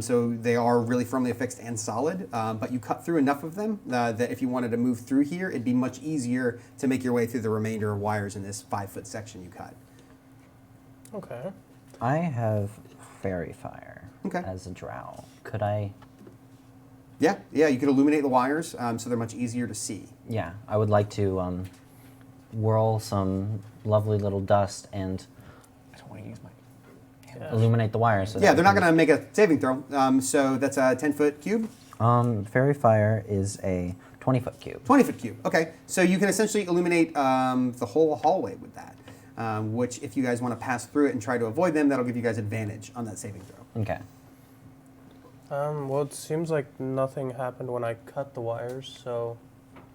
so they are really firmly affixed and solid, but you cut through enough of them that if you wanted to move through here, it'd be much easier to make your way through the remainder of wires in this 5-foot section you cut. Okay. I have fairy fire Okay. as a drow. Could I? Yeah, you could illuminate the wires, so they're much easier to see. Yeah, I would like to whirl some lovely little dust and I don't want to use my. illuminate the wires. So Yeah, that they're we not going to make a saving throw, so that's a 10-foot cube. Fairy fire is a 20-foot cube. 20-foot cube. Okay, so you can essentially illuminate the whole hallway with that. Which, if you guys want to pass through it and try to avoid them, that'll give you guys advantage on that saving throw. Okay. Well, it seems like nothing happened when I cut the wires, so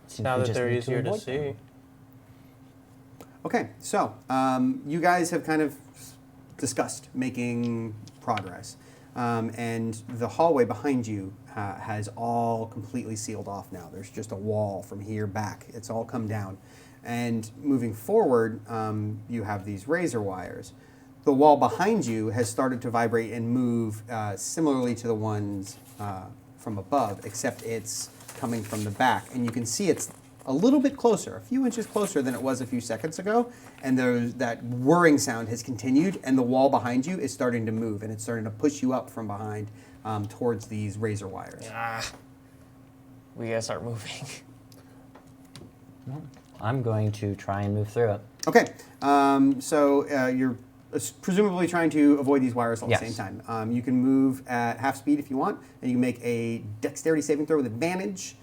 Seems now we that just they're need to easier to avoid see. them. Okay, so you guys have kind of discussed making progress, and the hallway behind you has all completely sealed off now. There's just a wall from here back. It's all come down. And moving forward, you have these razor wires. The wall behind you has started to vibrate and move similarly to the ones from above, except it's coming from the back. And you can see it's a little bit closer, a few inches closer than it was a few seconds ago. And that whirring sound has continued, and the wall behind you is starting to move, and it's starting to push you up from behind towards these razor wires. We gotta start moving. I'm going to try and move through it. Okay, so you're presumably trying to avoid these wires all at the Yes. same time. You can move at half speed if you want, and you can make a dexterity saving throw with advantage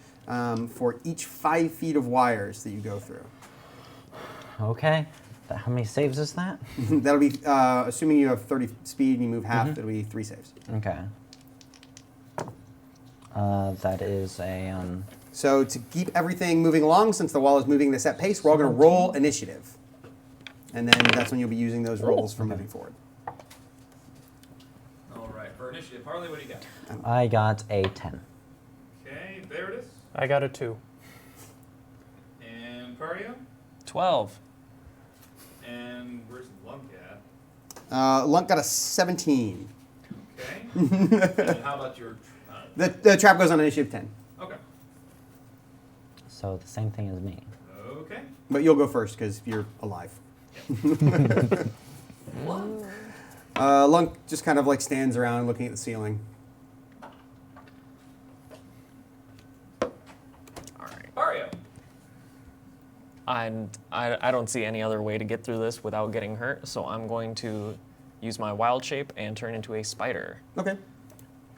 for each 5 feet of wires that you go through. Okay. How many saves is that? That'll be, assuming you have 30 speed and you move half, it'll be 3 saves. Okay. That is a So to keep everything moving along, since the wall is moving at a set pace, we're all going to roll initiative. And then that's when you'll be using those rolls for moving forward. All right, for initiative, Harley, what do you got? I got a 10. Okay, Veritas I got a 2. and Pario, 12. and where's Lunk at? Lunk got a 17. Okay. And how about your? The trap goes on initiative 10. Okay. So the same thing as me. Okay. But you'll go first because you're alive. Lunk just kind of like stands around looking at the ceiling. All right. Pario. I don't see any other way to get through this without getting hurt, so I'm going to use my wild shape and turn into a spider. Okay.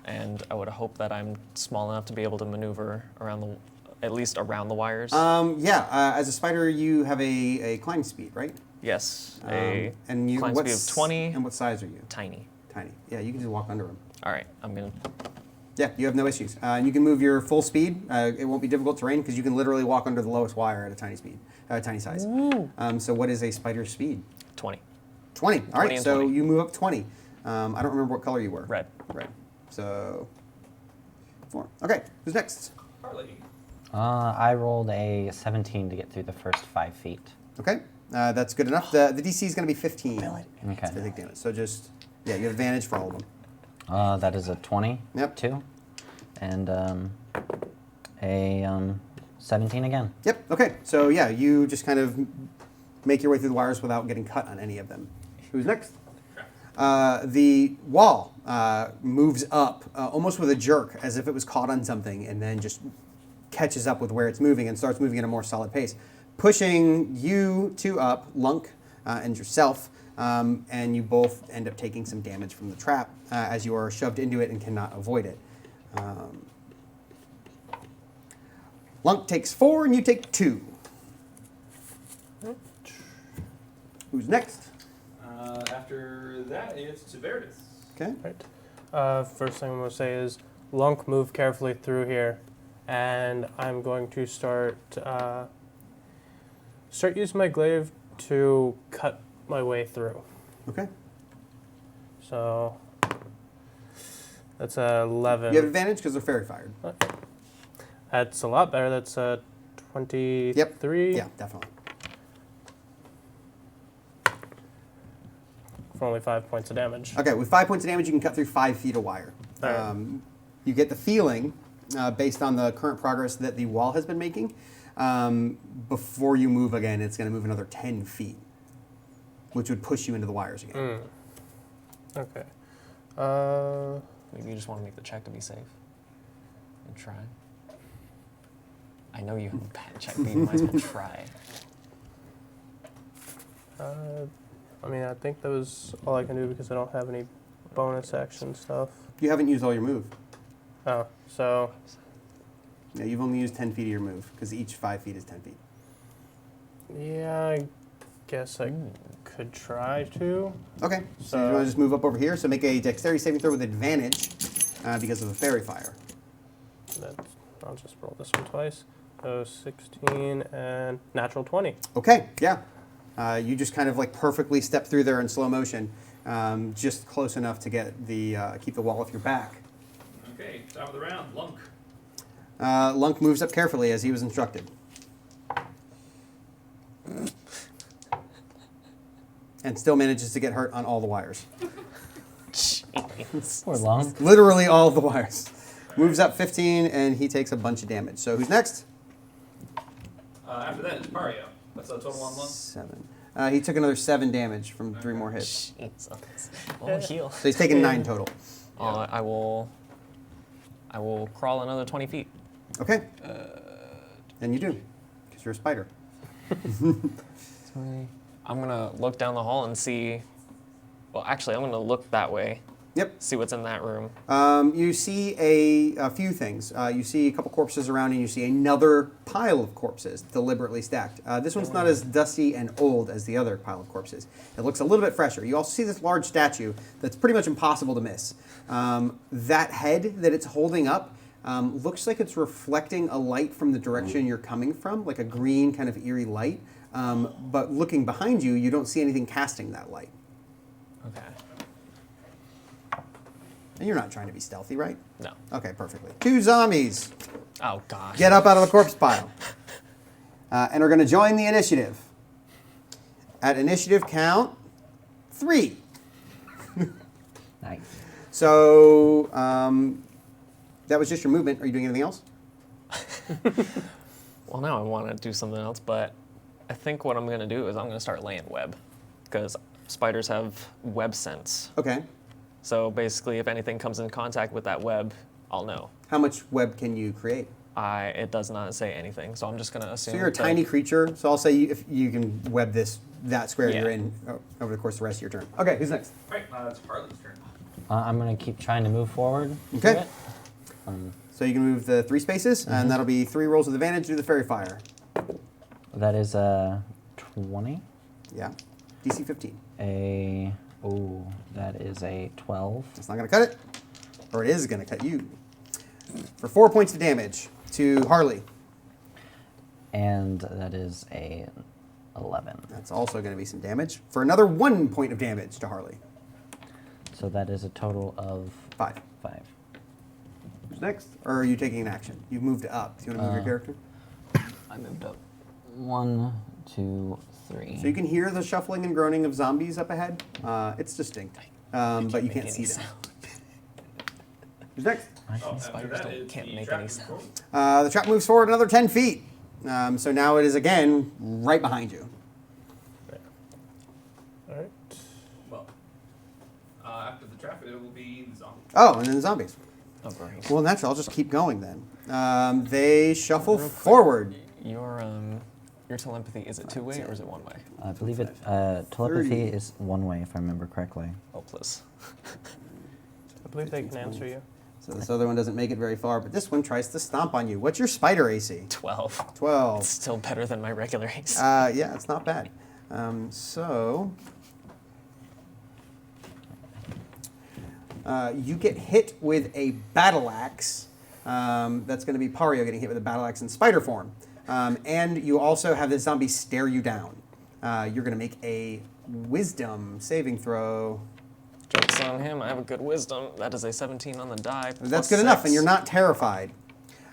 And I would hope that I'm small enough to be able to maneuver around at least around the wires. As a spider, you have a climb speed, right? Yes, and you climb speed of 20. And what size are you? Tiny. Tiny. Yeah, you can just walk under them. All right, I'm gonna. Yeah, you have no issues. You can move your full speed. It won't be difficult terrain because you can literally walk under the lowest wire at a tiny speed, tiny size. So what is a spider's speed? 20. 20. All 20 right, and so 20. you move up 20. I don't remember what color you were. Red. Red. So 4. Okay, who's next? Harley. I rolled a 17 to get through the first 5 feet. Okay, that's good enough. The DC is going to be 15 Okay. to take damage. So just, yeah, you have advantage for all of them. That is a 20. Yep. 2. And a 17 again. Yep, okay. So yeah, you just kind of make your way through the wires without getting cut on any of them. Who's next? The wall moves up almost with a jerk, as if it was caught on something, and then just catches up with where it's moving and starts moving at a more solid pace, pushing you two up, Lunk and yourself, and you both end up taking some damage from the trap as you are shoved into it and cannot avoid it. Lunk takes 4 and you take 2. Who's next? After that, it's Tiberius. Okay. Right. First thing I'm going to say is Lunk, move carefully through here, and I'm going to start using my glaive to cut my way through. Okay. So that's a 11. You have advantage because they're fairy fired. That's a lot better. That's a 23. Yep. Yeah, definitely. For only 5 points of damage. Okay, with 5 points of damage, you can cut through 5 feet of wire. All right. You get the feeling, based on the current progress that the wall has been making, before you move again, it's going to move another 10 feet, which would push you into the wires again. Okay. Maybe you just want to make the check to be safe and try. I know you have a bad check, but you might as well try. I mean, I think that was all I can do because I don't have any bonus action stuff. You haven't used all your move. Oh, so Yeah, you've only used 10 feet of your move, because each 5 feet is 10 feet. yeah, I guess I could try to. Okay, so you want to just move up over here. So make a dexterity saving throw with advantage because of the fairy fire. I'll just roll this one twice. So 16 and natural 20. Okay, yeah. You just kind of like perfectly step through there in slow motion, just close enough to get the keep the wall off your back. Okay, top of the round, Lunk. Lunk moves up carefully as he was instructed. And still manages to get hurt on all the wires. Poor Lunk. Literally all of the wires. Moves up 15 and he takes a bunch of damage. So who's next? After that, it's Mario. What's the total on Lunk? 7. He took another 7 damage from 3 more hits. Oh, heal. So he's taken 9 total. I will crawl another 20 feet. Okay. And you do, because you're a spider. I'm gonna look down the hall and see. Well, actually, I'm gonna look that way. Yep. See what's in that room. You see a few things. You see a couple corpses around, and you see another pile of corpses deliberately stacked. This one's not as dusty and old as the other pile of corpses. It looks a little bit fresher. You also see this large statue that's pretty much impossible to miss. That head that it's holding up looks like it's reflecting a light from the direction you're coming from, like a green kind of eerie light. But looking behind you, you don't see anything casting that light. Okay. And you're not trying to be stealthy, right? No. Okay, perfectly. 2 zombies Oh gosh. get up out of the corpse pile and are going to join the initiative. At initiative count 3. Nice. So that was just your movement. Are you doing anything else? Well, now I want to do something else, but I think what I'm gonna do is I'm gonna start laying web, because spiders have web sense. Okay. So basically, if anything comes in contact with that web, I'll know. How much web can you create? It does not say anything, so I'm just gonna assume. So you're a that- tiny creature, so I'll say if you can web that square Yeah. you're in over the course of the rest of your turn. Okay, who's next? Right, it's Harley's turn. I'm going to keep trying to move forward. to Okay. it. So you can move the 3 spaces, and that'll be 3 rolls with advantage. Do the fairy fire. That is a 20. Yeah. DC 15. That is a 12. It's not going to cut it, or it is going to cut you. For 4 points of damage to Harley. And that is a 11. That's also going to be some damage. For another 1 point of damage to Harley. So that is a total of 5. 5. Who's next? Or are you taking an action? You've moved up. Do you want to move your character? I moved up. 1, 2, 3. So you can hear the shuffling and groaning of zombies up ahead. It's distinct, but you can't see them. Who's next? After Spiders that, it's can't the make trap any control. The trap moves forward another 10 feet. So now it is again right behind you. All right. Well, zombies. Oh, and then the zombies. Oh, great. Well, naturally, I'll just keep going then. They shuffle forward. Your telepathy, is it two-way or is it one-way? I believe it. Telepathy 30. is one way, if I remember correctly. Oh, please. I believe they can answer you. So this other one doesn't make it very far, but this one tries to stomp on you. What's your spider AC? 12. 12. It's still better than my regular ace. Yeah, it's not bad. You get hit with a battle axe. That's going to be Pario getting hit with a battle axe in spider form. And you also have the zombie stare you down. You're going to make a wisdom saving throw. Joke's on him. I have a good wisdom. That is a 17 on the die. That's plus good enough, 6. and you're not terrified.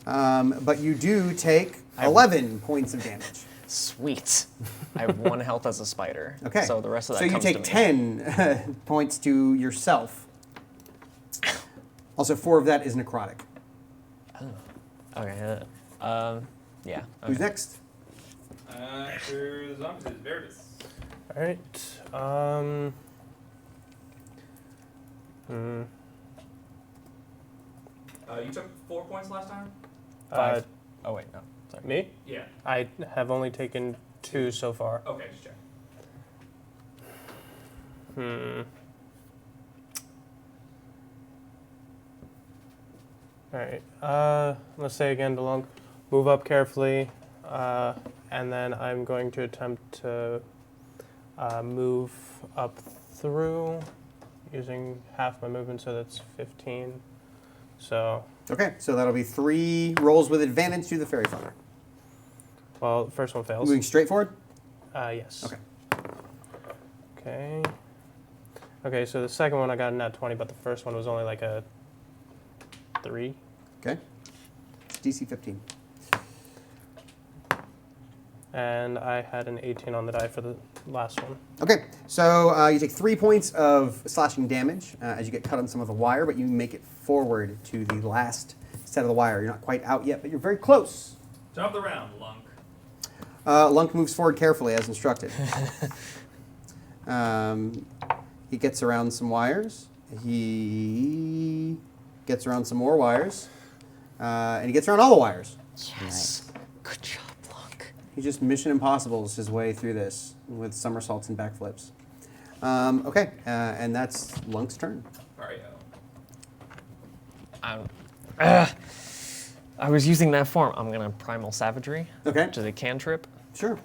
But you do take 11 points of damage. Sweet. I have 1 health as a spider. Okay. So the rest of that So you comes take to me. 10 points to yourself. Also, 4 of that is necrotic. Okay. Yeah. Who's okay. next? After the zombies is Veritas. All right. You took 4 points last time? 5. Oh, wait, no. Sorry. Me? Yeah. I have only taken 2 so far. Okay, just check. All right. Let's say again, DeLong, move up carefully, and then I'm going to attempt to move up through using half my movement, so that's 15. So, Okay, so that'll be 3 rolls with advantage to the fairy fire. well, the first one fails. Moving straight forward? Yes. Okay. Okay. Okay, so the second one I got a nat 20, but the first one was only like a 3. Okay. DC 15. And I had an 18 on the die for the last one. Okay, so you take 3 points of slashing damage as you get cut on some of the wire, but you make it forward to the last set of the wire. You're not quite out yet, but you're very close. Jump the round, Lunk. Lunk moves forward carefully as instructed. He gets around some wires. He gets around some more wires. And he gets around all the wires. Yes. Good job, Lunk. He just Mission Impossibles his way through this with somersaults and backflips. Okay, and that's Lunk's turn. Mario. I was using that form. I'm going to Primal Savagery, Okay, which is a cantrip. sure.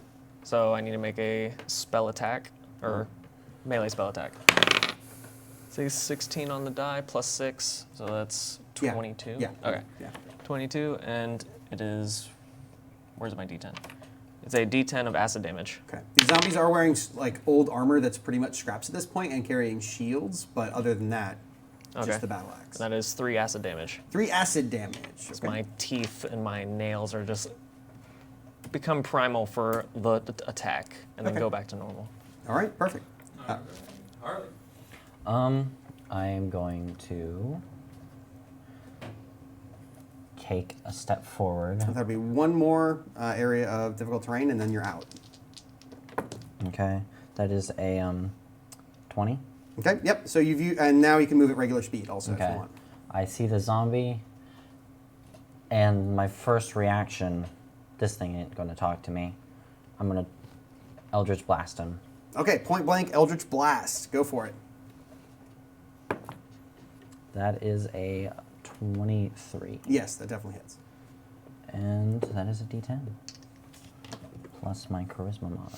So I need to make a spell attack, or melee spell attack. Say 16 on the die, plus 6, so that's Yeah. 22. Yeah. Okay. Yeah. 22, and it is, where's my d10? It's a d10 of acid damage. Okay. These zombies are wearing like old armor that's pretty much scraps at this point and carrying shields, but other than that, Okay. just the battle axe. That is 3 acid damage. 3 acid damage. Because Okay. my teeth and my nails are just become primal for the attack, and then Okay. go back to normal. All right, perfect. Harley. I am going to take a step forward. That'll be one more area of difficult terrain, and then you're out. Okay, that is a 20. Okay. Yep. So and now you can move at regular speed also if Okay. you want. I see the zombie, and my first reaction, this thing ain't going to talk to me. I'm going to Eldritch Blast him. Okay. Point blank, Eldritch Blast. Go for it. That is a 23. Yes, that definitely hits. And that is a d10. Plus my charisma mod.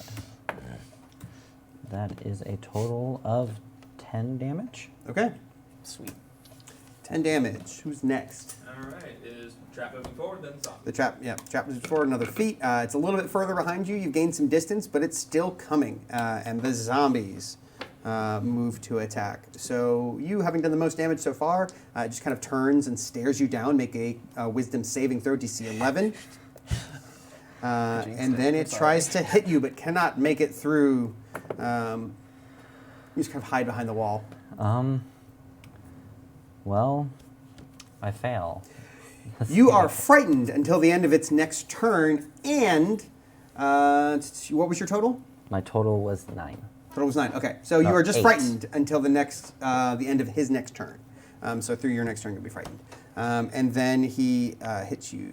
That is a total of 10 damage. Okay. Sweet. 10 damage. Who's next? All right. Is trap moving forward, then zombie. The trap, yeah, trap moves forward another feet. It's a little bit further behind you. You've gained some distance, but it's still coming. And the zombies move to attack. So you, having done the most damage so far, it just kind of turns and stares you down. Make a wisdom saving throw, DC 11. And then it tries to hit you, but cannot make it through. You just kind of hide behind the wall. Well, I fail. You are frightened until the end of its next turn, and what was your total? My total was 9. Total was 9. Okay, so you are just 8. frightened until the end of his next turn. So through your next turn, you'll be frightened. And then he hits you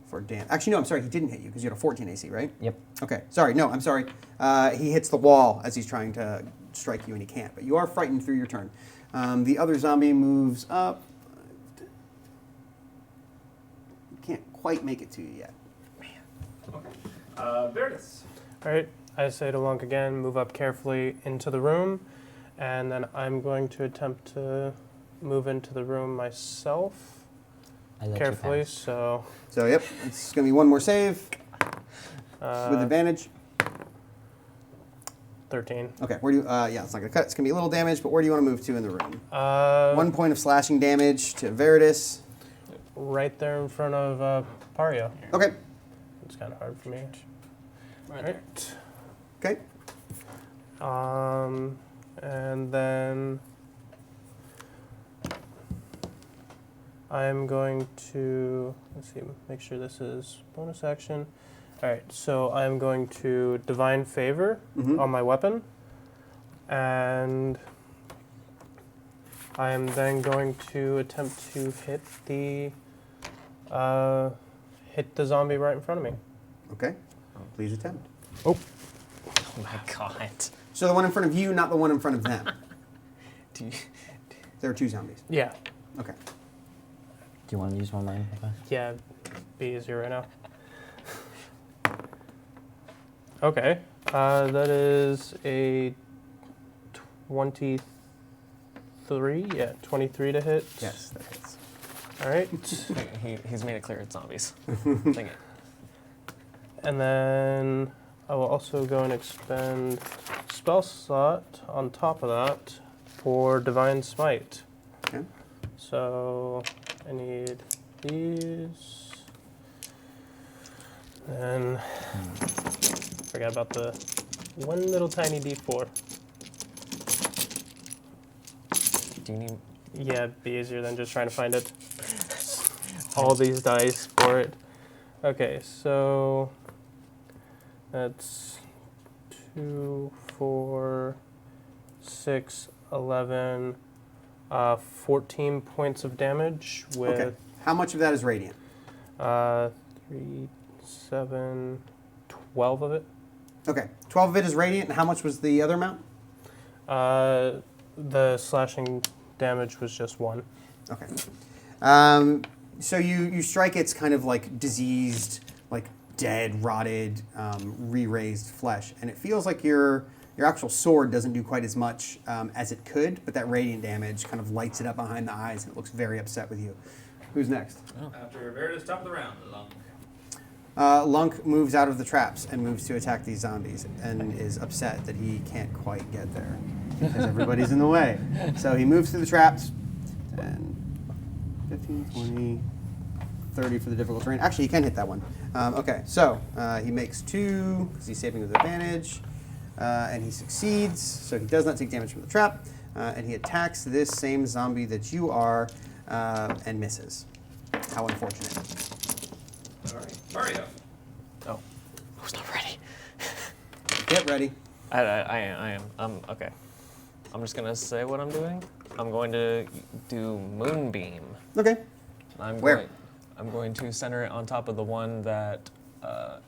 for damage. Actually, no, I'm sorry. He didn't hit you because you had a 14 AC, right? Yep. Okay. Sorry. No, I'm sorry. He hits the wall as he's trying to strike you, and he can't. But you are frightened through your turn. The other zombie moves up. You can't quite make it to you yet. Veritas. All right, I say to Lunk again, move up carefully into the room, and then I'm going to attempt to move into the room myself I let carefully. You pass. So, Yep, it's going to be one more save with advantage. 13. Okay, where do you, yeah, it's not going to cut. It's going to be a little damage, but where do you want to move to in the room? 1 point of slashing damage to Veritas. Right there in front of Pario. Okay. It's kind of hard for me. Right. Okay. And then I'm going to, let's see, make sure this is bonus action. All right, so I'm going to Divine Favor on my weapon. And I am then going to attempt to hit the zombie right in front of me. Okay. Please attempt. Oh my god. So the one in front of you, not the one in front of them. Do you, There are two zombies. Yeah. Okay. Do you want to use one line? Yeah, be easier right now. Okay, that is a 23. Yeah, 23 to hit. Yes, that hits. All right. he's made it clear it's zombies. Dang it. And then I will also go and expend spell slot on top of that for Divine Smite. Okay. So I need these. And forgot about the one little tiny d4. Do you need? Yeah, it'd be easier than just trying to find it. All these dice for it. Okay, so that's 2, 4, 6, 11, 14 points of damage with Okay. How much of that is radiant? 3, 7, 12 of it. Okay. 12 of it is radiant, and how much was the other amount? The slashing damage was just 1. Okay. So you strike its kind of like diseased, like dead, rotted, re-raised flesh, and it feels like your actual sword doesn't do quite as much as it could, but that radiant damage kind of lights it up behind the eyes, and it looks very upset with you. Who's next? After Veritas, top of the round. Lunk. Lunk moves out of the traps and moves to attack these zombies, and is upset that he can't quite get there because everybody's in the way. So he moves through the traps, and 15, 20, 30 for the difficult terrain. Actually, he can hit that one. Okay, so he makes 2 because he's saving with advantage, and he succeeds. So he does not take damage from the trap, and he attacks this same zombie that you are, and misses. How unfortunate. All right. Mario. Oh, I was not ready. Get ready. I am. Okay. I'm just gonna say what I'm doing. I'm going to do Moonbeam. Okay. Where? I'm going to center it on top of the one that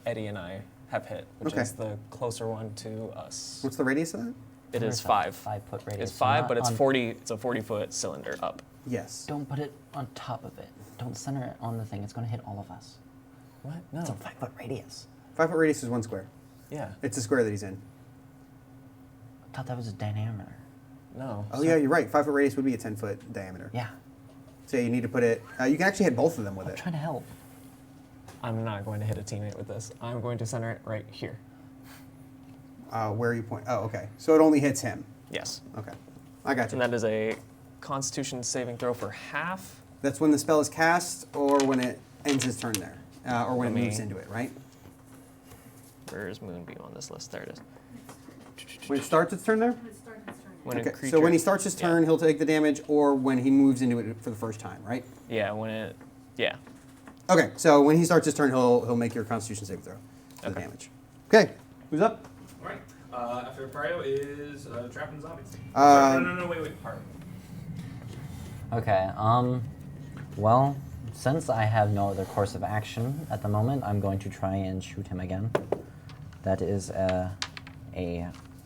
Eddie and I have hit, which Okay. is the closer one to us. What's the radius of that? It is 5. 5-foot radius. It's 5, not but it's on- 40. It's a 40-foot cylinder up. Yes. Don't put it on top of it. Don't center it on the thing. It's going to hit all of us. What? No. It's a 5-foot radius. 5-foot radius is 1 square. Yeah. It's the square that he's in. I thought that was a diameter. No. Oh yeah, you're right. 5-foot radius would be a 10-foot diameter. Yeah. So you need to put it. You can actually hit both of them with I'm it. trying to help. I'm not going to hit a teammate with this. I'm going to center it right here. Where are you point? Oh, okay. So it only hits him. Yes. Okay, I got you. And that is a Constitution saving throw for half. That's when the spell is cast, or when it ends his turn there, or when it Let me- moves into it, right? Where's Moonbeam on this list? There it is. When it starts its turn there. When a Okay. creature, So when he starts his turn, yeah. he'll take the damage, or when he moves into it for the first time, right? Yeah, when it. Yeah. Okay. So when he starts his turn, he'll make your Constitution saving throw for the Okay. damage. Okay. Who's up? All right. After Prio is Trap and Zombies. No, wait, Prio. Okay. Well, since I have no other course of action at the moment, I'm going to try and shoot him again. That is a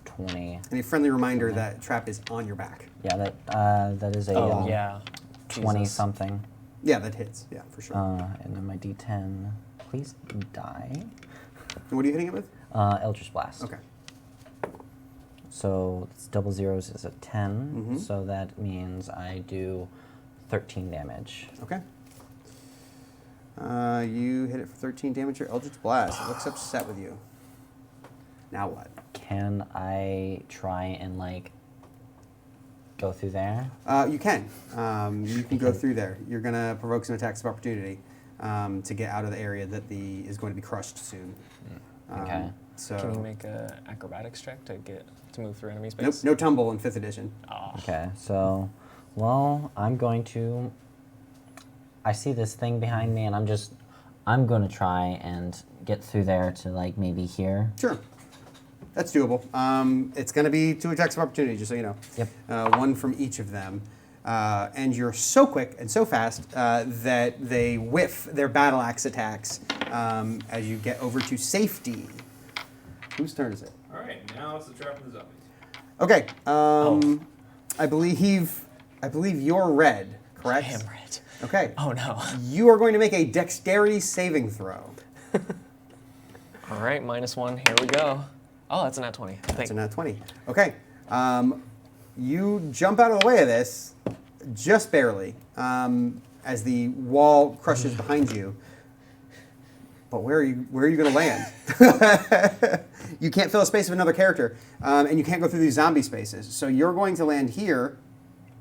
20. And a friendly reminder that Trap is on your back. Yeah, that is a Yeah. 20 Jesus. something. Yeah, that hits. Yeah, for sure. And then my D10, please die. And what are you hitting it with? Eldritch Blast. Okay. So it's double zeros is a 10, so that means I do 13 damage. Okay. You hit it for 13 damage. Your Eldritch Blast. It looks upset with you. Now what? Can I try and like go through there? You can. You can go through there. You're gonna provoke some attacks of opportunity to get out of the area that is going to be crushed soon. Okay. So. Can you make a acrobatics check to move through enemy Nope. space? No tumble in 5th edition. Oh. Okay, so, well, I'm going to. I see this thing behind me, and I'm going to try and get through there to like maybe here. Sure. That's doable. It's going to be 2 attacks of opportunity, just so you know. Yep. 1 from each of them. And you're so quick and so fast that they whiff their battle axe attacks as you get over to safety. Whose turn is it? All right, now it's the Trap and the Zombies. Okay. I believe you're red, correct? I am red. Okay. Oh no. You are going to make a dexterity saving throw. All right, -1. Here we go. Oh, that's a nat 20. That's a nat 20. Okay. You jump out of the way of this, just barely, as the wall crushes behind you. But where are you going to land? You can't fill a space of another character, and you can't go through these zombie spaces. So you're going to land here.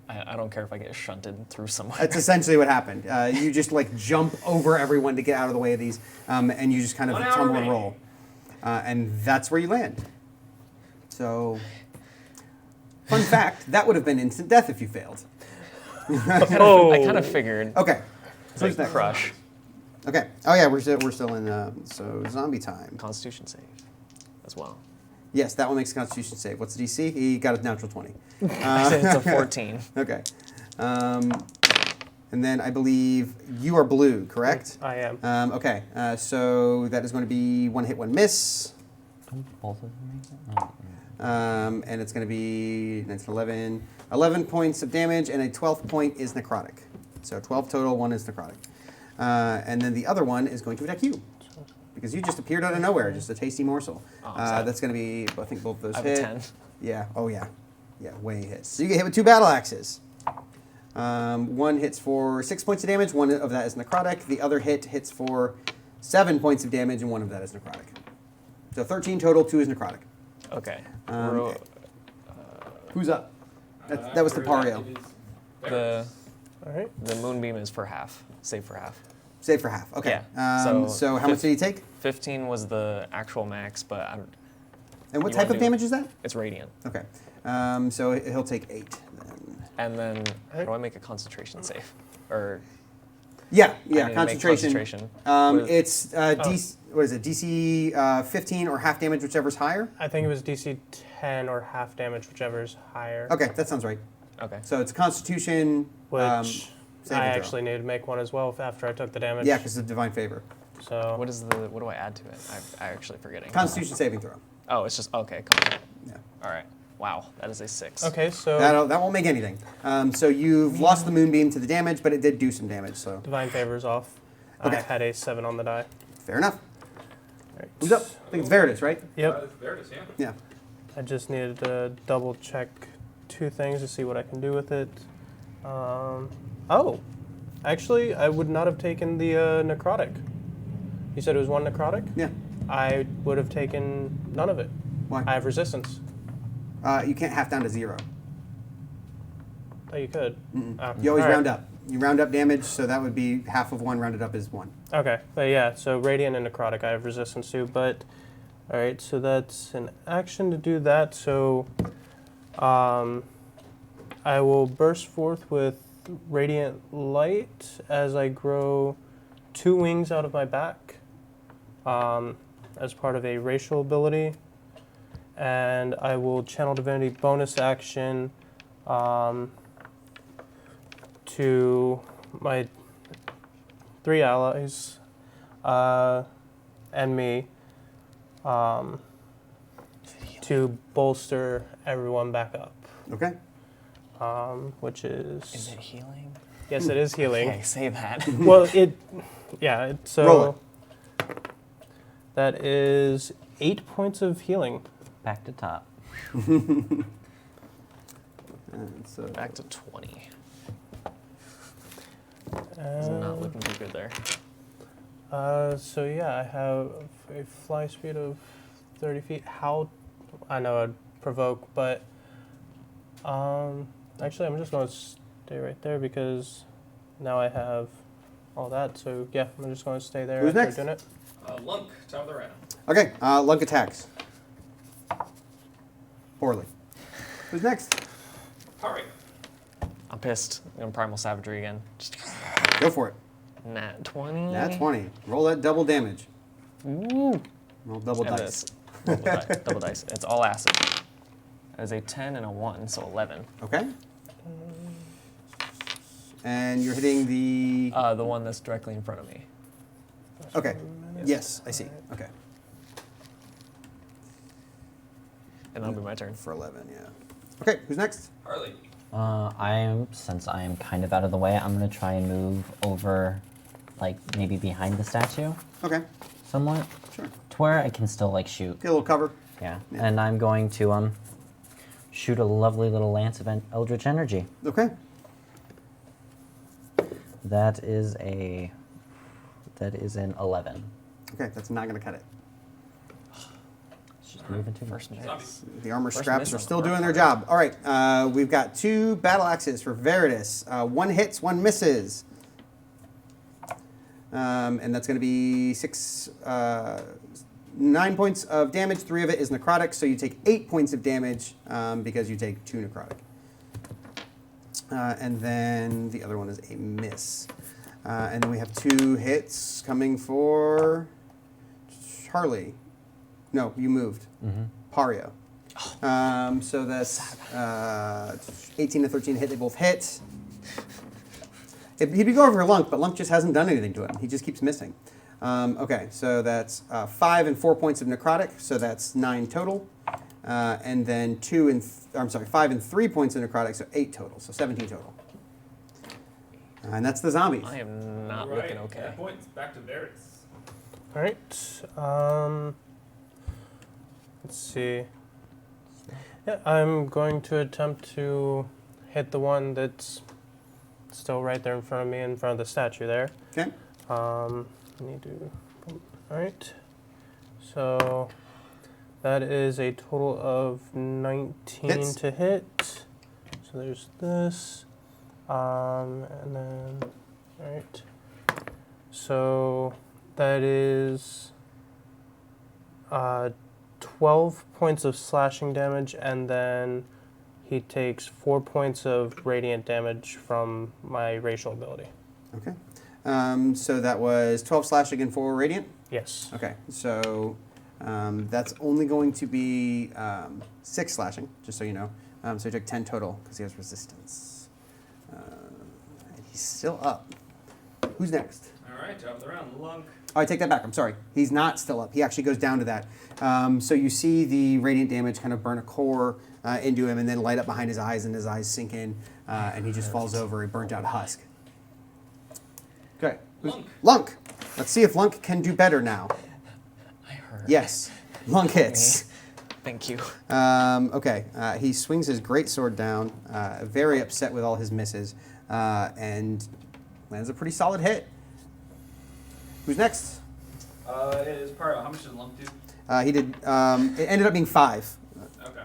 I don't care if I get shunted through somewhere. That's essentially what happened. You just like jump over everyone to get out of the way of these, and you just kind of 1 hour tumble and remaining. roll. And that's where you land. So, fun fact, that would have been instant death if you failed. I kind of figured. Okay. It's like crush. Okay. Oh yeah, we're still in so zombie time. Constitution save as well. Yes, that one makes a Constitution save. What's the DC? He got a natural 20. I said it's a 14. Okay. And then I believe you are blue, correct? I am. Okay. So that is going to be 1 hit, 1 miss. Both of them. And it's going to be 19, 11 points of damage, and a 12th point is necrotic. So 12 total, 1 is necrotic. And then the other one is going to attack you. Because you just appeared out of nowhere, just a tasty morsel. Oh, that's going to be, I think both of those I have hit. a 10. Yeah, oh yeah. Yeah, way hits. So you get hit with 2 battle axes. 1 hits for 6 points of damage, 1 of that is necrotic. The other hits for 7 points of damage, and 1 of that is necrotic. So 13 total, 2 is necrotic. Okay. Who's up? That was the Pario. The All right. the moonbeam is for half. Save for half. Save for half. Okay. Yeah. So how much did he take? 15 was the actual max, but And what You type wanna of do- damage is that? it's radiant. Okay. So he'll take 8 then. And then how do I make a concentration save? Or Yeah, I need to make concentration. concentration. With- It's what is it? DC 15 or half damage, whichever's higher. I think it was DC 10 or half damage, whichever is higher. Okay, that sounds right. Okay. So it's Constitution. Which saving I throw. actually needed to make one as well after I took the damage. Yeah, because of divine favor. So What do I add to it? I actually forgetting. Constitution saving throw. Oh, it's just okay. Yeah. All right. Wow, that is a 6. okay, so That won't make anything. So you've lost the moonbeam to the damage, but it did do some damage. So divine favor's off. Okay. I had a 7 on the die. fair enough. All right. Who's up? I think it's Veritas, right? Yep. There it is, yeah. Yeah. I just needed to double check 2 things to see what I can do with it. Oh, actually, I would not have taken the necrotic. You said it was 1 necrotic? Yeah. I would have taken none of it. Why? I have resistance. You can't half down to 0. Oh, you could. Oh, You always all right. round up. You round up damage, so that would be half of 1 rounded up is 1. Okay, but yeah, so radiant and necrotic I have resistance to, but all right, so that's an action to do that. So I will burst forth with radiant light as I grow 2 wings out of my back as part of a racial ability. and I will channel divinity bonus action to my 3 allies and me to bolster everyone back up. Okay. Which is. Is it healing? Yes, it is healing. Okay, say that. Well, so. Roll it. That is 8 points of healing. Back to top. And so Back to 20. It's not looking too good there. So yeah, I have a fly speed of 30 feet. How? I know I'd provoke, but actually I'm just going to stay right there because now I have all that. So yeah, I'm just going to stay there. Who's after next? doing it. Lunk, top of the round. Okay, Lunk attacks. Poorly. Who's next? Hurry. I'm pissed. I'm Primal Savagery again. Just Go for it. nat 20. Nat 20. Roll that double damage. Ooh. Roll double And dice. this. Double dice. It's all acid. That is a 10 and a 1, so 11. Okay. And you're hitting the... The one that's directly in front of me. Okay. Yes, I see. Okay. And that'll be my turn. For 11, yeah. Okay, who's next? Harley. Since I am kind of out of the way, I'm gonna try and move over, like maybe behind the statue, Okay, somewhat, sure. to where I can still like shoot. Get a little cover. Yeah. Yeah. And I'm going to shoot a lovely little lance of eldritch energy. Okay. That is an 11. Okay, that's not going to cut it. It's just moving too much. First miss. Zombies. The armor First scraps miss are on the still front. doing their job. All right, we've got 2 battle axes for Veritas. 1 hits, 1 misses. And that's going to be 9 points of damage. 3 of it is necrotic, so you take 8 points of damage because you take 2 necrotic. And then the other one is a miss. And then we have 2 hits coming for Charlie. No, you moved. Pario. So that's 18 and 13 hit. They both hit. He'd be going for Lunk, but Lunk just hasn't done anything to him. He just keeps missing. Okay, so that's 5 and 4 points of necrotic, so that's 9 total. And then 5 and 3 points of necrotic, so 8 total, so 17 total. And that's the zombies. I am not Right, looking okay. 10 points. Back to Varys. All right. Let's see. Yeah, I'm going to attempt to hit the one that's still right there in front of me, in front of the statue there. Okay. Need to. All right. So that is a total of 19 Hits. to hit. So there's this, and then all right. So that is 12 points of slashing damage, and then he takes 4 points of radiant damage from my racial ability. Okay. So that was 12 slashing and 4 radiant? Yes. Okay, so that's only going to be 6 slashing, just so you know. So he took 10 total because he has resistance. And he's still up. Who's next? All right, top of the round. Lunk. Oh, I take that back. I'm sorry. He's not still up. He actually goes down to that. So you see the radiant damage kind of burn a core into him and then light up behind his eyes, and his eyes sink in, and he just falls over, a burnt out husk. Okay. Lunk. Lunk. Let's see if Lunk can do better now. I heard. Yes. Lunk hits. Thank you. Okay. He swings his greatsword down, very upset with all his misses, and lands a pretty solid hit. Who's next? It is Paro. How much did Lunk do? He did. It ended up being 5, Okay.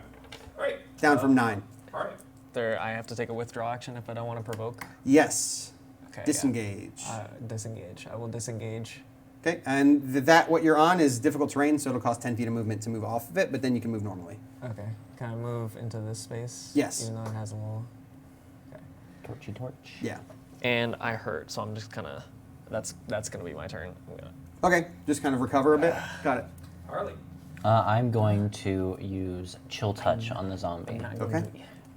All right. down from 9. All right. There, I have to take a withdraw action if I don't want to provoke. Yes. Okay. yeah. Disengage. Disengage. I will disengage. Okay, and what you're on is difficult terrain, so it'll cost 10 feet of movement to move off of it, but then you can move normally. Okay. Can I move into this space? Yes. Even though it has a little. Okay. Torchy torch. Yeah. And I hurt, so I'm just gonna. That's gonna be my turn. I'm gonna. Okay, just kind of recover a bit. Got it. Harley. I'm going to use Chill Touch on the zombie. Okay.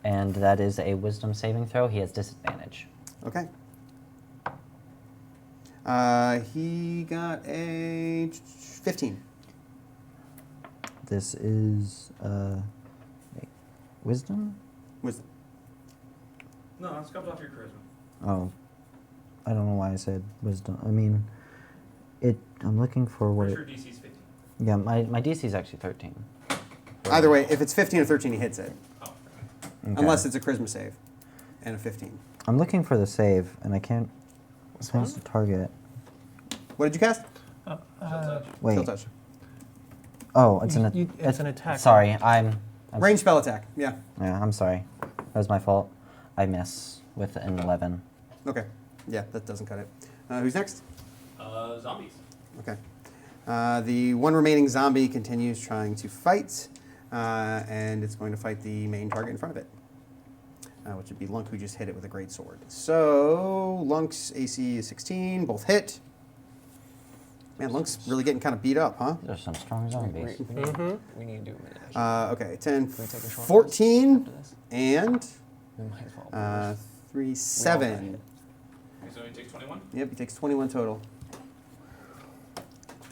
And that is a Wisdom saving throw. He has disadvantage. Okay. He got a 15. This is Wisdom? Wisdom. No, this comes off your charisma. Oh. I don't know why I said Wisdom. I mean, I'm looking for what Pretty sure DC's 15. Yeah, my DC is actually 13. Either way, if it's 15 or 13, he hits it. Oh. Okay. Unless it's a charisma save and a 15. I'm looking for the save, and I can't. What's the target? What did you cast? Wait. Chill touch. Oh, it's it's an attack. Sorry, I'm Range spell attack. Yeah. Yeah, I'm sorry. That was my fault. I miss with an 11. Okay. Yeah, that doesn't cut it. Who's next? Zombies. Okay. The one remaining zombie continues trying to fight, and it's going to fight the main target in front of it, which would be Lunk, who just hit it with a great sword. So Lunk's AC is 16, both hit. Man, Lunk's really getting kind of beat up, huh? There's some strong zombies. We need to do a minute. Okay, 10, we take a short 14, rest after this? and We might as well. 3, 7. Okay, so he takes 21? Yep, he takes 21 total.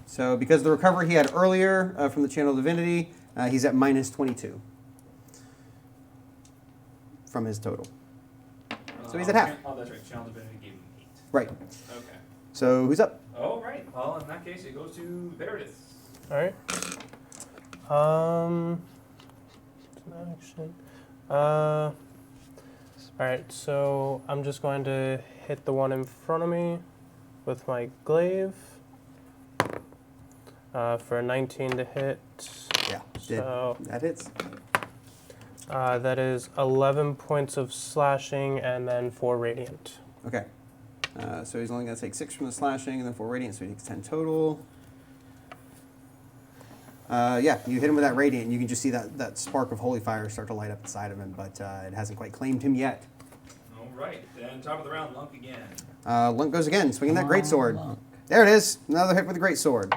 So because of the recovery he had earlier from the Channel Divinity, he's at minus 22 from his total. So he's at half. Oh, that's right. Channel Divinity gave him 8. Right. Okay. So who's up? Oh, right. Well, in that case, it goes to Meredith. All right. Action. All right. So I'm just going to hit the one in front of me with my glaive for a 19 to hit. Yeah. So that hits. that is 11 points of slashing and then 4 radiant. Okay. So he's only going to take 6 from the slashing and then 4 radiant, so he takes 10 total. Yeah, you hit him with that radiant. You can just see that spark of holy fire start to light up inside of him, but it hasn't quite claimed him yet. All right. Then top of the round, Lunk again. Lunk goes again, swinging that great sword. There it is. Another hit with a great sword.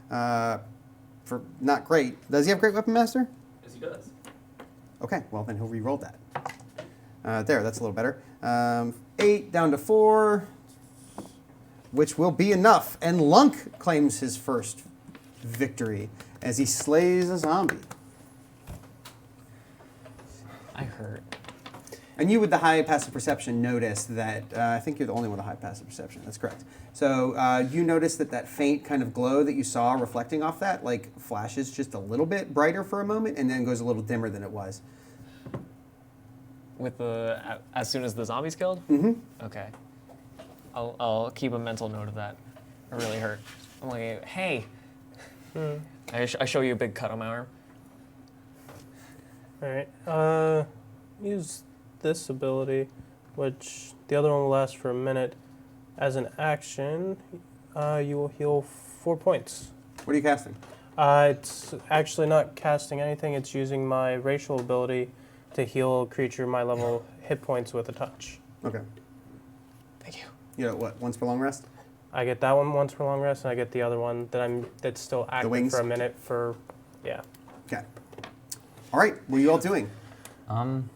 For not great. Does he have Great Weapon Master? Yes, he does. Okay, well then he'll re-roll that. There, that's a little better. 8 down to 4, which will be enough. And Lunk claims his first victory as he slays a zombie. I hurt. And you with the high passive perception notice that, I think you're the only one with high passive perception, that's correct. So you notice that faint kind of glow that you saw reflecting off that, like flashes just a little bit brighter for a moment and then goes a little dimmer than it was. With as soon as the zombie's killed? Mm-hmm. Okay. I'll keep a mental note of that. It really hurt. I'm like, hey. I show you a big cut on my arm. All right. Use this ability, which the other one will last for a minute. As an action, you will heal 4 points. What are you casting? It's actually not casting anything. It's using my racial ability to heal a creature my level hit points with a touch. Okay. Thank you. You know what, once per long rest? I get that one once per long rest, and I get the other one that's still active wings? for a minute for, yeah. Okay. All right, what are you all doing? I'm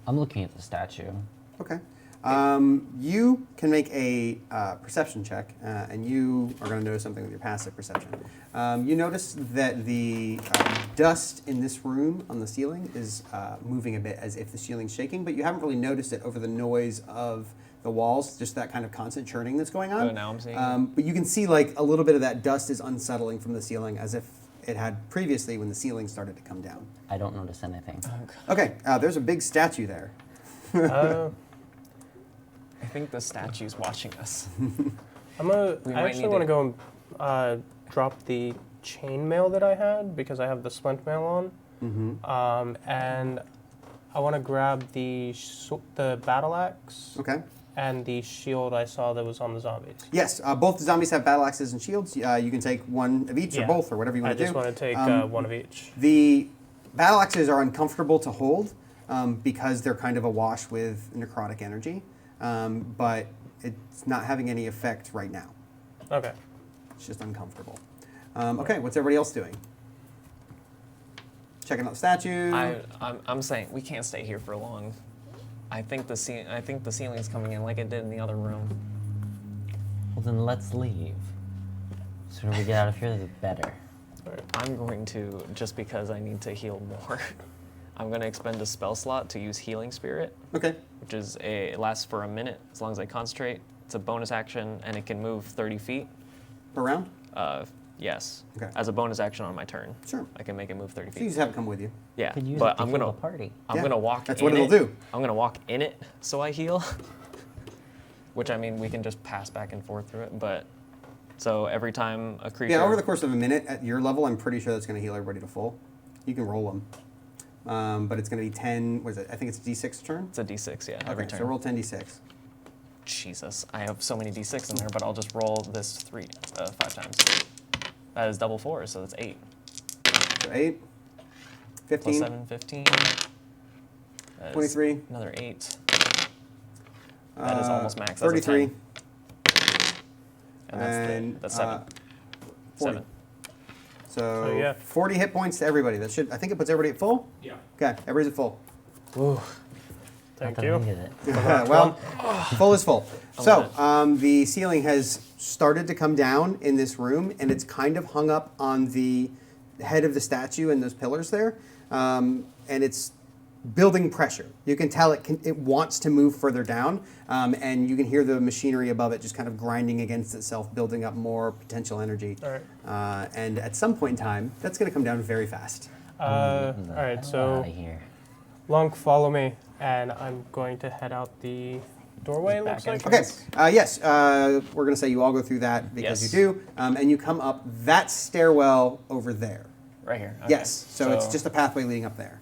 looking at the statue. Okay. You can make a perception check, and you are going to notice something with your passive perception. You notice that the dust in this room on the ceiling is moving a bit as if the ceiling's shaking, but you haven't really noticed it over the noise of the walls, just that kind of constant churning that's going on. Oh, now I'm seeing it. But you can see like a little bit of that dust is unsettling from the ceiling as if it had previously when the ceiling started to come down. I don't notice anything. Okay, there's a big statue there. I think the statue's watching us. I We might actually need want to to- go and drop the chainmail that I had because I have the splint mail on. Mm-hmm. And I want to grab the battle axe Okay. and the shield I saw that was on the zombies. Yes, both the zombies have battle axes and shields. You can take one of each or Yeah. both or whatever you I want to do. just want to take one of each. The battle axes are uncomfortable to hold because they're kind of awash with necrotic energy, but it's not having any effect right now. Okay. It's just uncomfortable. Okay, what's everybody else doing? Checking out the statue. I'm saying we can't stay here for long. I think the ceiling's coming in like it did in the other room. Well, then let's leave. The sooner we get out of here, the better. I'm going to, just because I need to heal more, I'm going to expend a spell slot to use Healing Spirit. Okay. Which is it lasts for a minute as long as I concentrate. It's a bonus action and it can move 30 feet. Per round? Yes. Okay. As a bonus action on my turn. Sure. I can make it move 30 So you feet. just have it come with you. Yeah. Could use but it to I'm heal gonna the party. I'm Yeah, gonna walk. that's in what it'll it. do. I'm gonna walk in it so I heal. Which I mean we can just pass back and forth through it, but so every time a creature. Yeah, over the course of a minute at your level, I'm pretty sure that's going to heal everybody to full. You can roll them. But it's going to be 10, what is it? I think it's a d6 turn? It's a d6, yeah, every Okay, turn. so roll 10 d6. Jesus, I have so many d6 in there, but I'll just roll this 5 times. That is double 4, so that's 8. So 8, 15, Plus 7, 15. That is 23. Another 8. That is almost max. That's a 33. 10. And that's 7. 40. 7. So yeah. 40 hit points to everybody. That should, I think it puts everybody at full? Yeah. Okay, everybody's at full. Ooh. Thank Not that I you. needed it. Well, full is full. So the ceiling has started to come down in this room, and it's kind of hung up on the head of the statue and those pillars there, and it's building pressure. You can tell it wants to move further down, and you can hear the machinery above it just kind of grinding against itself, building up more potential energy. All right. And at some point in time, that's going to come down very fast. All right, so Out of here. Lunk, follow me, and I'm going to head out the doorway. It looks like. Okay. Yes. We're going to say you all go through that because Yes. you do, and you come up that stairwell over there. Right here. Okay. Yes. So it's just a pathway leading up there.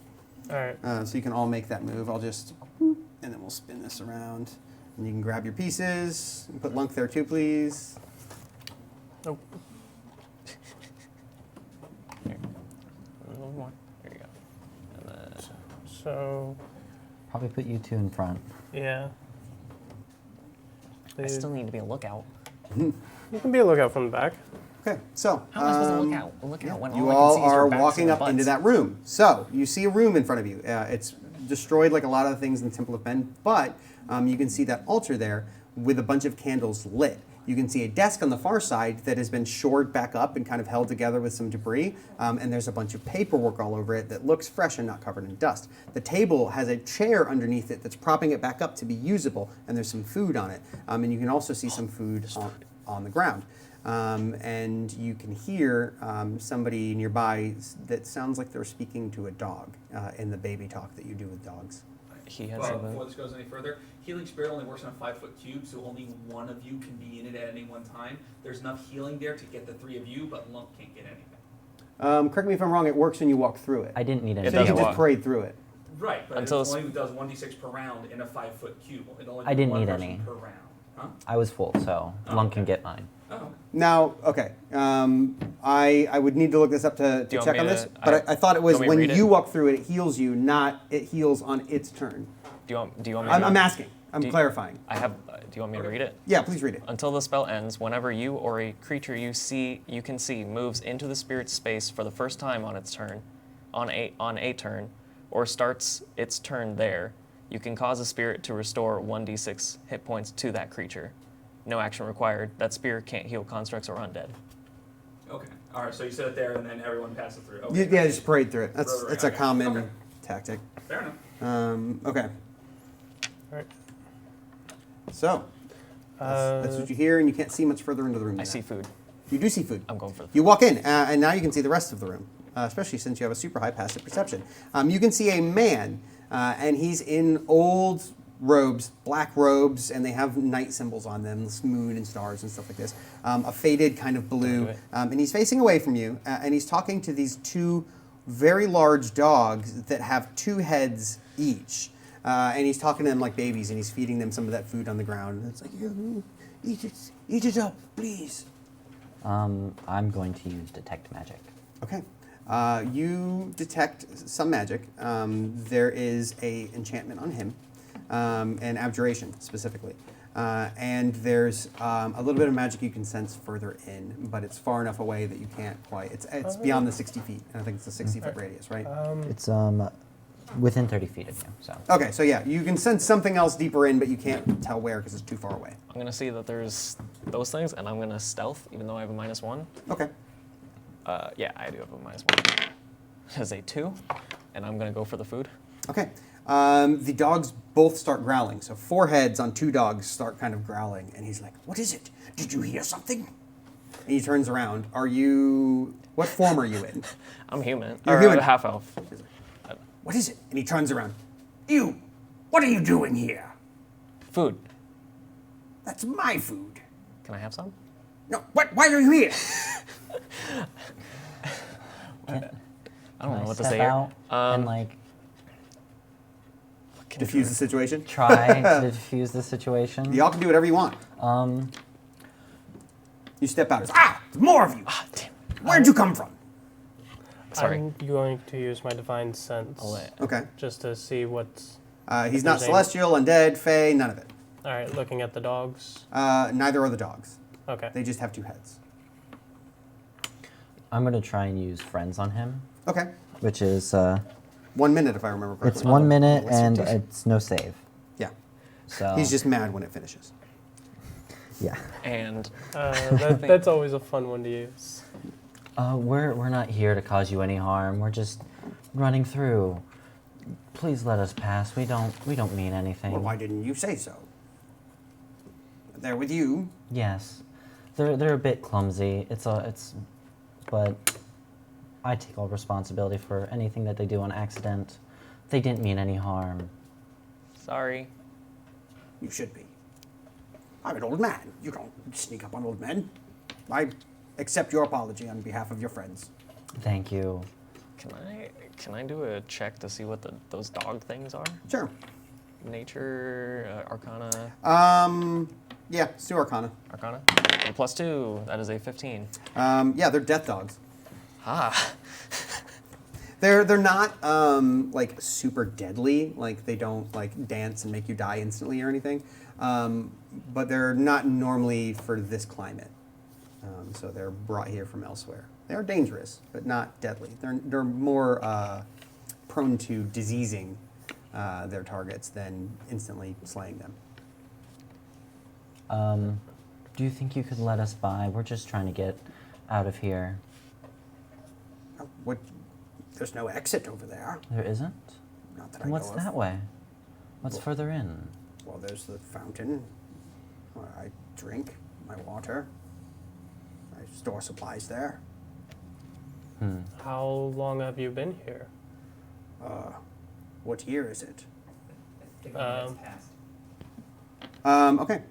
All right. So you can all make that move. I'll just, and then we'll spin this around, and you can grab your pieces and put Lunk there too, please. Nope. Here. A little more. There you go. And then So, Probably put you two in front. yeah. I still need to be a lookout. You can be a lookout from the back. Okay. So How am I supposed to look out when you all I all can see is are your backs walking and up butts? into that room. So you see a room in front of you. It's destroyed like a lot of the things in the Temple of Ben, but you can see that altar there with a bunch of candles lit. You can see a desk on the far side that has been shored back up and kind of held together with some debris, and there's a bunch of paperwork all over it that looks fresh and not covered in dust. The table has a chair underneath it that's propping it back up to be usable, and there's some food on it. And you can also see some food on the ground. And you can hear somebody nearby that sounds like they're speaking to a dog in the baby talk that you do with dogs. He has Well, something. before this goes any further, Healing Spirit only works on a 5-foot cube, so only one of you can be in it at any one time. There's enough healing there to get the 3 of you, but Lump can't get anything. Correct me if I'm wrong, it works when you walk through it. I didn't need any. It So you doesn't can walk. just parade through it. Right, but Until it it's- only does 1d6 per round in a 5-foot cube. It only I does didn't one need person any. per round. Huh? I was full, so Oh, Lunk okay. can get mine. Oh, Now, okay, I would need to look this up to Do you want check me on to- this, but I thought it do was you want me to when read it? you walk through it, it heals you, not it heals on its turn. Do you want me to I'm asking. I'm Do you- clarifying. I have. Do you want me to read it? Yeah, please read it. Until the spell ends, whenever you or a creature you can see moves into the spirit's space for the first time on its turn, on a turn, or starts its turn there, you can cause a spirit to restore 1d6 hit points to that creature. No action required. That spirit can't heal constructs or undead. okay. All right, so you said it there, and then everyone passes through. Okay. Yeah, just parade through it. That's Right, that's a okay. common Okay. tactic. Fair enough. Okay, All right. so that's what you hear, and you can't see much further into the room. I than see that. food. You do see food. I'm going for the food. You walk in, and now you can see the rest of the room, especially since you have a super high passive perception. You can see a man, and he's in old robes, black robes, and they have night symbols on them, this moon and stars and stuff like this. A faded kind of blue, and he's facing away from you, and he's talking to these 2 very large dogs that have 2 heads each. And he's talking to them like babies, and he's feeding them some of that food on the ground. And it's like, eat it up, please. I'm going to use detect magic. Okay. You detect some magic. There is a enchantment on him, and abjuration specifically. And there's a little bit of magic you can sense further in, but it's far enough away that you can't quite. It's beyond the 60 feet, and I think it's a 60-foot radius, right? It's within 30 feet of you. So Okay, so yeah, you can sense something else deeper in, but you can't tell where because it's too far away. I'm gonna see that there's those things, and I'm gonna stealth, even though I have a -1. Okay. Yeah, I do have a -1. As a 2, and I'm gonna go for the food. Okay. The dogs both start growling. So 4 heads on 2 dogs start kind of growling, and he's like, "What is it? Did you hear something?" And he turns around. Are you? What form are you in? I'm human. You're or human. half elf. What is it? And he turns around. You. What are you doing here? Food. That's my food. Can I have some? No. What? Why are you here? I don't know what to step say here. out and like Diffuse the situation. try to diffuse the situation. Y'all can do whatever you want. Um, You step out. It's, there's more of you. Damn. Where'd you come from? Sorry. I'm going to use my divine sense Okay. just to see what's. He's not there's any- celestial, undead, fey, none of it. All right, looking at the dogs. Neither are the dogs. Okay. They just have 2 heads. I'm gonna try and use friends on him, Okay. which is 1 minute, if I remember correctly. it's 1 minute What's your and DC? it's no save. Yeah. So He's just mad when it finishes. yeah. And That's always a fun one to use. We're not here to cause you any harm. We're just running through. Please let us pass. We don't mean anything. Well, why didn't you say so? They're with you. Yes, they're a bit clumsy. But I take all responsibility for anything that they do on accident. They didn't mean any harm. sorry. You should be. I'm an old man. You don't sneak up on old men. I accept your apology on behalf of your friends. Thank you. Can I do a check to see what those dog things are? Sure. Nature, Arcana, Yeah, let's do Arcana. Arcana. A +2. That is a 15. Yeah, they're death dogs. Ah. They're not like super deadly. Like they don't like dance and make you die instantly or anything. But they're not normally for this climate. So they're brought here from elsewhere. They are dangerous, but not deadly. They're more prone to diseasing their targets than instantly slaying them. Do you think you could let us by? We're just trying to get out of here. What? There's no exit over there. There isn't? Not that I And what's know of. that way? What's Well- further in? Well, there's the fountain where I drink my water. I store supplies there. How long have you been here? What year is it? I think that's passed. Okay.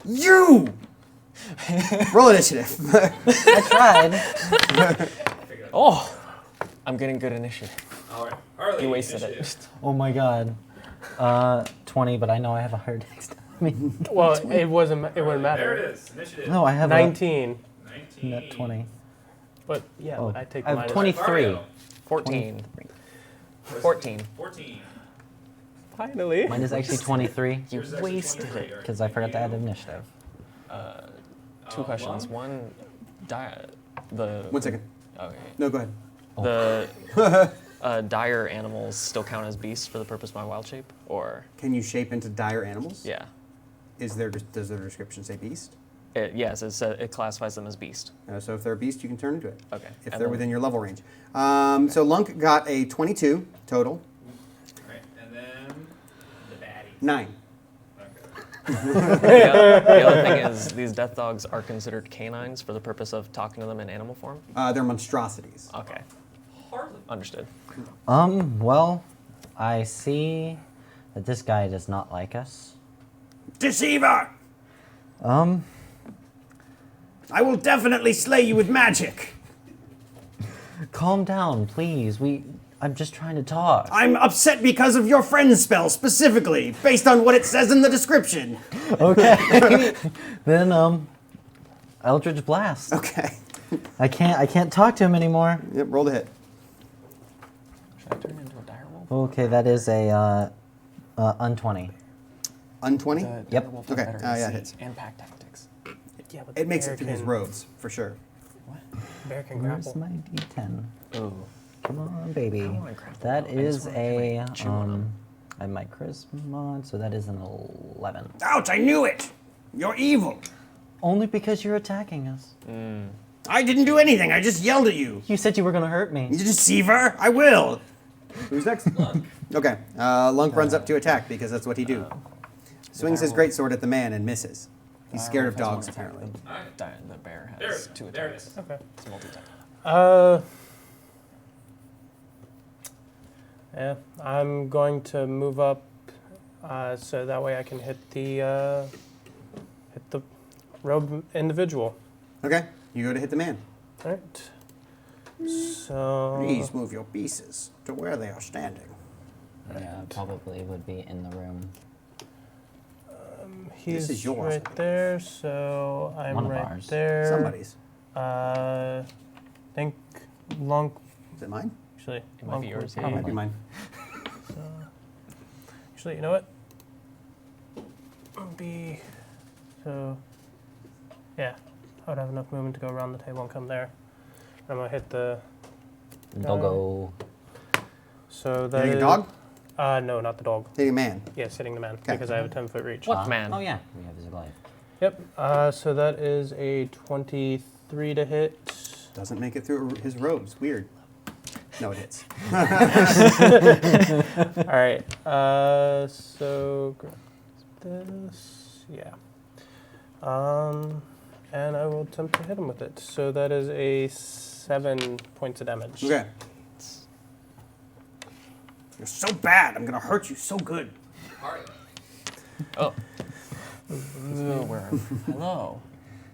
You! Roll initiative. I tried. Oh! I'm getting good initiative. All right, Harley. You wasted initiative. it. Oh my god. 20, but I know I have a higher dex. I mean, Well, it wouldn't There matter. it is. Initiative. no, I have 19. 19. a net 20. But yeah, Oh, I take I have minus. 23. Mario. 14. 14. 14. Finally. Mine is actually 23 You Yours is actually wasted 23, it. right? because I forgot to add initiative. Two questions. One, the. 1 second. Okay. No, go ahead. The dire animals still count as beasts for the purpose of my wild shape, or Can you shape into dire animals? yeah, Does their description say beast? yes, it classifies them as beast. So if they're a beast, you can turn into it. Okay. If And they're then- within your level range. So Lunk got a 22 total. Right, and then the baddie. 9. Okay. The other thing is these death dogs are considered canines for the purpose of talking to them in animal form. They're monstrosities. Okay, Harley. understood. Well, I see that this guy does not like us. Deceiver! I will definitely slay you with magic. Calm down, please. I'm just trying to talk. I'm upset because of your friend's spell specifically, based on what it says in the description. Okay. Then Eldritch Blast. Okay. I can't talk to him anymore. Yep, roll the hit. Should I turn into a dire wolf? Okay, that is a un-20. Un-20? The Yep. werewolf has Okay, better yeah, it AC hits. and pack tactics. Yeah, but It makes bear it through his can- robes, for sure. Bear can Where's grapple. my D10? Oh. Come on, baby. How do I grapple That now? I just is wanna give a a chew on 'em. I have my charisma mod, so that is an 11. Ouch, I knew it! You're evil! Only because you're attacking us. I didn't do anything, I just yelled at you. You said you were gonna hurt me. You deceiver! I will! Who's next? Okay, Lunk runs up to attack because that's what he do. Swings his greatsword at the man and misses. He's scared of dogs, apparently. The bear There, has 2 there it attacks. is. Okay. It's multi-attack. Yeah, I'm going to move up so that way I can hit the robe individual. Okay, you go to hit the man. All right. So Please move your pieces to where they are standing. Yeah, probably would be in the room. he's is yours, I right think. there. So I'm One of right ours. there. Somebody's. I think Lunk. Is it mine? Actually, It might Lunk be yours, would Oh, it yeah. might be mine. Actually, you know what? Be so. Yeah, I would have enough movement to go around the table and come there. I'm gonna hit the. Doggo. So that Hitting a is- dog? No, not the dog. Hitting a man. Yes, hitting the man Okay. because I have a 10-foot reach. What man? Oh yeah, we have his life. Yep. So that is a 23 to hit. Doesn't make it through his robes. Weird. No, it hits. All right. So grab this. Yeah. And I will attempt to hit him with it. So that is a 7 points of damage. Okay. You're so bad. I'm gonna hurt you so good. Alright. Oh. So where? Hello.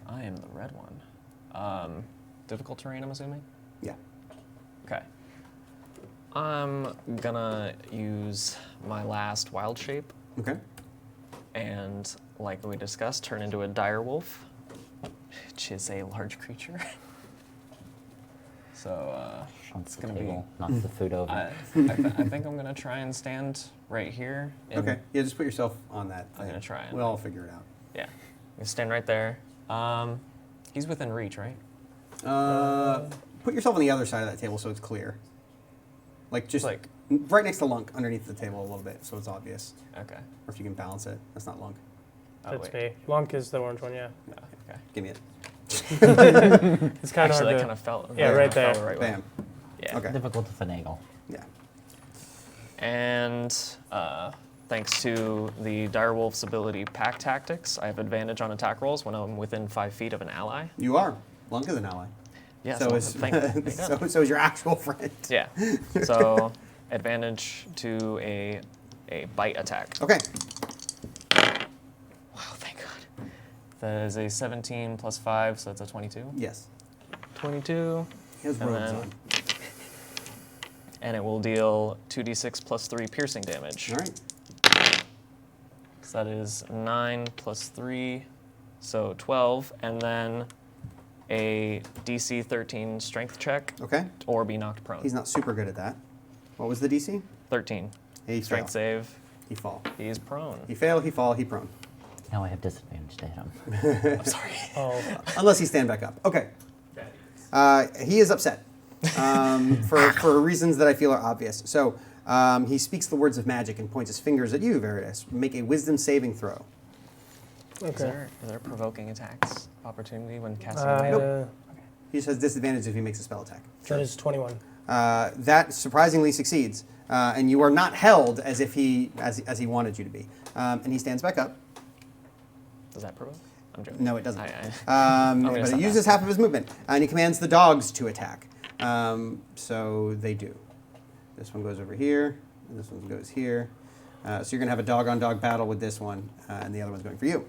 I am the red one. Difficult terrain, I'm assuming? Yeah. Okay. I'm gonna use my last wild shape Okay. and, like we discussed, turn into a dire wolf, which is a large creature. So, It's gonna the be- table, knock the food over. I think I'm gonna try and stand right here. in- Okay. Yeah, just put yourself on that I'm thing. gonna try and- We'll all figure it out. Yeah. I'm gonna stand right there. He's within reach, right? Put yourself on the other side of that table so it's clear. Like just Like- right next to Lunk, underneath the table a little bit, so it's obvious. Okay. Or if you can balance it. That's not Lunk. Oh, That's wait. me. Lunk is the orange one, yeah. Oh, okay. Give me it. It's kind of Actually, hard that to. kind of felt. Yeah, that right kinda fell there. the right way. Bam. Yeah. Okay. Difficult to finagle. Yeah. And thanks to the direwolf's ability Pack Tactics, I have advantage on attack rolls when I'm within 5 feet of an ally. You are. Lunk is an ally. Yeah, So is so is your actual friend. Yeah. So advantage to a bite attack. Okay. Wow, thank God. That is a 17 plus 5, so that's a 22. Yes. 22. He has And robes then- on. And it will deal 2d6 plus 3 piercing damage. All right. So that is 9 plus 3, so 12. And then a DC 13 strength check Okay. or be knocked prone. He's not super good at that. What was the DC? 13. He Strength fail. save. He fall. He's prone. He fail, he fall, he prone. Now I have disadvantage to hit him. I'm sorry. Oh, Unless he stand back up. Okay. He is upset for reasons that I feel are obvious. So he speaks the words of magic and points his fingers at you, Veritas. Make a wisdom saving throw. Is okay. there provoking attacks opportunity when casting a veil? He just has disadvantage if he makes a spell attack. That is 21. That surprisingly succeeds, and you are not held as if he as he wanted you to be. And he stands back up. Does that provoke? I'm joking. No, it doesn't. gonna But stop it uses half of his movement, and he commands the dogs to attack. So they do. This one goes over here, and this one goes here. So you're going to have a dog-on-dog battle with this one, and the other one's going for you.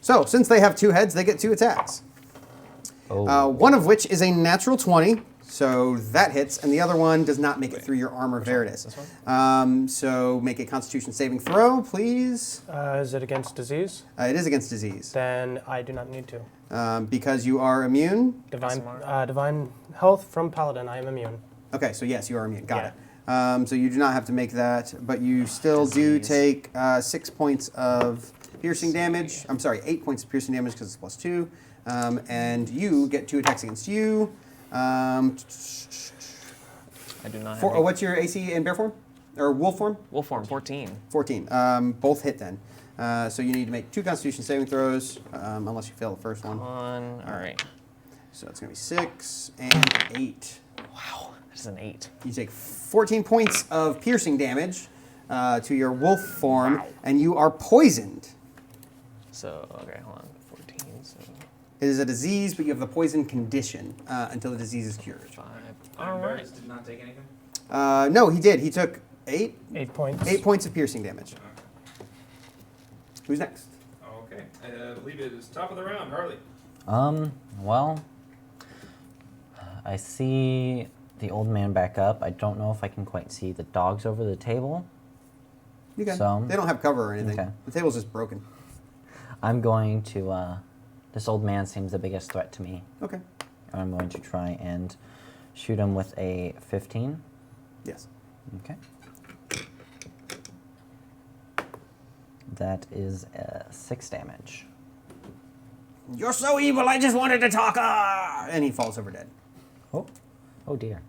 So since they have 2 heads, they get 2 attacks. Oh. One of which is a natural 20, so that hits, and the other one does not make it through your armor, Veritas. This one? So make a Constitution saving throw, please. Is it against disease? It is against disease. Then I do not need to. Because you are immune. Divine, SMR? divine health from paladin. I am immune. Okay, so yes, you are immune. Got Yeah. it. So you do not have to make that, but you still do take 6 points of piercing damage. I'm sorry, 8 points of piercing damage because it's +2. And you get 2 attacks against you. I do not have. What's your AC in bear form? Or wolf form? Wolf form, 14. 14. Both hit then. So you need to make 2 Constitution saving throws, unless you fail the first one. All right. So it's going to be 6 and 8. Wow, that's an 8. You take 14 points of piercing damage to your wolf form, and you are poisoned. So, okay, hold on. 14, so It is a disease, but you have the poison condition until the disease is cured. 5. All right. Did not take anything. No, he did. He took 8 points. 8 points of piercing damage. Who's next? Okay. I believe it is top of the round, Harley. Well, I see the old man back up. I don't know if I can quite see the dogs over the table. You can. So, They don't have cover or anything. okay. The table's just broken. I'm going to, this old man seems the biggest threat to me. Okay. I'm going to try and shoot him with a 15. Yes. Okay. That is 6 damage. You're so evil, I just wanted to talk. And he falls over dead. Oh, oh dear.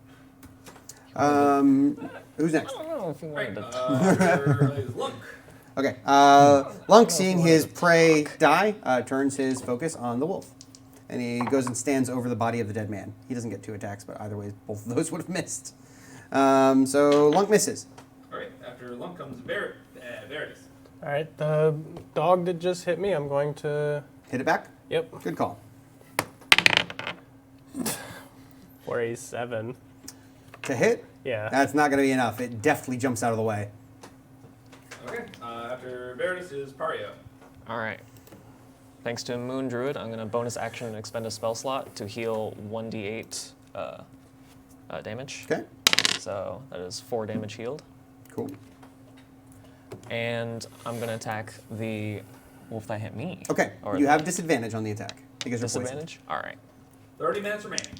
Who's next? I don't know if you Right. wanted to. Is Lunk. Okay. Lunk, seeing his prey die, turns his focus on the wolf. And he goes and stands over the body of the dead man. He doesn't get 2 attacks, but either way, both of those would have missed. So Lunk misses. All right. After Lunk comes Veritas. All right, the dog that just hit me, I'm going to... Hit it back? Yep. Good call. For a 7. To hit? Yeah. That's not going to be enough. It deftly jumps out of the way. Okay. After Veritas is Pario. All right. Thanks to Moon Druid, I'm going to bonus action and expend a spell slot to heal 1d8 damage. Okay. So that is 4 damage healed. Cool. And I'm going to attack the wolf that hit me. Okay. Or You have disadvantage on the attack because you're poisoned. disadvantage? All right. 30 minutes remaining.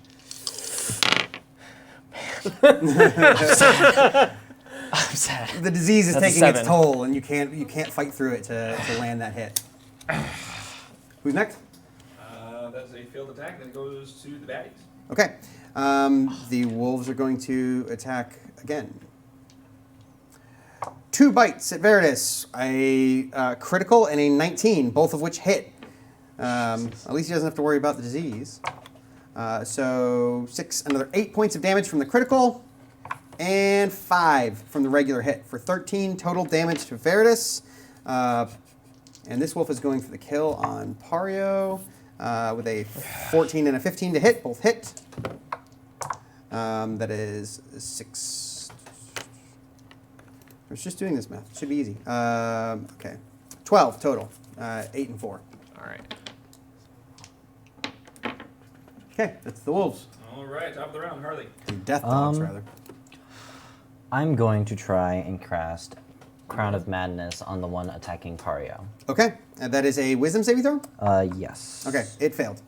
I'm sad. The disease is That's a taking its 7. toll, and you can't fight through it to land that hit. Who's next? That's a failed attack. Then it goes to the baddies. Okay. The wolves are going to attack again. 2 bites at Veritas, a critical and a 19, both of which hit. At least he doesn't have to worry about the disease. So another 8 points of damage from the critical, and 5 from the regular hit for 13 total damage to Veritas. And this wolf is going for the kill on Pario with a 14 and a 15 to hit, both hit. That is 6. I was just doing this math. It should be easy. Okay. 12 total. 8 and 4. All right. Okay, that's the wolves. All right. Top of the round, Harley. The death dogs, rather. I'm going to try and cast Crown of Madness on the one attacking Pario. Okay, and that is a wisdom saving throw? Yes. Okay, it failed.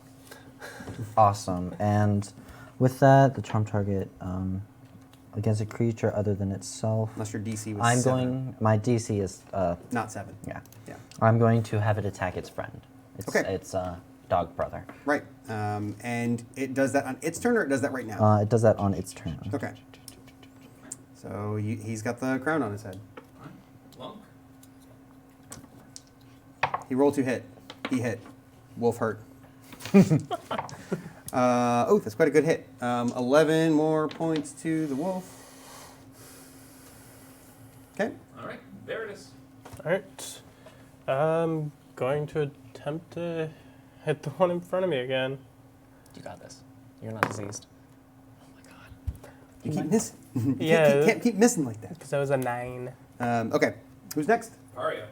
Awesome. And with that, the charm target against a creature other than itself. Unless your DC was 7. My DC is not 7. Yeah. Yeah. I'm going to have it attack its friend. Okay. Its dog brother. Right. And it does that on its turn, or it does that right now? It does that on its turn. Okay. So he's got the crown on his head. Lunk. He rolled to hit. He hit. Wolf hurt. That's quite a good hit. 11 more points to the wolf. Okay. All right. Veritas. All right. I'm going to attempt to hit the one in front of me again. You got this. You're not diseased. You keep missing. You Yeah. can't keep missing like that. Because that was a 9. Okay. Who's next? Pario.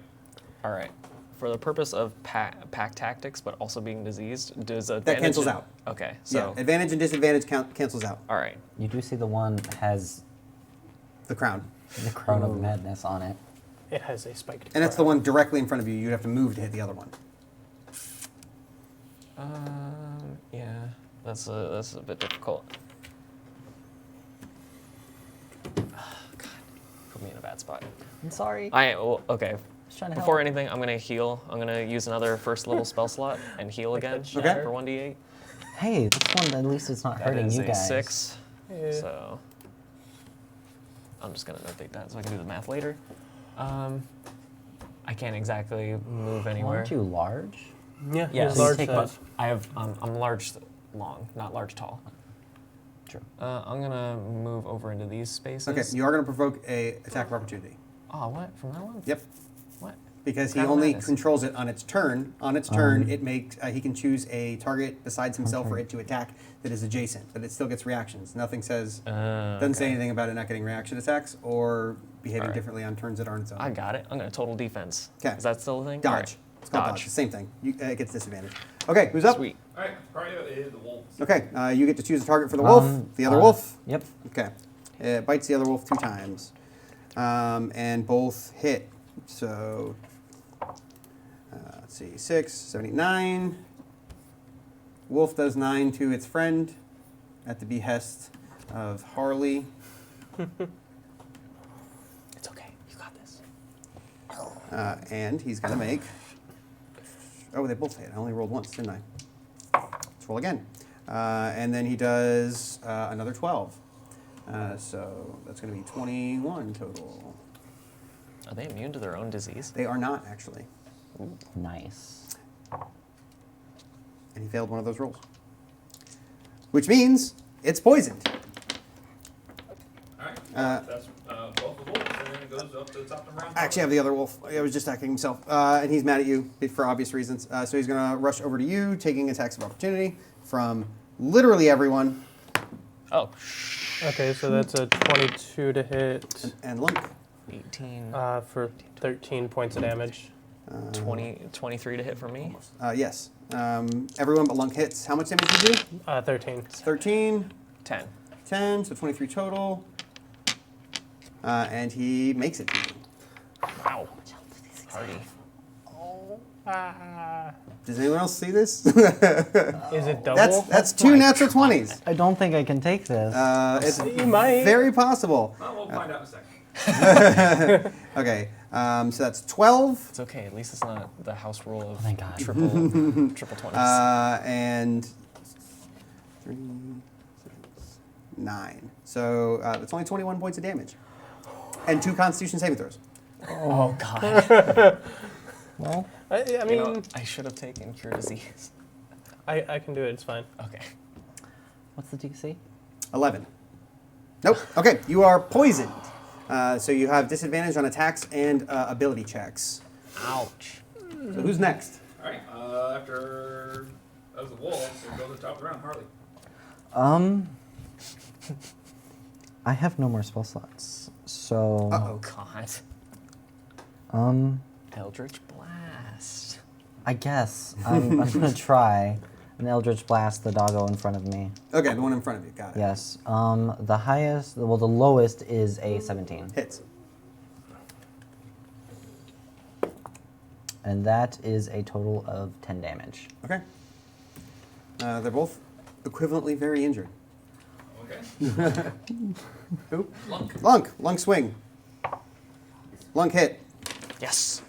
All right. For the purpose of pack tactics, but also being diseased, does advantage... That cancels out. Okay, so... Yeah, advantage and disadvantage cancels out. All right. You do see the one has The crown. the Crown of Madness on it. It has a spiked And it's the crown. one directly in front of you. You'd have to move to hit the other one. Yeah, that's a bit difficult. put me in a bad spot. I'm sorry. Okay. Just trying to Before help. anything, I'm gonna heal. I'm gonna use another first level spell slot and heal again Okay. for 1d8. Hey, this one at least it's not That hurting is you a guys. 6. Yeah. So I'm just gonna notate that so I can do the math later. I can't exactly move anywhere. Aren't you large? Yeah, Yes, he's large take size. I have. I'm large, long, not large, tall. True. I'm gonna move over into these spaces. Okay, you are going to provoke a attack of opportunity. Oh, what? From that one? Yep. What? Because he Crown only Madness. controls it on its turn. On its turn, it makes he can choose a target besides himself for it to attack that is adjacent, but it still gets reactions. Nothing says doesn't say Okay. anything about it not getting reaction attacks or behaving Alright. differently on turns that aren't its own. I got it. I'm gonna total defense. 'Kay. Is that still a thing? Dodge. Alright. It's called dodge. Dodge. Same thing. It gets disadvantage. Okay, who's up? Sweet. All right, Mario is the wolves. Okay, you get to choose a target for the wolf. The other wolf. Yep. Okay. It bites the other wolf 2 times. And both hit. So, let's see, 6, 7, 8, 9. Wolf does 9 to its friend at the behest of Harley. It's okay. You got this. And he's going to make... Oh, they both hit. I only rolled once, didn't I? Let's roll again. And then he does another 12. So that's going to be 21 total. Are they immune to their own disease? They are not, actually. Nice. And he failed one of those rolls. Which means it's poisoned. All right, that's both the wolves, and then it goes up to the top of the round. I actually have the other wolf. I was just attacking himself. And he's mad at you for obvious reasons. So he's going to rush over to you, taking attacks of opportunity from literally everyone. Oh, Okay, so that's a 22 to hit And Lunk. 18, for 13 points of damage. 23 to hit for me. Yes. Everyone but Lunk hits. How much damage did you do? 13. 13. 10. 10, so 23 total. And he makes it to you. Wow. Hardy. Does anyone else see this? Is it double? That's 2 natural 20s. I don't think I can take this. It's You might. very possible. Well, we'll find out in a second. Okay, so that's 12. It's okay. At least it's not the house rule of thank God. triple 20s. And 3, 6, 9. So that's only 21 points of damage. And 2 Constitution saving throws. Oh God. Well, I You mean, know, I should have taken cure disease. I can do it. It's fine. Okay. what's the DC? 11. Nope. Okay, you are poisoned. So you have disadvantage on attacks and ability checks. Ouch. So who's next? All right, after that was the wolves, so go to the top of the round, Harley. I have no more spell slots. So, Oh God. Eldritch Blast. I guess I'm gonna try an Eldritch Blast the doggo in front of me. Okay, the one in front of you. Got it. Yes. The highest, well, the lowest is a 17, Hits. and that is a total of 10 damage. Okay. They're both equivalently very injured. Okay. Who? Lunk. Lunk swing. Lunk hit. Yes.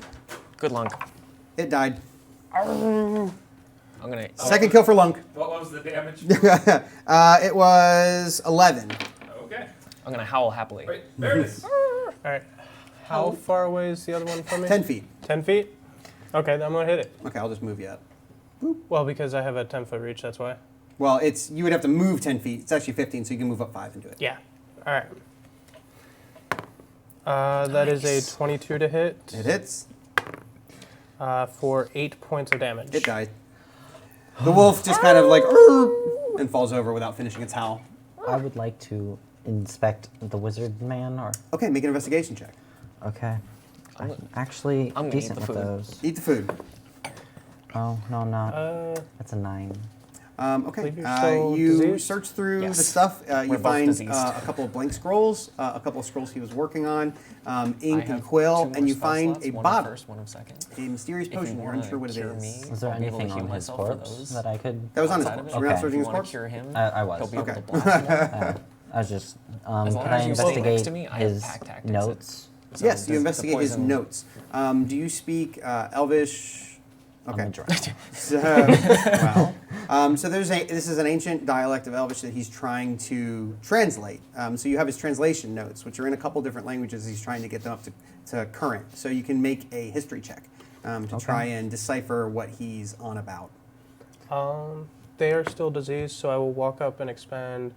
Good lunk. It died. I'm gonna. Second kill for Lunk. What was the damage? It was 11. Okay. I'm gonna howl happily. Wait, there it is. All right. How far away is the other one from me? 10 feet. 10 feet? Okay, then I'm going to hit it. Okay, I'll just move you up. Well, because I have a 10-foot reach, that's why. Well, you would have to move 10 feet. It's actually 15, so you can move up 5 and do it. Yeah. All right. That is a 22 to hit. It hits. For 8 points of damage. It died. The wolf just kind of like "Arr!" and falls over without finishing its howl. I would like to inspect the wizard man, or Okay, make an investigation check. okay. I'm actually I'm gonna decent eat the with food. those. Eat the food. Oh no, I'm not. That's a 9. Okay, Believe you're still you diseased? search through the Yes. stuff. You We're both find diseased. a couple of blank scrolls, a couple of scrolls he was working on, I ink have and 2 quill, more and you spell find slots, a one of bottle, first, one of second. a mysterious If you potion. You're wanna unsure what it cure is. me, Was there I'll be able to anything heal on his myself for corpse those. that I could? That was on his Outside of corpse. it? You're not Okay. searching If his you want corpse? to cure him, I was. he'll be able Okay. to blast more. I was just. As long Can I as you stay next investigate to me, I have his pack tactics. notes? So Yes, does you the investigate his poison- notes. Do you speak Elvish? I'm Okay. a drow. So, so this is an ancient dialect of Elvish that he's trying to translate. So you have his translation notes, which are in a couple different languages. He's trying to get them up to current. So you can make a history check to try and decipher what he's on about. They are still diseased, so I will walk up and expend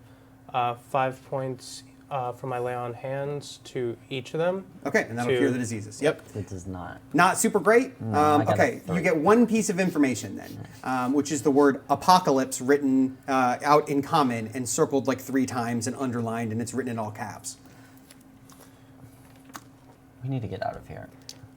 5 points from my lay on hands to each of them. Okay, and that'll cure the diseases. Yep. It does not. Not super great. I got a Okay, 3. you get one piece of information then, which is the word apocalypse written out in common and circled like 3 times and underlined, and it's written in all caps. We need to get out of here.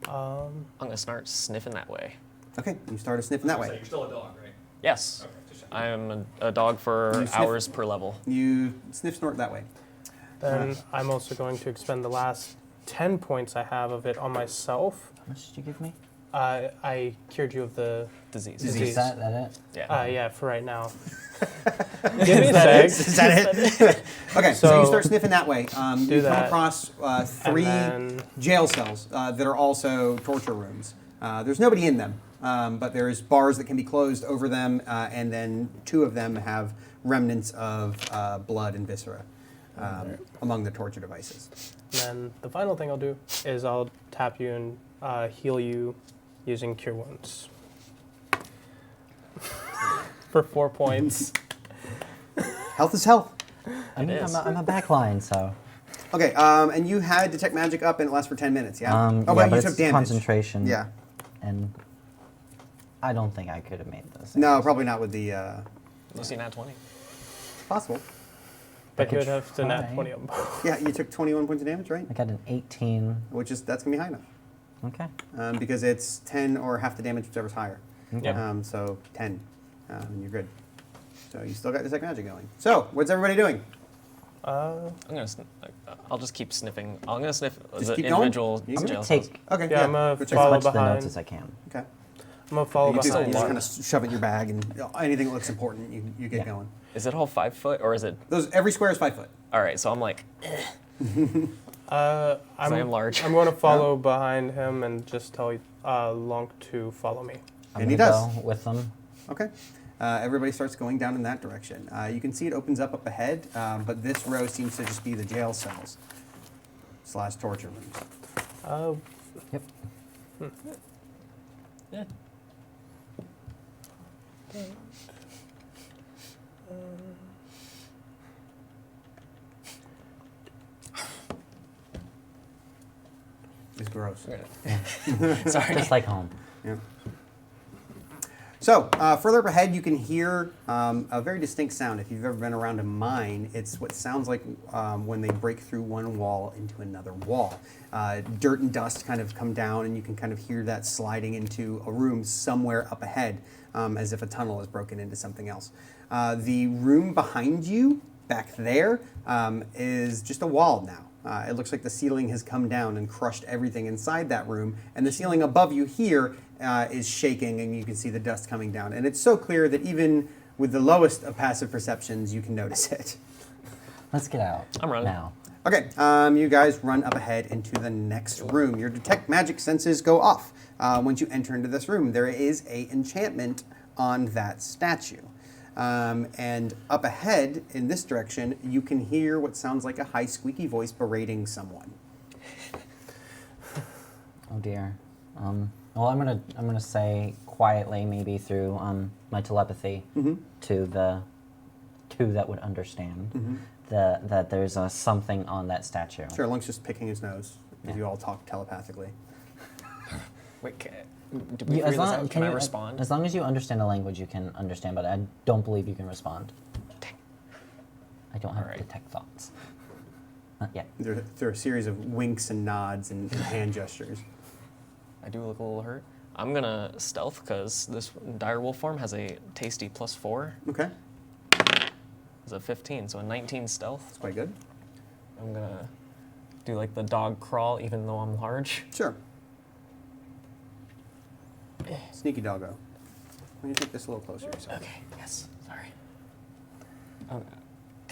I'm gonna start sniffing that way. Okay, you started sniffing that So way. you're still a dog, right? Yes. Okay, just checking. I am a dog for You sniff- hours per level. You sniff snort that way. Then I'm also going to expend the last 10 points I have of it on myself. How much did you give me? I cured you of the Disease. Disease. Is that it? Yeah. yeah, for right now. Give me that egg. Is that it? Okay, so you So, start sniffing that way. You come that. across 3 then- jail cells that are also torture rooms. There's nobody in them, but there's bars that can be closed over them, and then 2 of them have remnants of blood and viscera among the torture devices. And then the final thing I'll do is I'll tap you and heal you using Cure Wounds. For 4 points. Health is health. I mean, is. I'm a backline, so. Okay, and you had Detect Magic up and it lasts for 10 minutes, yeah? Yeah, but you but took it's damage. concentration. Yeah. And I don't think I could have made this. No, probably not with the... Lucy nat 20. possible. But could you would have to nat try. 20 on both. Yeah, you took 21 points of damage, right? I got an 18. That's going to be high enough. Okay. Because it's 10 or half the damage, whichever's higher. Yep. So 10, and you're good. So you still got Detect Magic going. So, what's everybody doing? I'm gonna. I'll just keep sniffing. I'm gonna sniff Just the keep going? individual You I'm can jail gonna cells. take Okay, Yeah, I'm gonna Go check as follow much of the behind. notes as I can. Okay. I'm going to follow You just behind. kind of shove it in your bag, and anything that looks important, you get Yeah. going. Is it all 5 foot or is it? Every square is 5 foot. All right, so I'm like, I am large. I'm going to follow behind him and just tell Lonk to follow me. I'm And he gonna does. go with them. Okay. Everybody starts going down in that direction. You can see it opens up ahead, but this row seems to just be the jail cells / torture rooms. Yep. yeah. It's gross. Sorry. Just like home. Yeah. So, further up ahead, you can hear a very distinct sound. If you've ever been around a mine, it's what sounds like when they break through one wall into another wall. Dirt and dust kind of come down, and you can kind of hear that sliding into a room somewhere up ahead, as if a tunnel is broken into something else. The room behind you, back there, is just a wall now. It looks like the ceiling has come down and crushed everything inside that room, and the ceiling above you here is shaking, and you can see the dust coming down. And it's so clear that even with the lowest of passive perceptions, you can notice it. Let's get out. I'm running. Now. Okay, you guys run up ahead into the next room. Your detect magic senses go off once you enter into this room. There is a enchantment on that statue. And up ahead in this direction, you can hear what sounds like a high squeaky voice berating someone. Oh dear. Well, I'm gonna say quietly, maybe through my telepathy, to the 2 that would understand that there's something on that statue. Sure, Lunk's just picking his nose because you all talk telepathically. Wait, did we figure this out? Can I respond? As long as you understand a language, you can understand, but I don't believe you can respond. I don't have Alright. detect thoughts. Not yet. There are a series of winks and nods and hand gestures. I do look a little hurt. I'm gonna stealth because this dire wolf form has a tasty +4. Okay, It's a 15, so a 19 stealth. that's quite good. I'm gonna do like the dog crawl, even though I'm large. Sure. Sneaky doggo. Let me take this a little closer. So. Okay. Yes. Sorry.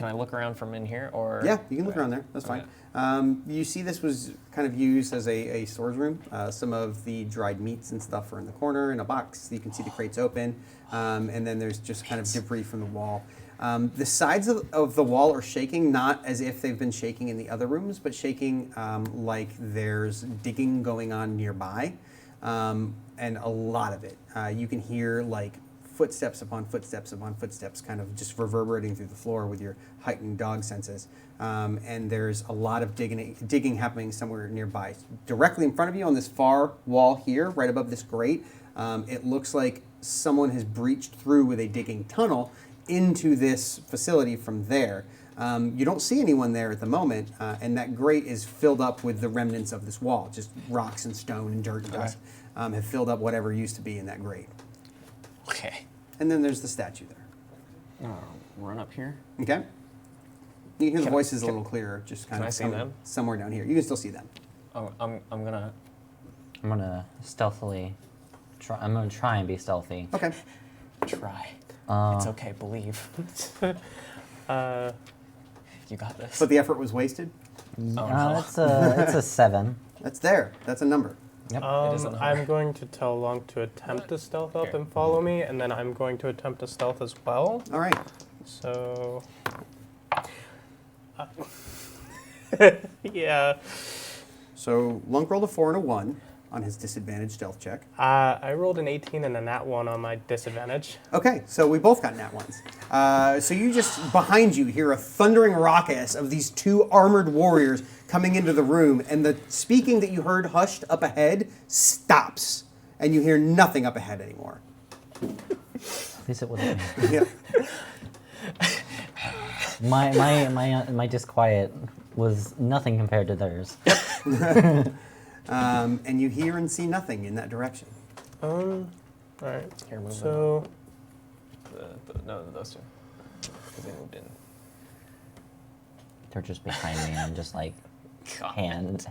Can I look around from in here, or? Yeah, you can look Okay. around there. That's Okay. fine. You see this was kind of used as a storage room. Some of the dried meats and stuff are in the corner in a box. You can see the crates open. And then there's just kind of debris from the wall. The sides of the wall are shaking, not as if they've been shaking in the other rooms, but shaking like there's digging going on nearby. And a lot of it. You can hear like footsteps upon footsteps upon footsteps kind of just reverberating through the floor with your heightened dog senses. And there's a lot of digging happening somewhere nearby. Directly in front of you on this far wall here, right above this grate, it looks like someone has breached through with a digging tunnel into this facility from there. You don't see anyone there at the moment, and that grate is filled up with the remnants of this wall. Just rocks and stone and dirt and dust have filled up whatever used to be in that grate. Okay. And then there's the statue there. Run up here. Okay? You can hear the Can I- voices a can- little clearer, just kind can I of see coming them? somewhere down here. You can still see them. Oh, I'm gonna. I'm gonna stealthily try. I'm gonna try and be stealthy. Okay. Try. It's okay, believe. You got this. But the effort was wasted? no. It's a 7. That's there. That's a number. Yep. It is a number. I'm going to tell Lunk to attempt to stealth up Okay. and follow me, and then I'm going to attempt to stealth as well. All right. So, yeah, So Lunk rolled a 4 and a 1 on his disadvantage stealth check. I rolled an 18 and a nat 1 on my disadvantage. Okay, so we both got nat ones. So you just, behind you, hear a thundering raucous of these two armored warriors coming into the room, and the speaking that you heard hushed up ahead stops, and you hear nothing up ahead anymore. At least it wasn't me. Yeah. My disquiet was nothing compared to theirs. And you hear and see nothing in that direction. All right. Here, move So, no, those two. Because they moved in. They're just behind me, and I'm just like hand.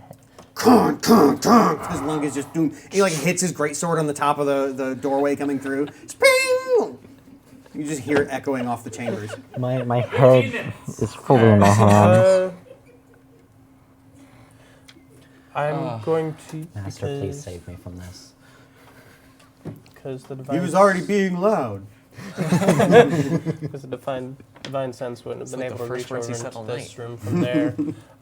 His lung is just doing. He like hits his greatsword on the top of the doorway coming through. Spring! You just hear it echoing off the chambers. My head is fully in my hands. I'm going to Master, please save me from this. because the He divine was already being loud. because the divine sense wouldn't have been like able the to first reach words over he said into all this night. room from there.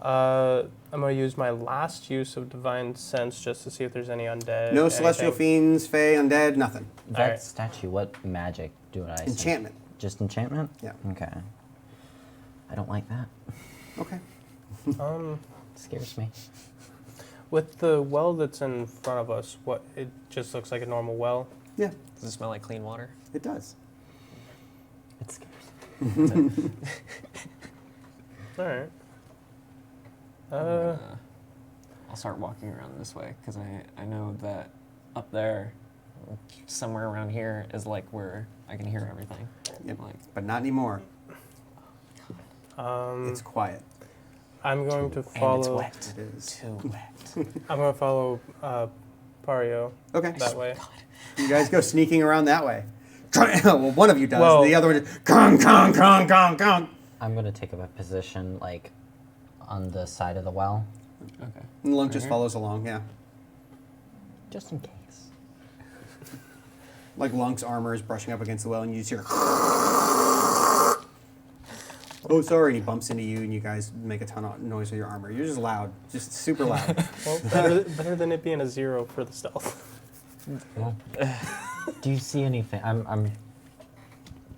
I'm going to use my last use of divine sense just to see if there's any undead. No celestial anything. fiends, fae, undead, nothing. That Alright. statue, what magic do I sense? Enchantment. Just enchantment? Yeah. Okay. I don't like that. Okay. Scares me. With the well that's in front of us, what it just looks like a normal well. Yeah, Does it smell like clean water? it does. It scares me. All right. I'll start walking around this way because I know that up there, somewhere around here, is like where I can hear everything. Yep. Like, But not anymore. Um, It's quiet. I'm going to and it's follow. wet. It is. Too wet. I'm going to follow Pario Okay. that way. You guys go sneaking around that way. Well, one of you does. Well- the other one just kong, kong, kong, kong, kong. I'm gonna take up a position like on the side of the well, Okay. And Lunk Right just here? follows along, yeah. just in case. Like Lunk's armor is brushing up against the well, and you just hear. Oh, sorry. And he bumps into you, and you guys make a ton of noise with your armor. You're just loud, just super loud. Well, better than it being a 0 for the stealth. Well, do you see anything? I'm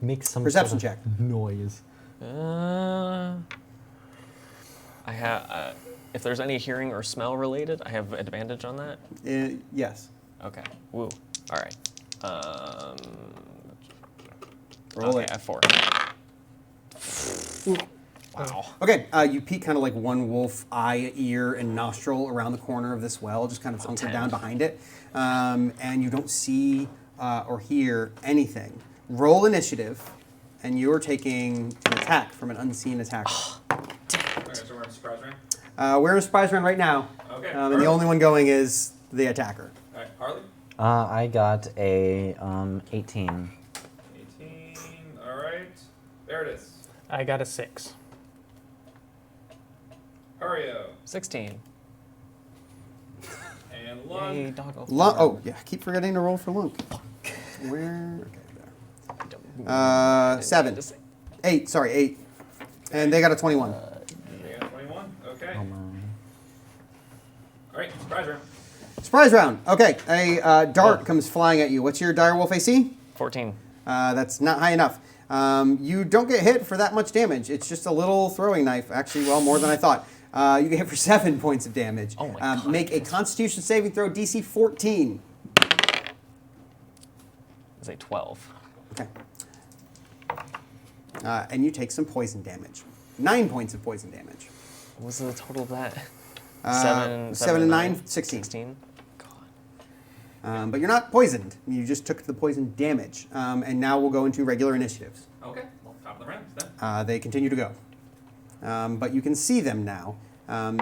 make some Perception sort of check. noise. I have. If there's any hearing or smell related, I have advantage on that. Yes. Okay. Woo. All right. Roll okay, it. I have 4. Wow. Okay, you peek kind of like one wolf eye, ear, and nostril around the corner of this well, just kind of hunkered 10. down behind it, and you don't see or hear anything. Roll initiative, and you're taking an attack from an unseen attacker. Okay, so we're in surprise round. We're in a surprise round right now, Okay. and the only one going is the attacker. All right, Harley. I got a 18. 18. All right. There it is. I got a 6. Ario. 16. And Lung. Yay, doggo. Oh, yeah. Keep forgetting to roll for Lunk. Where? Okay, there. 7. 8. Sorry, 8. And they got a 21. They got 21. Okay. Oh my. All right. Surprise round. Surprise round. Okay, a dart comes flying at you. What's your direwolf AC? 14. That's not high enough. You don't get hit for that much damage. It's just a little throwing knife. Actually, well, more than I thought. You get hit for 7 points of damage. Oh my God. Make a Constitution saving throw, DC 14. It's a 12. Okay. And you take some poison damage. 9 points of poison damage. What was the total of that? 7 and 9, 16. 16. But you're not poisoned. You just took the poison damage. And now we'll go into regular initiatives. Okay. Well, top of the round then. They continue to go. But you can see them now,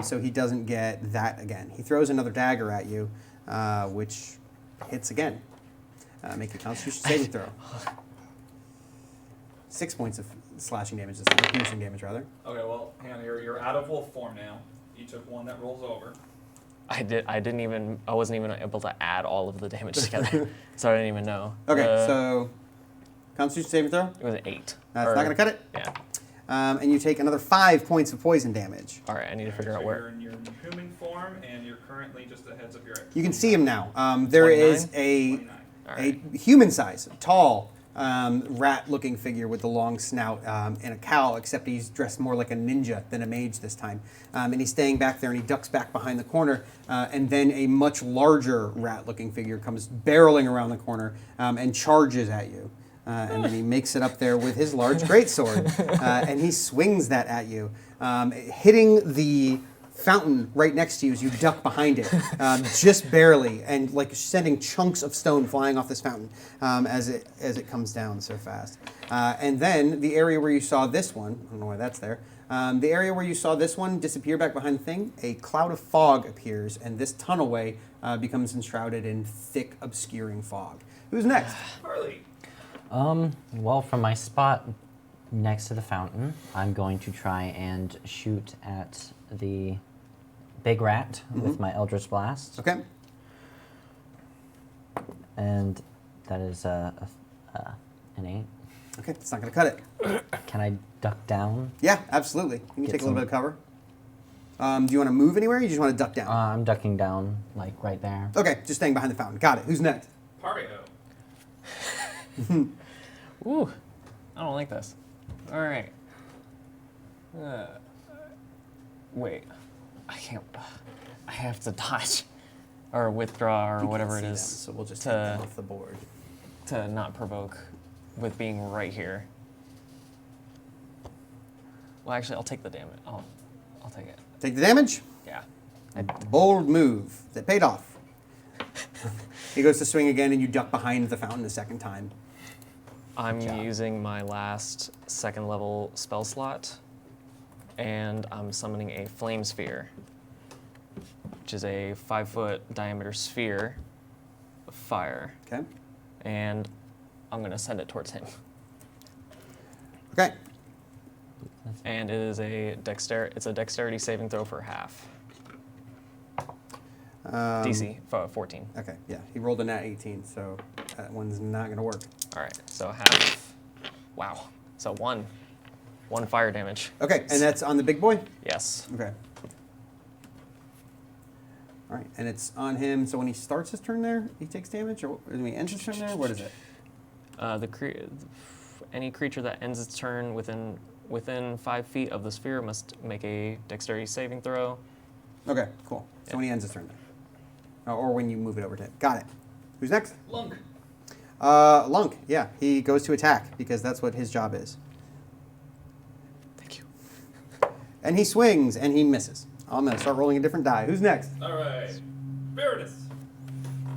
so he doesn't get that again. He throws another dagger at you, which hits again. Make a Constitution saving throw. 6 points of slashing damage this time, piercing damage rather. Okay. Well, Hannah, you're out of wolf form now. You took one that rolls over. I wasn't even able to add all of the damage together, so I didn't even know. Okay, so Constitution saving throw? It was an 8. That's not going to cut it. Yeah. And you take another 5 points of poison damage. All right, I need to figure out So where. you're in your human form, and you're currently just a heads up. You're at You can see him now. There 29? is a 29. All right. human size, tall, rat-looking figure with a long snout and a cowl, except he's dressed more like a ninja than a mage this time. And he's staying back there, and he ducks back behind the corner. And then a much larger rat-looking figure comes barreling around the corner and charges at you. And then he makes it up there with his large greatsword, and he swings that at you, hitting the fountain right next to you as you duck behind it, just barely, and like sending chunks of stone flying off this fountain as it comes down so fast. And then the area where you saw this one, I don't know why that's there. The area where you saw this one disappear back behind the thing, a cloud of fog appears, and this tunnelway becomes enshrouded in thick, obscuring fog. Who's next? Harley. Well, from my spot next to the fountain, I'm going to try and shoot at the big rat with my Eldritch Blast. Okay. And that is an 8. Okay, it's not going to cut it. Can I duck down? Yeah, absolutely. You can Get take a little some- bit of cover. Do you want to move anywhere, or you just want to duck down? I'm ducking down, like right there. Okay, just staying behind the fountain. Got it. Who's next? Pario. Ooh, I don't like this. All right. Wait, I can't. I have to dodge, or withdraw, or You whatever can't it see is, them, so we'll just to- take them off the board. to not provoke, with being right here. Well, actually, I'll take the damage. I'll take it. Take the damage. Yeah. Bold move that paid off. He goes to swing again, and you duck behind the fountain a second time. I'm job. using my last 2nd level spell slot, and I'm summoning a flame sphere, which is a 5-foot diameter sphere of fire, Okay. and I'm gonna send it towards him. Okay. And it is a dexterity saving throw for half. DC 14. Okay. Yeah. He rolled a nat 18, so that one's not going to work. All right, so half. Wow. So one fire damage. Okay, and that's on the big boy. Yes. Okay. All right, and it's on him. So when he starts his turn there, he takes damage, or when he ends his turn there, what is it? Any creature that ends its turn within 5 feet of the sphere must make a dexterity saving throw. Okay, cool. So when he ends his turn there, or when you move it over to him. Got it. Who's next? Lunk. Lunk. Yeah, he goes to attack because that's what his job is. Thank you. And he swings and he misses. I'm gonna start rolling a different die. Who's next? All right. Veritas.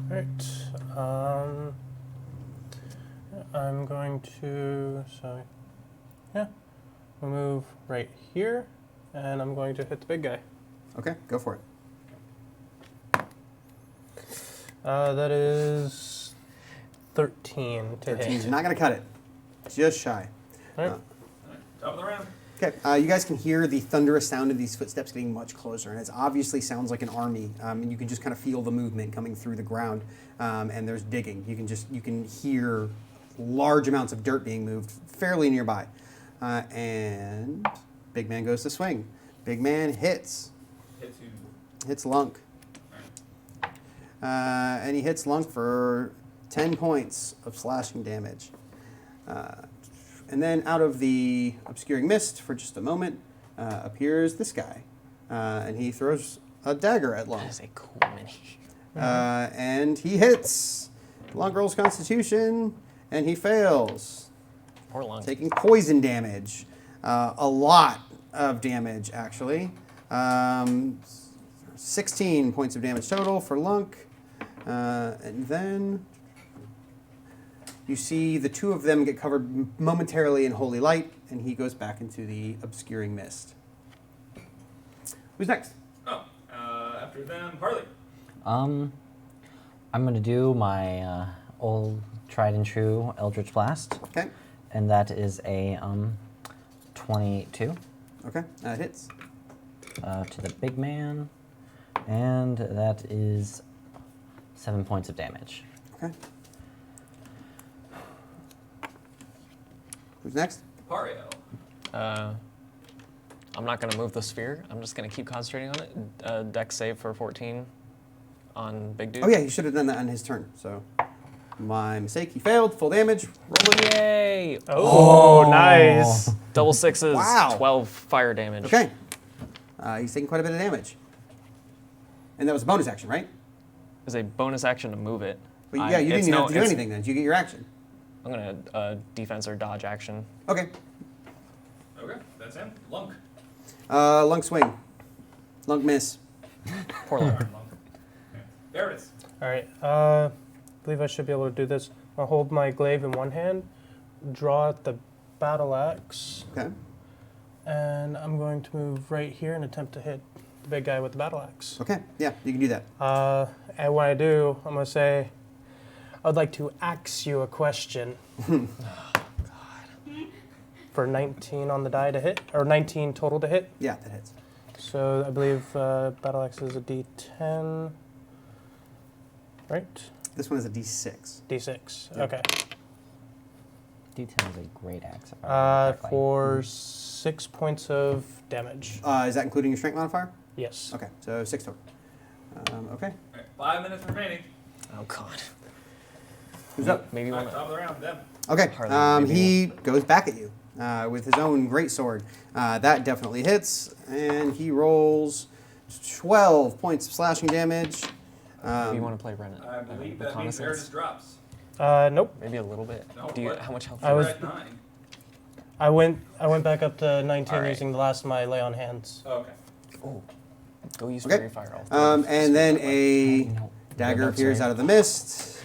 Right. I'm going to, we'll move right here, and I'm going to hit the big guy. Okay, go for it. That is 13 to 13's hit. not gonna cut it. Just shy. All right. Top of the round. Okay, you guys can hear the thunderous sound of these footsteps getting much closer, and it obviously sounds like an army. And you can just kind of feel the movement coming through the ground, and there's digging. You can hear large amounts of dirt being moved fairly nearby, and Big Man goes to swing. Big Man hits. Hit two. Hits Lunk. And he hits Lunk for 10 points of slashing damage. And then out of the obscuring mist for just a moment appears this guy. And he throws a dagger at Lunk. That is a cool mini. And he hits. Lunk rolls Constitution, and he fails, Poor Lunk. taking poison damage. A lot of damage, actually. 16 points of damage total for Lunk. And then you see the two of them get covered momentarily in holy light, and he goes back into the obscuring mist. Who's next? Oh, after them, Harley. I'm gonna do my old tried and true Eldritch Blast, Okay. and that is a 22 Okay. That hits. to the big man, and that is 7 points of damage. Okay. Who's next? Pario. I'm not going to move the sphere. I'm just going to keep concentrating on it. Dex save for 14 on Big Dude. Oh yeah, he should have done that on his turn. So, my mistake. He failed. Full damage. Roll it. Yay! Oh, nice. Double sixes, Wow. 12 fire damage. Okay. He's taking quite a bit of damage. And that was a bonus action, right? It's a bonus action to move it. But yeah, you didn't even have to do anything then. You get your action. I'm going to defense or dodge action. Okay. Okay, that's him. Lunk. Lunk swing. Lunk miss. Poor Lunk. Lunk. Okay. There it is. All right. I believe I should be able to do this. I'll hold my glaive in one hand, draw out the battle axe, Okay. and I'm going to move right here and attempt to hit the big guy with the battle axe. Okay. Yeah, you can do that. And when I do, I'm going to say, I'd like to ask you a question. For 19 on the die to hit, or 19 total to hit. Yeah, that hits. So I believe battle axe is a D10, right? This one is a D6. D6. Yeah. Okay. D10 is a great axe. if I remember correctly. For 6 points of damage. Is that including your strength modifier? Yes. Okay, so 6 total. Okay. All right, 5 minutes remaining. Oh, God. Who's up? Maybe you All want right, top of the round, them. Okay. Harley, maybe He goes back at you with his own great sword. That definitely hits, and he rolls 12 points of slashing damage. maybe you want to play Renan. I believe that means Veritas drops. Nope. Maybe a little bit. No, Do you, what? how much health? I do you was- We're at 9. I went back up to 19 All right. using the last of my lay on hands. Okay. Oh, go use Okay. Fairy Fire. I'll And then a No. dagger Yeah, appears sorry. out of the mist.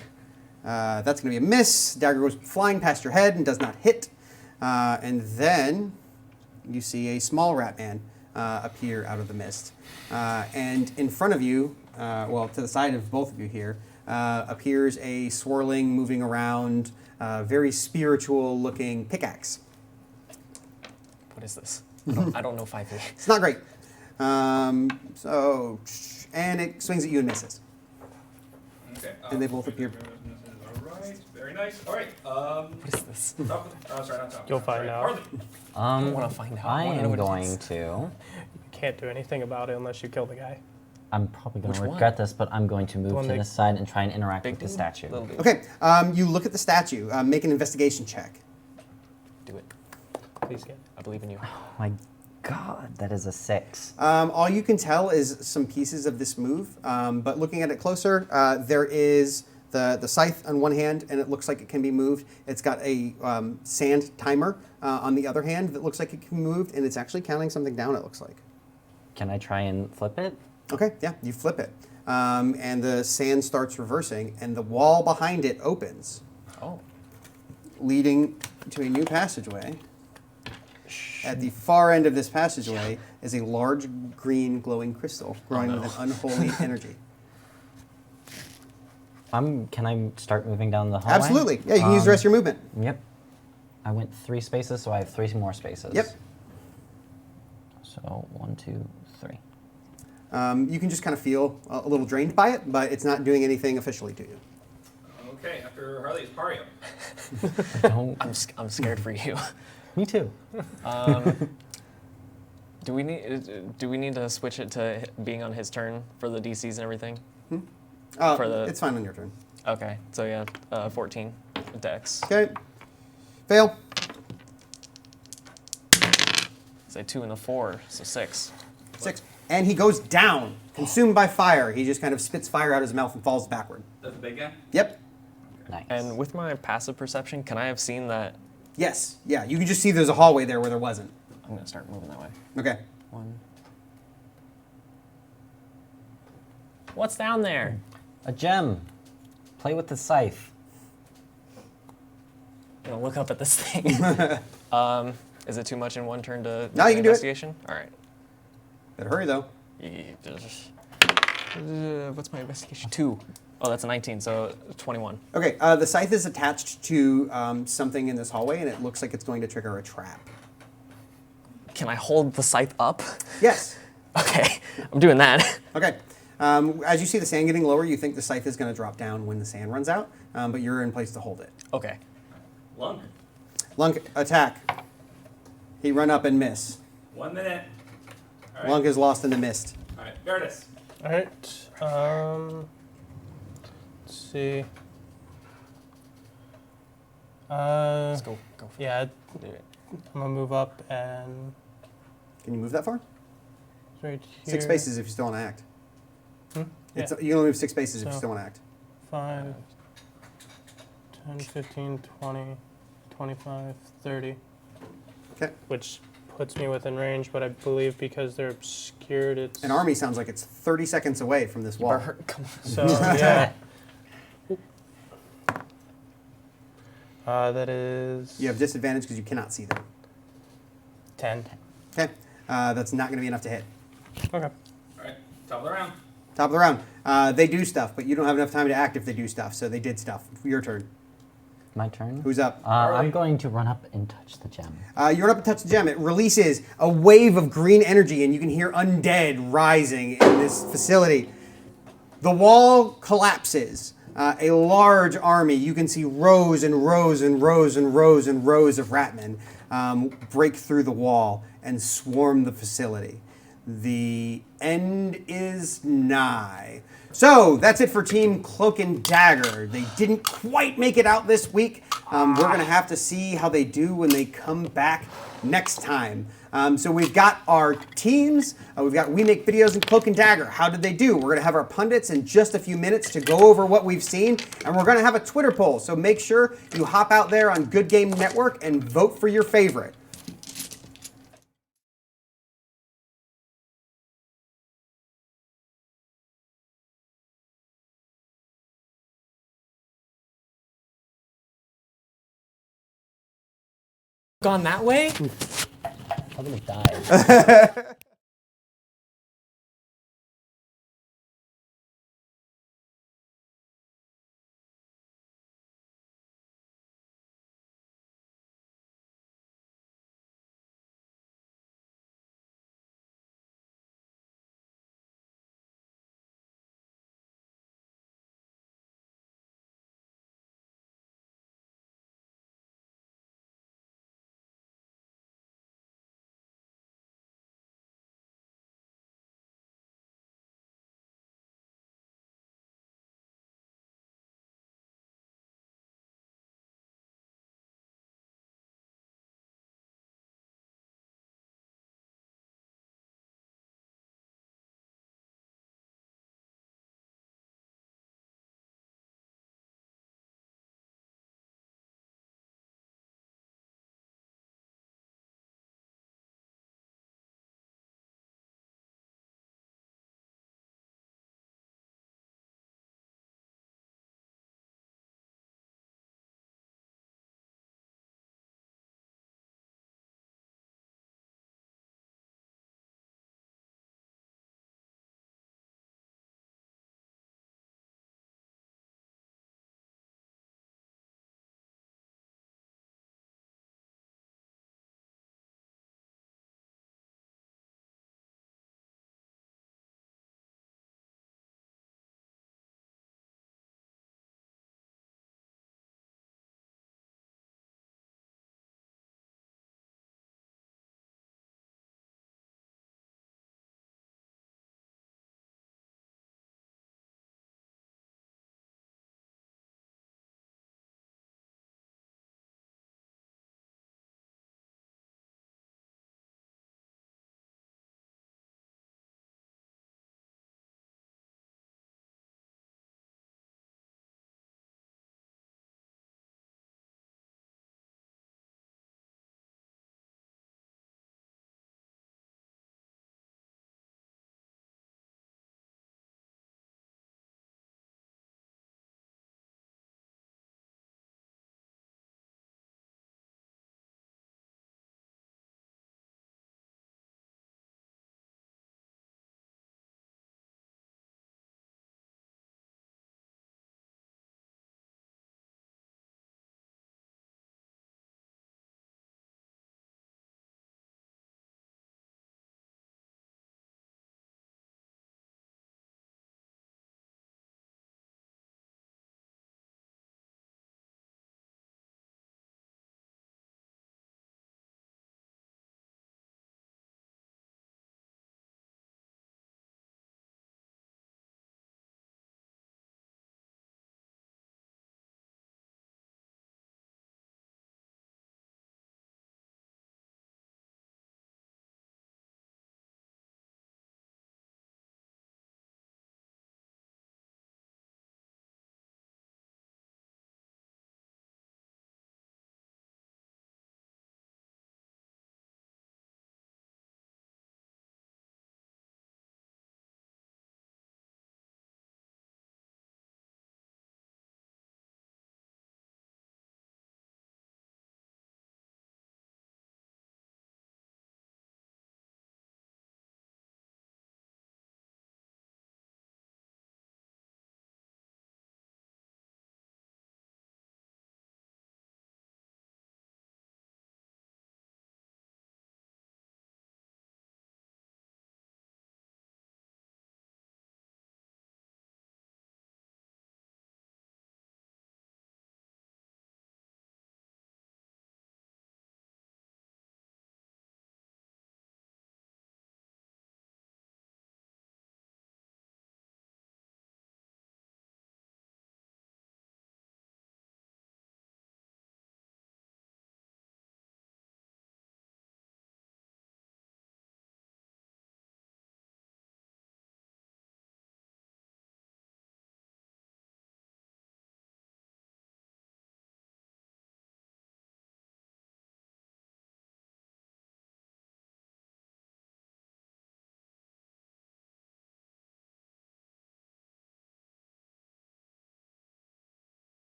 That's going to be a miss. Dagger goes flying past your head and does not hit. And then you see a small rat man appear out of the mist. And in front of you, well, to the side of both of you here, appears a swirling, moving around, very spiritual looking pickaxe. What is this? I don't know 5e. It's not great. And it swings at you and misses. Okay. And they both appear. All right. Very nice. All right. What is this? Top of, sorry, not top. You'll Sorry, find out. Harley. I want to find out. I wanna know am what it going is. to. Can't do anything about it unless you kill the guy. I'm probably going Which to one? regret this, but I'm going to move one to they- this side and try and interact Big with the dude? statue. Little dude. Okay, you look at the statue. Make an investigation check. Do it. Please get. I believe in you. Oh my god, that is a 6. All you can tell is some pieces of this move, but looking at it closer, there is the scythe on one hand, and it looks like it can be moved. It's got a sand timer on the other hand that looks like it can be moved, and it's actually counting something down, it looks like. Can I try and flip it? Okay, yeah, you flip it. And the sand starts reversing, and the wall behind it opens, Oh. leading to a new passageway. At the far end of this passageway is a large green glowing crystal growing with an unholy energy. Can I start moving down the hallway? Absolutely. Yeah, you can use the rest of your movement. Yep. I went 3 spaces, so I have 3 more spaces. Yep. So 1, 2, 3. You can just kind of feel a little drained by it, but it's not doing anything officially to you. Okay, after Harley is Pario. I'm scared for you. Me too. Do we need to switch it to being on his turn for the DCs and everything? It's fine on your turn. Okay, so yeah, 14 Dex. Okay. Fail. Say 2 and a 4, so 6. 6. And he goes down, consumed by fire. He just kind of spits fire out of his mouth and falls backward. That's the big guy? Yep. Nice. And with my passive perception, can I have seen that? Yes. Yeah, you can just see there's a hallway there where there wasn't. I'm gonna start moving that way. Okay. 1. What's down there? A gem. Play with the scythe. I'm gonna look up at this thing. Is it too much in one turn to No, you can do it. investigation? All right. Better hurry, though. What's my investigation? 2. Oh, that's a 19, so 21. Okay, the scythe is attached to something in this hallway, and it looks like it's going to trigger a trap. Can I hold the scythe up? Yes. Okay, I'm doing that. Okay. As you see the sand getting lower, you think the scythe is going to drop down when the sand runs out, but you're in place to hold it. Okay. Lunk. Lunk, attack. He run up and miss. 1 minute. All right. Lunk is lost in the mist. All right, Verdus. All right. Let's see. Let's go. Go for Yeah, it. Do it. I'm gonna move up and Can you move that far? it's right here. 6 spaces if you still want to act. Hmm? It's, Yeah. you can only move 6 spaces if you So- still want to act. 5, 10, 15, 20, 25, 30. Okay. Which puts me within range, but I believe because they're obscured, it's... An army sounds like it's 30 seconds away from this wall. Come on. So, yeah. That is... You have disadvantage because you cannot see them. 10. Okay. That's not going to be enough to hit. Okay. All right, top of the round. Top of the round. They do stuff, but you don't have enough time to act if they do stuff, so they did stuff. Your turn. My turn. Who's up? I'm going to run up and touch the gem. You run up and touch the gem. It releases a wave of green energy, and you can hear undead rising in this facility. The wall collapses. A large army. You can see rows and rows and rows and rows and rows of ratmen break through the wall and swarm the facility. The end is nigh. So that's it for Team Cloak and Dagger. They didn't quite make it out this week. We're going to have to see how they do when they come back next time. So we've got our teams. We've got We Make Videos and Cloak and Dagger. How did they do? We're going to have our pundits in just a few minutes to go over what we've seen. And we're going to have a Twitter poll. So make sure you hop out there on Good Game Network and vote for your favorite. Gone that way? I'm gonna die.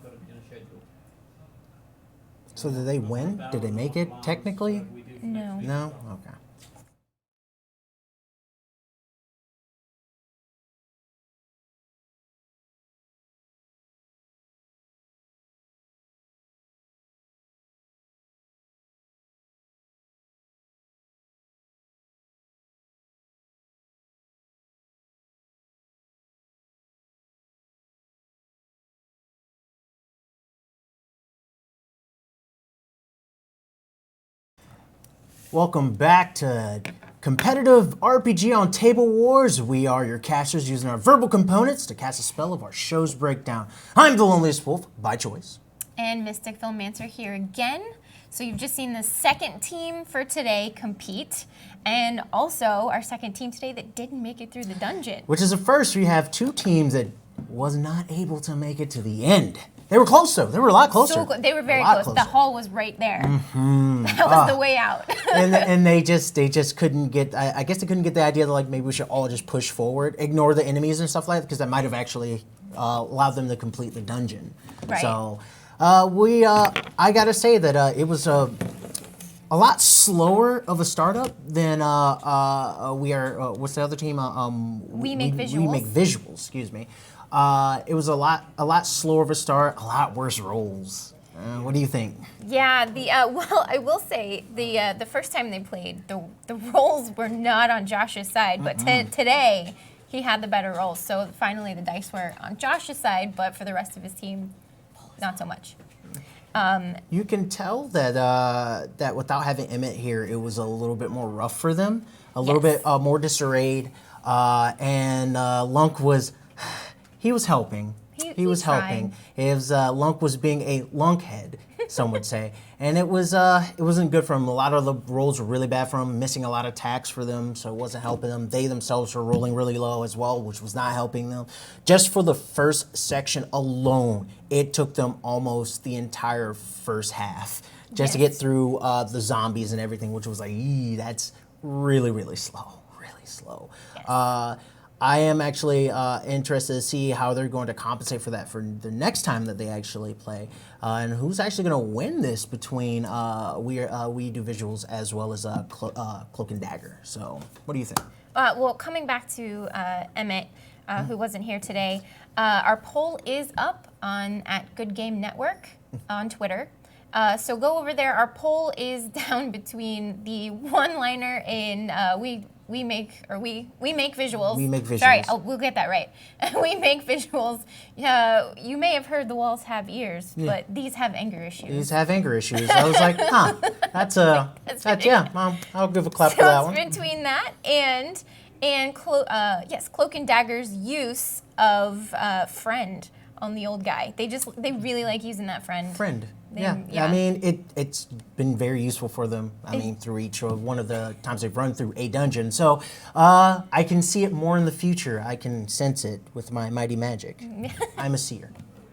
got to be on a schedule. So did they win? Did they make it technically? No. No? Okay. Welcome back to competitive RPG on Table Wars. We are your casters using our verbal components to cast a spell of our show's breakdown. I'm the Loneliest Wolf by choice. And Mystic Filmancer here again. So you've just seen the second team for today compete, and also our second team today that didn't make it through the dungeon. Which is a first. We have two teams that was not able to make it to the end. They were close though. They were a lot closer. So they were very A lot close. The hall was right there. Mm-hmm. That was the way out. and they just couldn't get. I guess they couldn't get the idea that like maybe we should all just push forward, ignore the enemies and stuff like that, because that might have actually allowed them to complete the dungeon. Right. So I gotta say that it was a lot slower of a startup than we are. What's the other team? We Make Visuals. We Make Visuals. Excuse me. It was a lot slower of a start. A lot worse rolls. What do you think? Yeah, well, I will say the first time they played, the rolls were not on Josh's side, but today he had the better rolls. So finally the dice were on Josh's side, but for the rest of his team, not so much. You can tell that without having Emmett here, it was a little bit more rough for them, a little bit more disarrayed, and Lunk was. He was helping. He was helping. His Lunk was being a lunkhead, some would say, and it wasn't good for him. A lot of the rolls were really bad for him, missing a lot of attacks for them, so it wasn't helping them. They themselves were rolling really low as well, which was not helping them. Just for the first section alone, it took them almost the entire first half just to get through the zombies and everything, which was like, that's really, really slow, really slow. Yes. I am actually interested to see how they're going to compensate for that for the next time that they actually play, and who's actually going to win this between We Do Visuals as well as Cloak and Dagger. So, what do you think? Well, coming back to Emmett, who wasn't here today, our poll is up at Good Game Network on Twitter. So go over there. Our poll is down between the one-liner in we make visuals. We Make Visuals. Sorry, we'll get that right. We Make Visuals. You may have heard the walls have ears, but these have anger issues. These have anger issues. I was like, that's I'll give a clap for that one. So it's between that and Cloak and Dagger's use of friend on the old guy. They really like using that friend. Yeah. I mean, it's been very useful for them. I mean, through each one of the times they've run through a dungeon. So I can see it more in the future. I can sense it with my mighty magic. I'm a seer.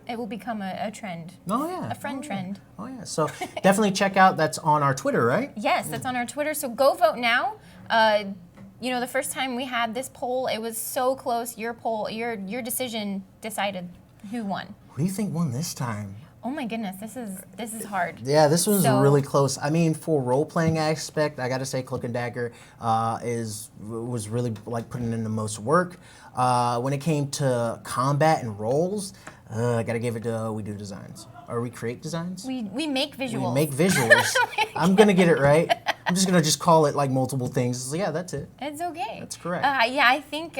It will become a trend. Oh, yeah. A friend trend. Oh, yeah. So definitely check out. That's on our Twitter, right? Yes, that's on our Twitter. So go vote now. The first time we had this poll, it was so close. Your decision decided who won. Who do you think won this time? Oh my goodness, this is hard. Yeah, this was really close. I mean, for role-playing aspect, I got to say Cloak and Dagger was really like putting in the most work. When it came to combat and roles, I got to give it to We Do Designs. Or We Create Designs? We Make Visuals. We Make Visuals. I'm going to get it right. I'm just going to call it like multiple things. So yeah, that's it. It's okay. That's correct. Yeah, I think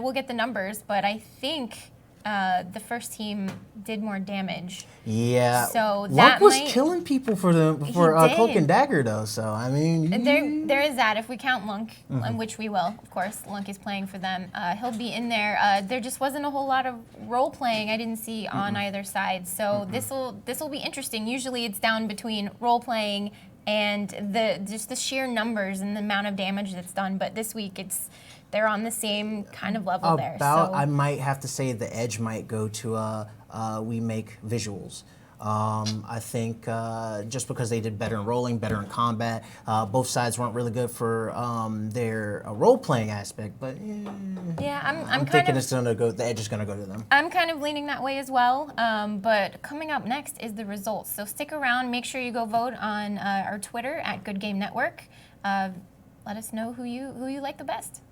we'll get the numbers, but I think the first team did more damage. Yeah. So Lunk was killing people for Cloak and Dagger, though. So I mean, there is that. If we count Lunk, which we will, of course, Lunk is playing for them. He'll be in there. There just wasn't a whole lot of role playing I didn't see on either side. So this will be interesting. Usually it's down between role playing and the sheer numbers and the amount of damage that's done. But this week they're on the same kind of level there. So I might have to say the edge might go to We Make Visuals. I think just because they did better in rolling, better in combat, both sides weren't really good for their role-playing aspect. But Yeah, I'm I'm kind thinking of it's gonna go. The edge is gonna go to them. I'm kind of leaning that way as well. But coming up next is the results. So stick around. Make sure you go vote on our Twitter at Good Game Network. Let us know who you like the best.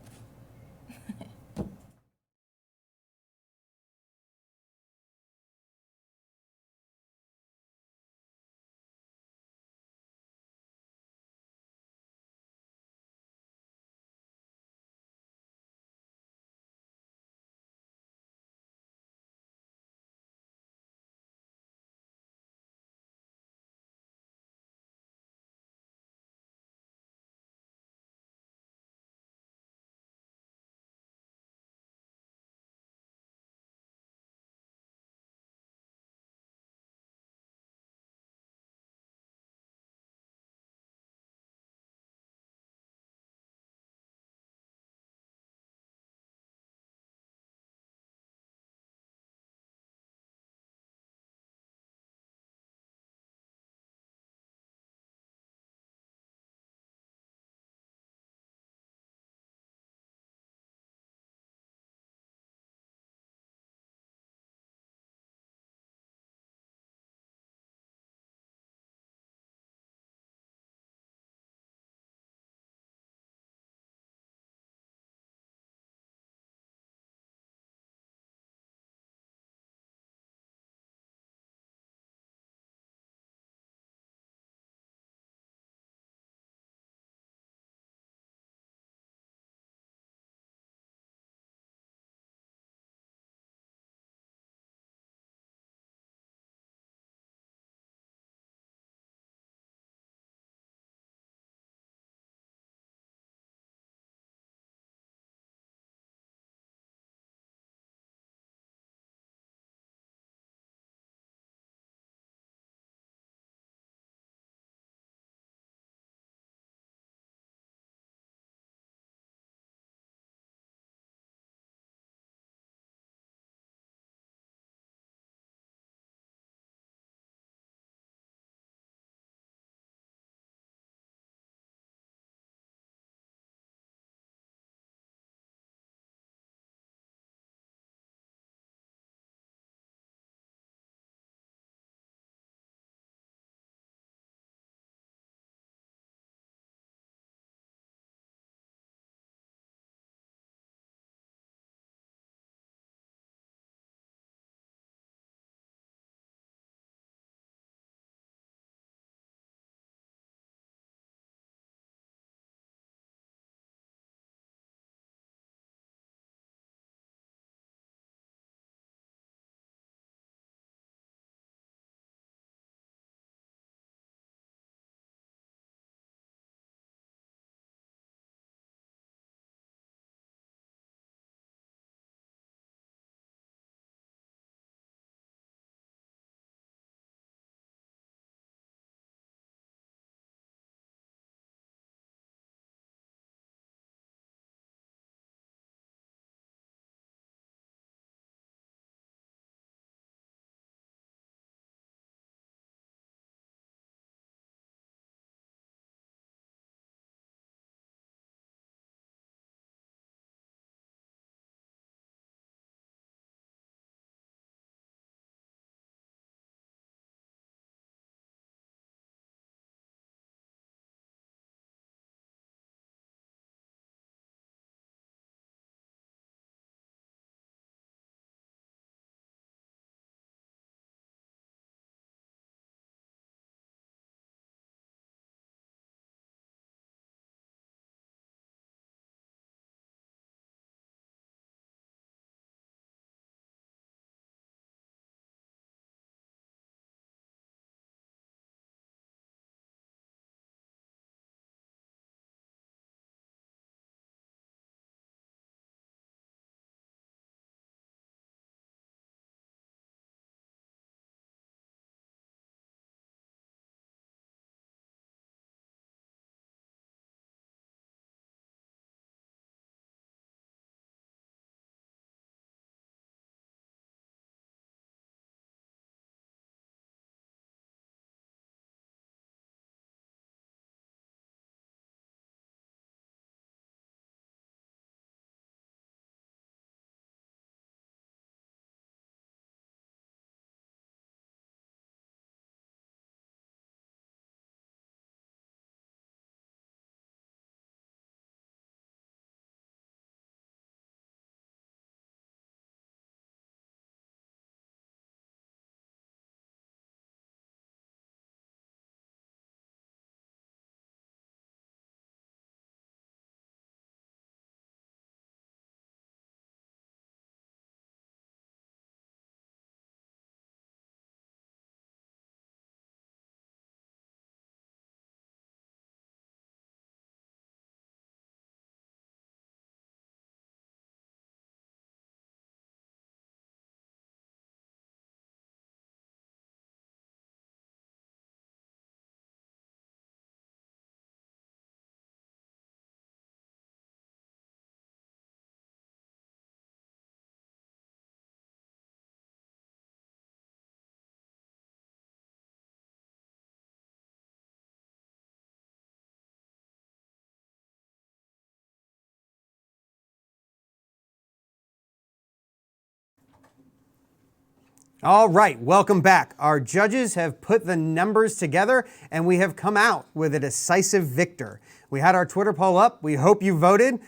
All right, welcome back. Our judges have put the numbers together and we have come out with a decisive victor. We had our Twitter poll up. We hope you voted.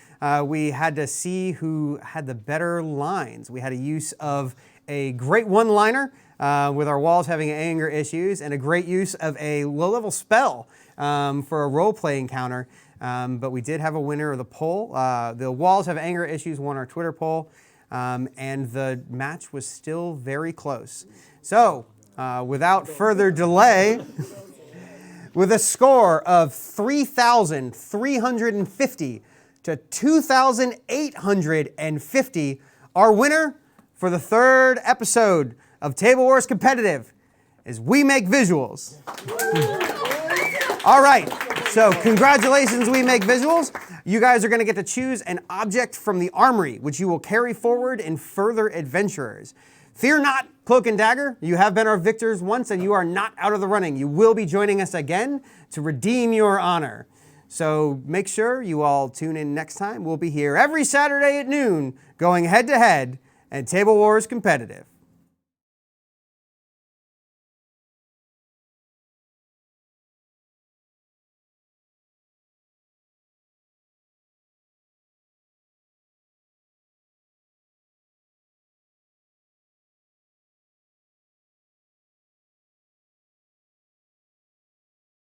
We had to see who had the better lines. We had a use of a great one-liner with our walls having anger issues and a great use of a low-level spell for a role-play encounter. But we did have a winner of the poll. The walls have anger issues won our Twitter poll. And the match was still very close. So, without further delay, with a score of 3,350 to 2,850, our winner for the third episode of Table Wars Competitive is We Make Visuals. All right, so congratulations, We Make Visuals. You guys are going to get to choose an object from the armory, which you will carry forward in further adventurers. Fear not, Cloak and Dagger. You have been our victors once, and you are not out of the running. You will be joining us again to redeem your honor. So make sure you all tune in next time. We'll be here every Saturday at noon, going head-to-head at Table Wars Competitive.